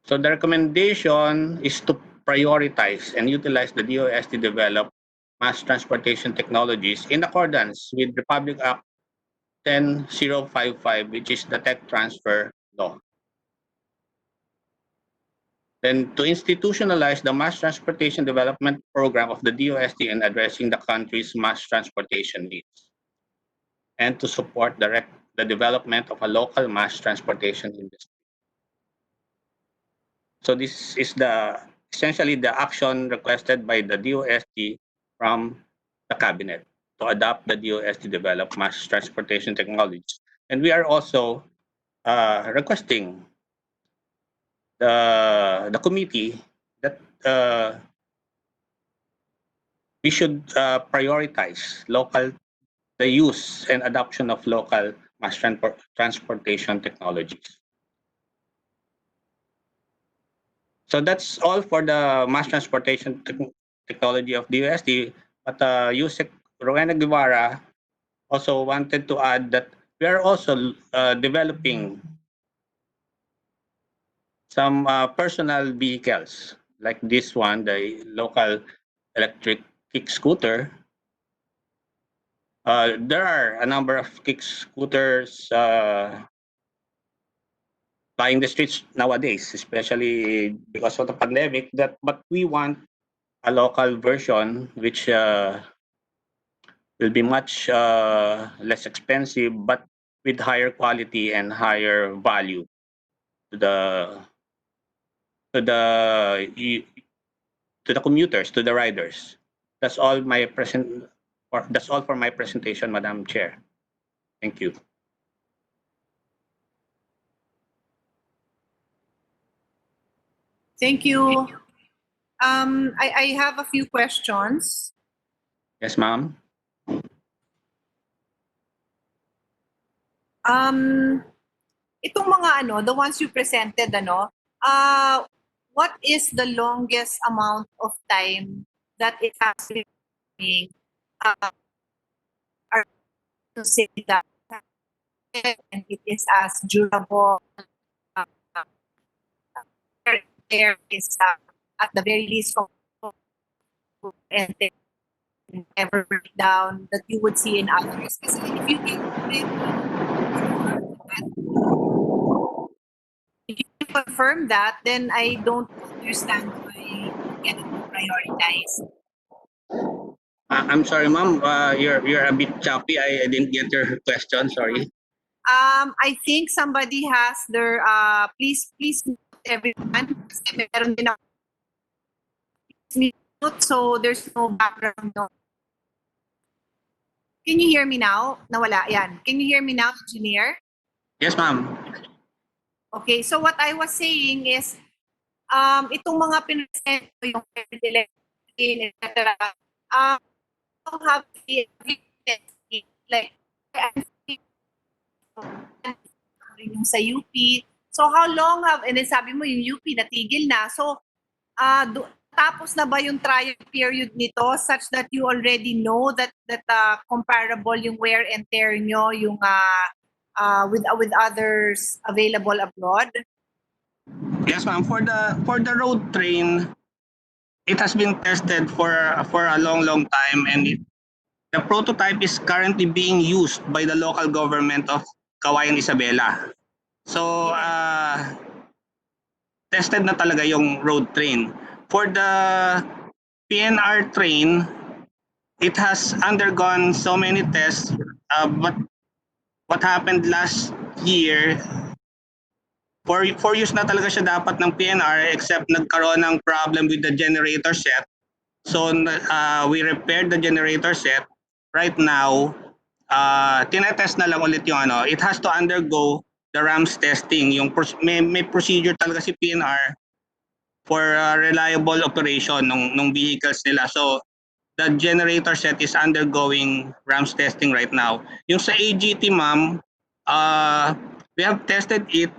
So the recommendation is to prioritize and utilize the DOST developed mass transportation technologies in accordance with Republic Act 10055, which is the tech transfer law. Then to institutionalize the mass transportation development program of the DOST in addressing the country's mass transportation needs, and to support the development of a local mass transportation industry. So this is essentially the action requested by the DOST from the cabinet to adopt the DOST developed mass transportation technologies. And we are also requesting the committee that we should prioritize the use and adoption of local mass transportation technologies. So that's all for the mass transportation technology of the USD. But Yusek Rowena Guevara also wanted to add that we are also developing some personal vehicles like this one, the local electric kick scooter. There are a number of kick scooters plying the streets nowadays, especially because of the pandemic. But we want a local version which will be much less expensive, but with higher quality and higher value to the commuters, to the riders. That's all that's all for my presentation, Madam Chair. Thank you. Thank you. I have a few questions. Yes, ma'am. Itong mga the ones you presented, what is the longest amount of time that it has been to say that and it is as durable there is at the very least and ever breakdown that you would see in others. If you confirm that, then I don't understand why you get it prioritized. I'm sorry, ma'am. You're a bit choppy. I didn't get your question. Sorry. I think somebody has their please mute everyone. Kasi meron din ako. Please mute so there's no background noise. Can you hear me now? Nawala. Yan. Can you hear me now, engineer? Yes, ma'am. Okay, so what I was saying is itong mga pinresent ko, yung etc. Have like yung sa UP. So how long have, and then sabi mo yung UP natigil na. So tapos na ba yung trial period nito such that you already know that comparable yung wear and tear nyo yung with others available abroad? Yes, ma'am. For the road train, it has been tested for a long time, and the prototype is currently being used by the local government of Cagayan Isabela. So tested na talaga yung road train. For the PNR train, it has undergone so many tests, but what happened last year, 4 years na talaga siya dapat ng PNR except nagkaroon ng problem with the generator set. So we repaired the generator set. Right now, tinetest na lang ulit yung ano. It has to undergo the RAMS testing. Yung may procedure talaga si PNR for reliable operation ng vehicles nila. So the generator set is undergoing RAMS testing right now. Yung sa AGT, ma'am, we have tested it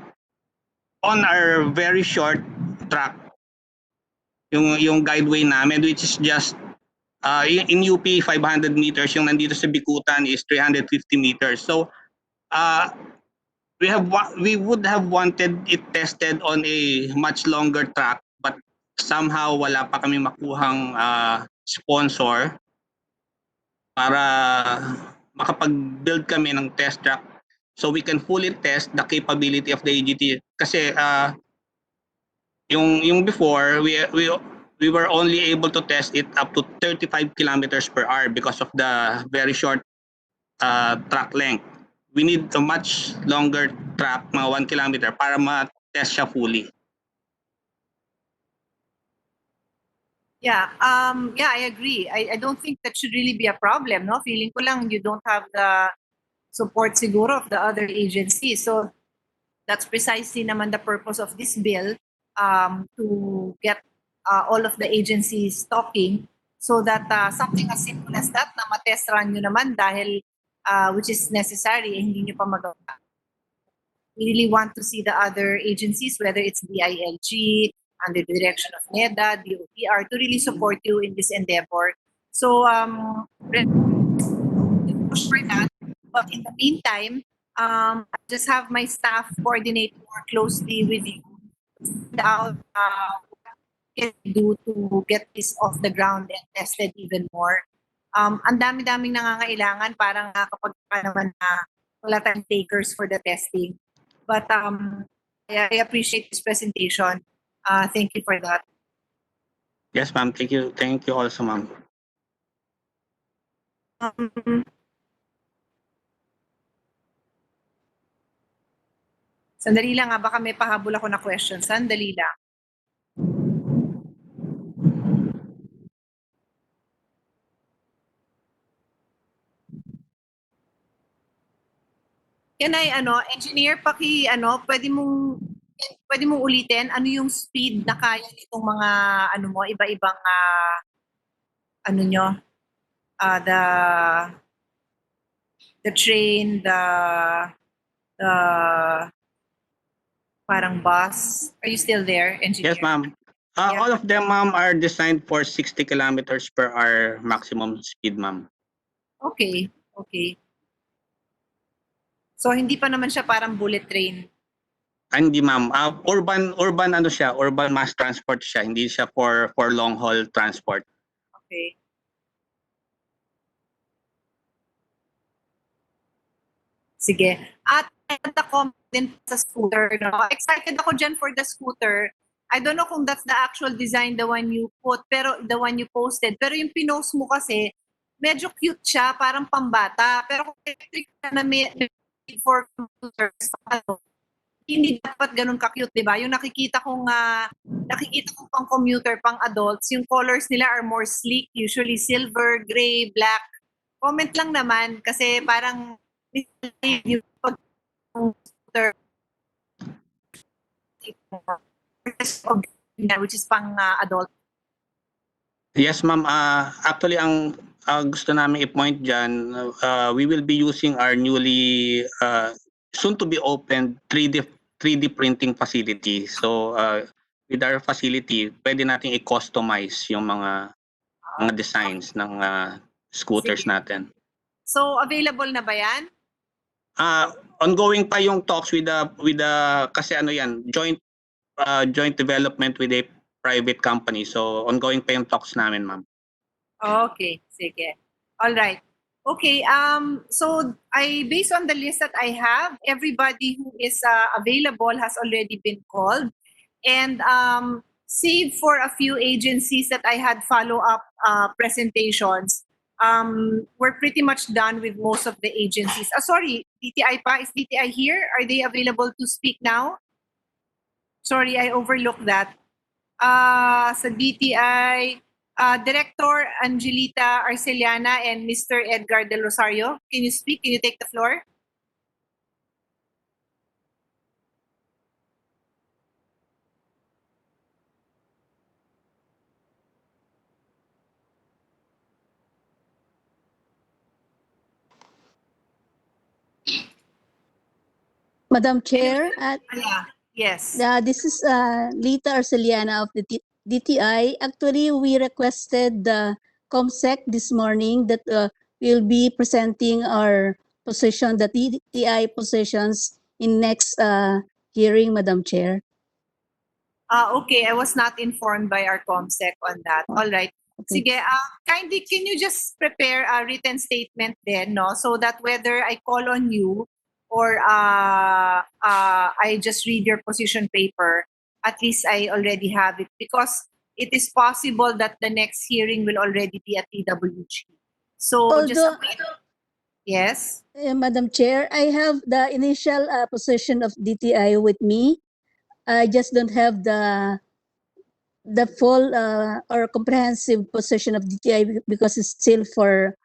on our very short track. Yung guideway namin, which is just in UP 500 meters, yung nandito sa Bikutan is 350 meters. So we would have wanted it tested on a much longer track, but somehow wala pa kami makuhang sponsor para makapag-build kami ng test track so we can fully test the capability of the AGT. Kasi yung before, we were only able to test it up to 35 kilometers per hour because of the very short track length. We need a much longer track, mga 1 kilometer, para ma-test siya fully. Yeah, I agree. I don't think that should really be a problem, no? Feeling ko lang you don't have the support siguro of the other agencies. So that's precisely naman the purpose of this bill, to get all of the agencies talking so that something as simple as that na matest run nyo naman dahil which is necessary, hindi nyo pa magawa. We really want to see the other agencies, whether it's DILG, under the direction of NEDA, DOTR, to really support you in this endeavor. So, push for that. But in the meantime, I just have my staff coordinate more closely with you, find out what we can do to get this off the ground and tested even more. Ang dami-daming nangangailangan, parang kapag naman na wala tayong takers for the testing. But I appreciate this presentation. Thank you for that. Yes, ma'am. Thank you. Thank you also, ma'am. Sandali lang, baka may pahabol ako na question. Sandali lang. Can I, engineer, pwede mong ulitin, ano yung speed na kaya nitong mga, iba-ibang, the train, the parang bus. Are you still there, engineer? Yes, ma'am. Yeah. All of them, ma'am, are designed for 60 kilometers per hour maximum speed, ma'am. Okay. So hindi pa naman siya parang bullet train. Hindi, ma'am. Urban ano siya, urban mass transport siya. Hindi siya for long haul transport. Okay. Sige. At ako din sa scooter, no? Excited ako dyan for the scooter. I don't know kung that's the actual design, the one you put, pero the one you posted. Pero yung pinost mo kasi, medyo cute siya, parang pambata. Pero kung electric na made for computers, hindi dapat ganun ka-cute, di ba? Yung nakikita kong pang commuter, pang adults, yung colors nila are more sleek, usually silver, gray, black. Comment lang naman kasi parang yung pag computer which is pang adult. Yes, ma'am. Actually, ang gusto namin i-point dyan, we will be using our newly soon to be opened 3D printing facility. So with our facility, pwede nating i-customize yung mga designs ng scooters natin. So available na ba yan? Ongoing pa yung talks with the kasi ano yan, joint development with a private company. So ongoing pa yung talks namin, ma'am. Okay, sige. All right. Okay, so based on the list that I have, everybody who is available has already been called. And save for a few agencies that I had follow-up presentations, we're pretty much done with most of the agencies. Sorry, DTI pa. Is DTI here? Are they available to speak now? Sorry, I overlooked that. Sa DTI, Director Angelita Arceliana and Mr. Edgar Del Rosario, can you speak? Can you take the floor? Madam Chair, Yeah. Yes. this is Lita Arceliana of the DTI. Actually, we requested the COMSEC this morning that we'll be presenting our position, the DTI positions in next hearing, Madam Chair. Okay, I was not informed by our COMSEC on that. All right. Okay. Sige, kindly, can you just prepare a written statement then, no? So that whether I call on you or I just read your position paper, at least I already have it, because it is possible that the next hearing will already be at TWG. So just Although, yes. Madam Chair, I have the initial position of DTI with me. I just don't have the full or comprehensive position of DTI because it's still for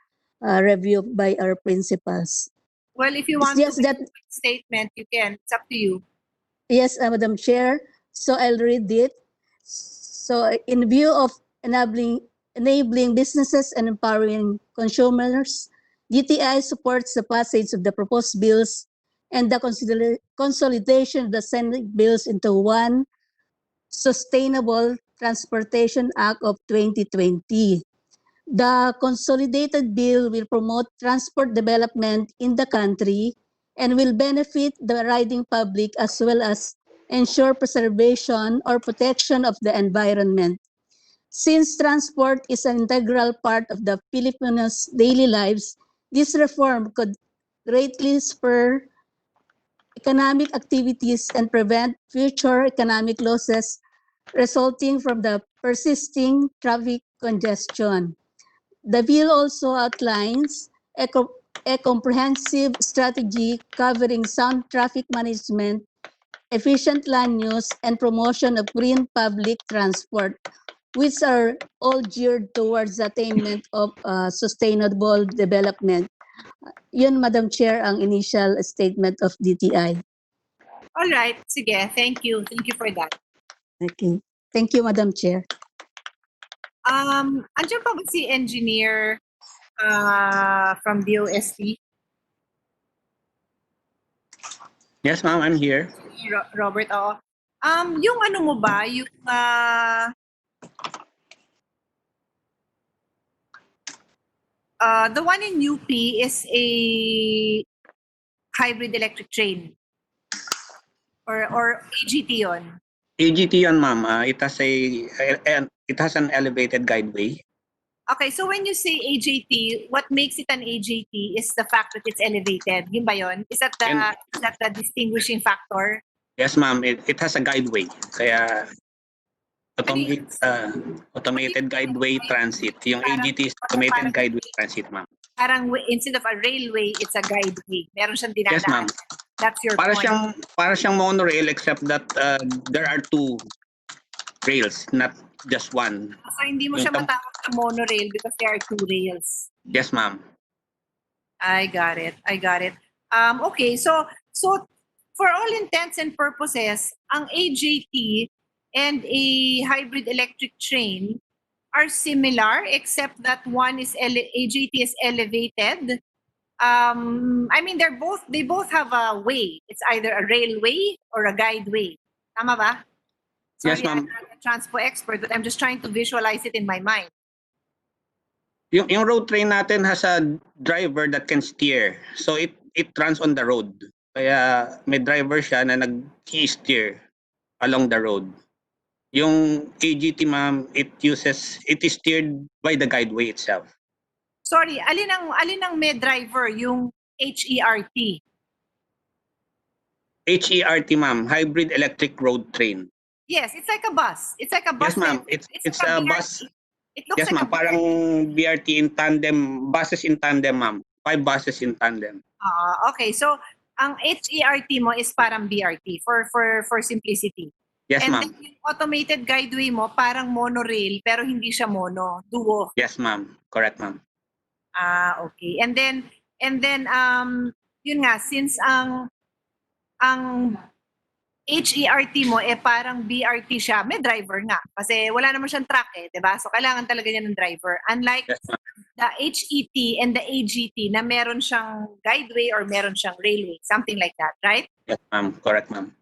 review by our principals. Well, if you It's want to just make that, a quick statement, you can. It's up to you. yes, Madam Chair. So I'll read it. So in view of enabling businesses and empowering consumers, DTI supports the passage of the proposed bills and the consolidation of the Senate bills into one Sustainable Transportation Act of 2020. The consolidated bill will promote transport development in the country and will benefit the riding public as well as ensure preservation or protection of the environment. Since transport is an integral part of the Filipinos' daily lives, this reform could greatly spur economic activities and prevent future economic losses resulting from the persisting traffic congestion. The bill also outlines a comprehensive strategy covering sound traffic management, efficient land use, and promotion of green public transport, which are all geared towards the attainment of sustainable development. Yun, Madam Chair, ang initial statement of DTI. All right. Sige. Thank you. Thank you for that. Okay. Thank you, Madam Chair. Andiyan pa ba si engineer from DOST? Yes, ma'am, I'm here. Robert, oo. Yung ano mo ba, yung the one in UP is a hybrid electric train or AGT yon? AGT yun, ma'am. It has an elevated guideway. Okay, so when you say AJT, what makes it an AJT is the fact that it's elevated. Yun ba yun? Is that the distinguishing factor? Yes, ma'am. It has a guideway. Kaya automated guideway transit. Yung AGT is automated guideway transit, ma'am. Parang instead of a railway, it's a guideway. Meron siyang dinadaan. Yes, ma'am. That's your point. Para siyang monorail except that there are two rails, not just one. So hindi mo siya matawag na monorail because there are two rails. Yes, ma'am. I got it. Okay, so for all intents and purposes, ang AJT and a hybrid electric train are similar except that one is AJT is elevated. I mean they both have a way. It's either a railway or a guideway. Tama ba? Sorry, Yes, ma'am. I'm not a transpo expert, but I'm just trying to visualize it in my mind. Yung road train natin has a driver that can steer. So it runs on the road. Kaya may driver siya na nag-steer along the road. Yung AGT, ma'am, it is steered by the guideway itself. Sorry, alin ang may driver, yung HERT? HERT, ma'am, hybrid electric road train. Yes, it's like a bus. It's like a bus. Yes, ma'am. It's a BRT. bus. It looks Yes, like ma'am. Parang BRT in tandem, buses in tandem, ma'am. 5 buses in tandem. Okay, so ang HERT mo is parang BRT for simplicity. Yes, And ma'am. then yung automated guideway mo parang monorail pero hindi siya mono, duo. Yes, ma'am. Correct, ma'am. Okay. And then yun nga, since ang HERT mo parang BRT siya, may driver nga kasi wala naman siyang truck 'di ba? So kailangan talaga niya ng driver. Unlike Yes, ma'am. the HET and the AGT na meron siyang guideway or meron siyang railway, something like that, right? Yes, ma'am. Correct, ma'am.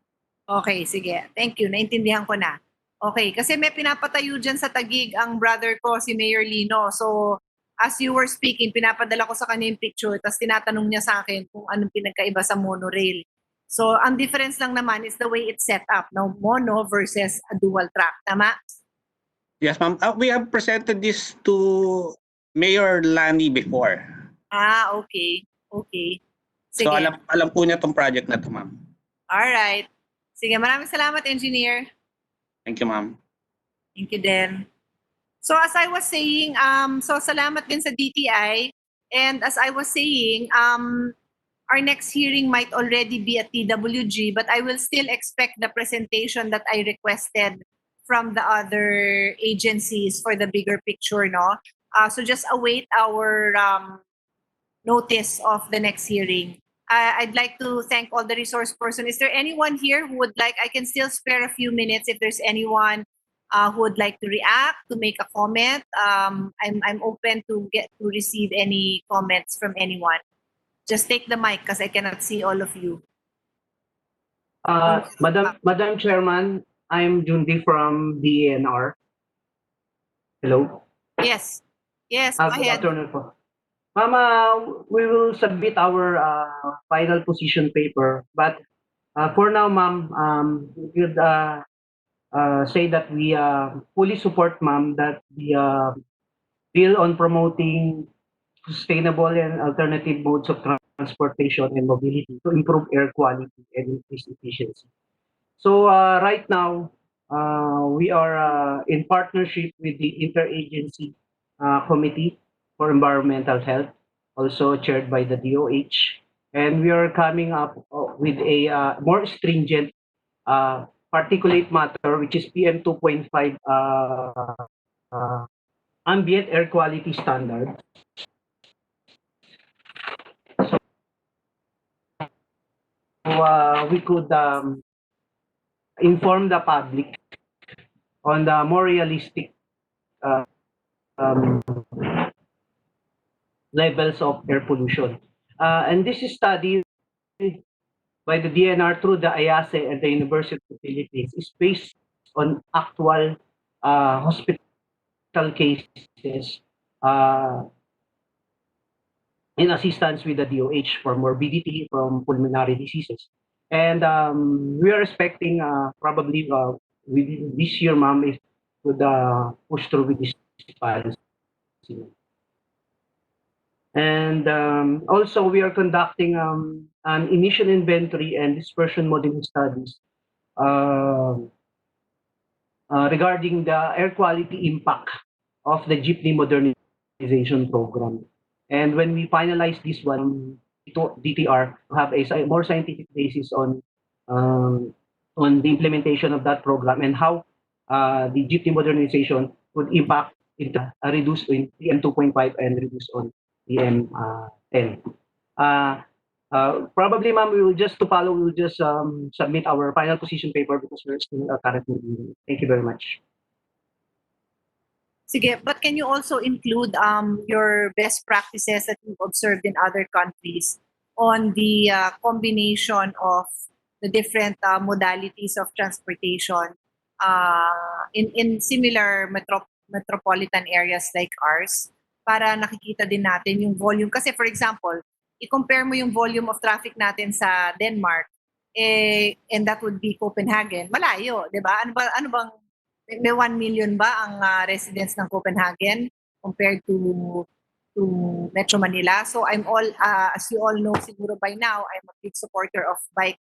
Okay, sige. Thank you. Naintindihan ko na. Okay, kasi may pinapatayo dyan sa Taguig ang brother ko, si Mayor Lino. So, as you were speaking, pinapadala ko sa kanya yung picture, tapos tinatanong niya sa akin kung anong pinagkaiba sa monorail. So, ang difference lang naman is the way it's set up. Now, mono versus a dual track. Tama? Yes, ma'am. We have presented this to Mayor Lani before. Okay. Okay. Sige. So alam po niya tong project na to, ma'am. Alright. Sige, maraming salamat, engineer. Thank you, ma'am. Thank you din. So as I was saying, so salamat din sa DTI. And as I was saying, our next hearing might already be at TWG, but I will still expect the presentation that I requested from the other agencies for the bigger picture, no? So just await our notice of the next hearing. I'd like to thank all the resource person. Is there anyone here who would like, I can still spare a few minutes if there's anyone who would like to react, to make a comment. I'm open to receive any comments from anyone. Just take the mic because I cannot see all of you. Madam Chairman, I'm Jundi from DNR. Hello. Yes. Yes, go Good ahead. afternoon po. Ma'am, we will submit our final position paper. But for now, ma'am, we would say that we fully support, ma'am, that the bill on promoting sustainable and alternative modes of transportation and mobility to improve air quality and increase efficiency. So right now, we are in partnership with the Interagency Committee for Environmental Health, also chaired by the DOH. And we are coming up with a more stringent particulate matter, which is PM 2.5 ambient air quality standard. So we could inform the public on the more realistic levels of air pollution. And this is studied by the DNR through the IASE and the University of the Philippines is based on actual hospital cases in assistance with the DOH for morbidity from pulmonary diseases. And we are expecting probably within this year, ma'am, if would push through with this policy. And also, we are conducting an initial inventory and dispersion modeling studies regarding the air quality impact of the jeepney modernization program. And when we finalize this one, DTR have a more scientific basis on the implementation of that program and how the jeepney modernization would impact into reduce in PM 2.5 and reduce on PM 10. Probably, ma'am, we will just submit our final position paper because we're still currently. Thank you very much. Sige, but can you also include your best practices that you've observed in other countries on the combination of the different modalities of transportation in similar metropolitan areas like ours para nakikita din natin yung volume. Kasi for example, i-compare mo yung volume of traffic natin sa Denmark and that would be Copenhagen. Malayo, 'di ba? Ano bang may 1 million ba ang residents ng Copenhagen compared to Metro Manila? So I'm all as you all know siguro by now, I'm a big supporter of bike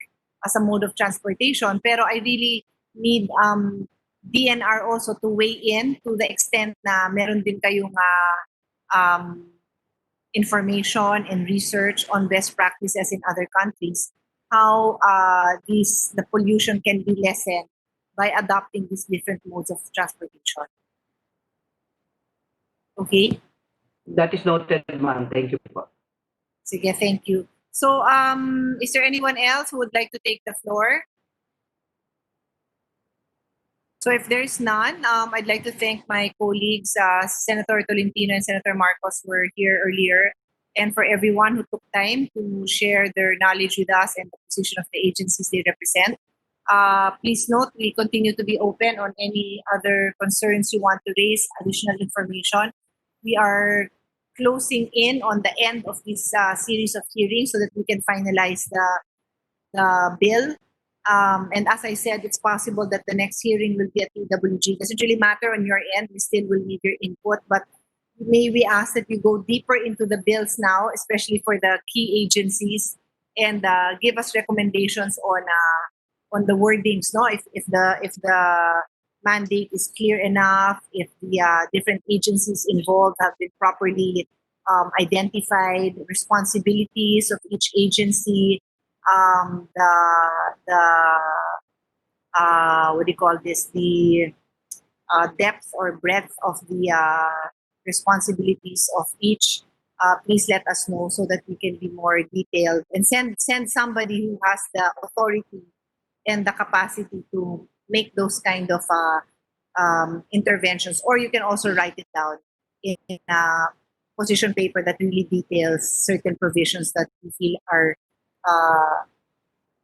as a mode of transportation, pero I really need DNR also to weigh in to the extent na meron din kayong information and research on best practices in other countries, how the pollution can be lessened by adopting these different modes of transportation. Okay? That is noted, ma'am. Thank you po. Sige, thank you. So, is there anyone else who would like to take the floor? So if there's none, I'd like to thank my colleagues, Senator Tolentino and Senator Marcos were here earlier, and for everyone who took time to share their knowledge with us and the position of the agencies they represent. Please note, we continue to be open on any other concerns you want to raise, additional information. We are closing in on the end of this series of hearings so that we can finalize the bill. And as I said, it's possible that the next hearing will be at DPWH. It doesn't really matter on your end. We still will need your input, but may we ask that you go deeper into the bills now, especially for the key agencies, and give us recommendations on the wordings. No, if the mandate is clear enough, if the different agencies involved have been properly identified, responsibilities of each agency, what do you call this? The depth or breadth of the responsibilities of each. Please let us know so that we can be more detailed and send somebody who has the authority and the capacity to make those kind of interventions. Or you can also write it down in a position paper that really details certain provisions that you feel are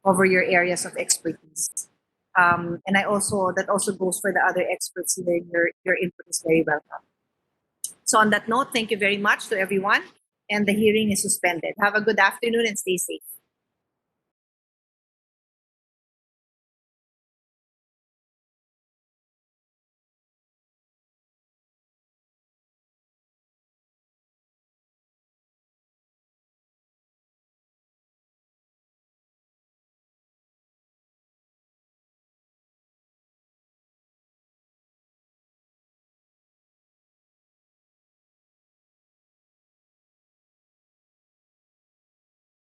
over your areas of expertise. And that also goes for the other experts here. Your input is very welcome. So on that note, thank you very much to everyone, and the hearing is suspended. Have a good afternoon and stay safe.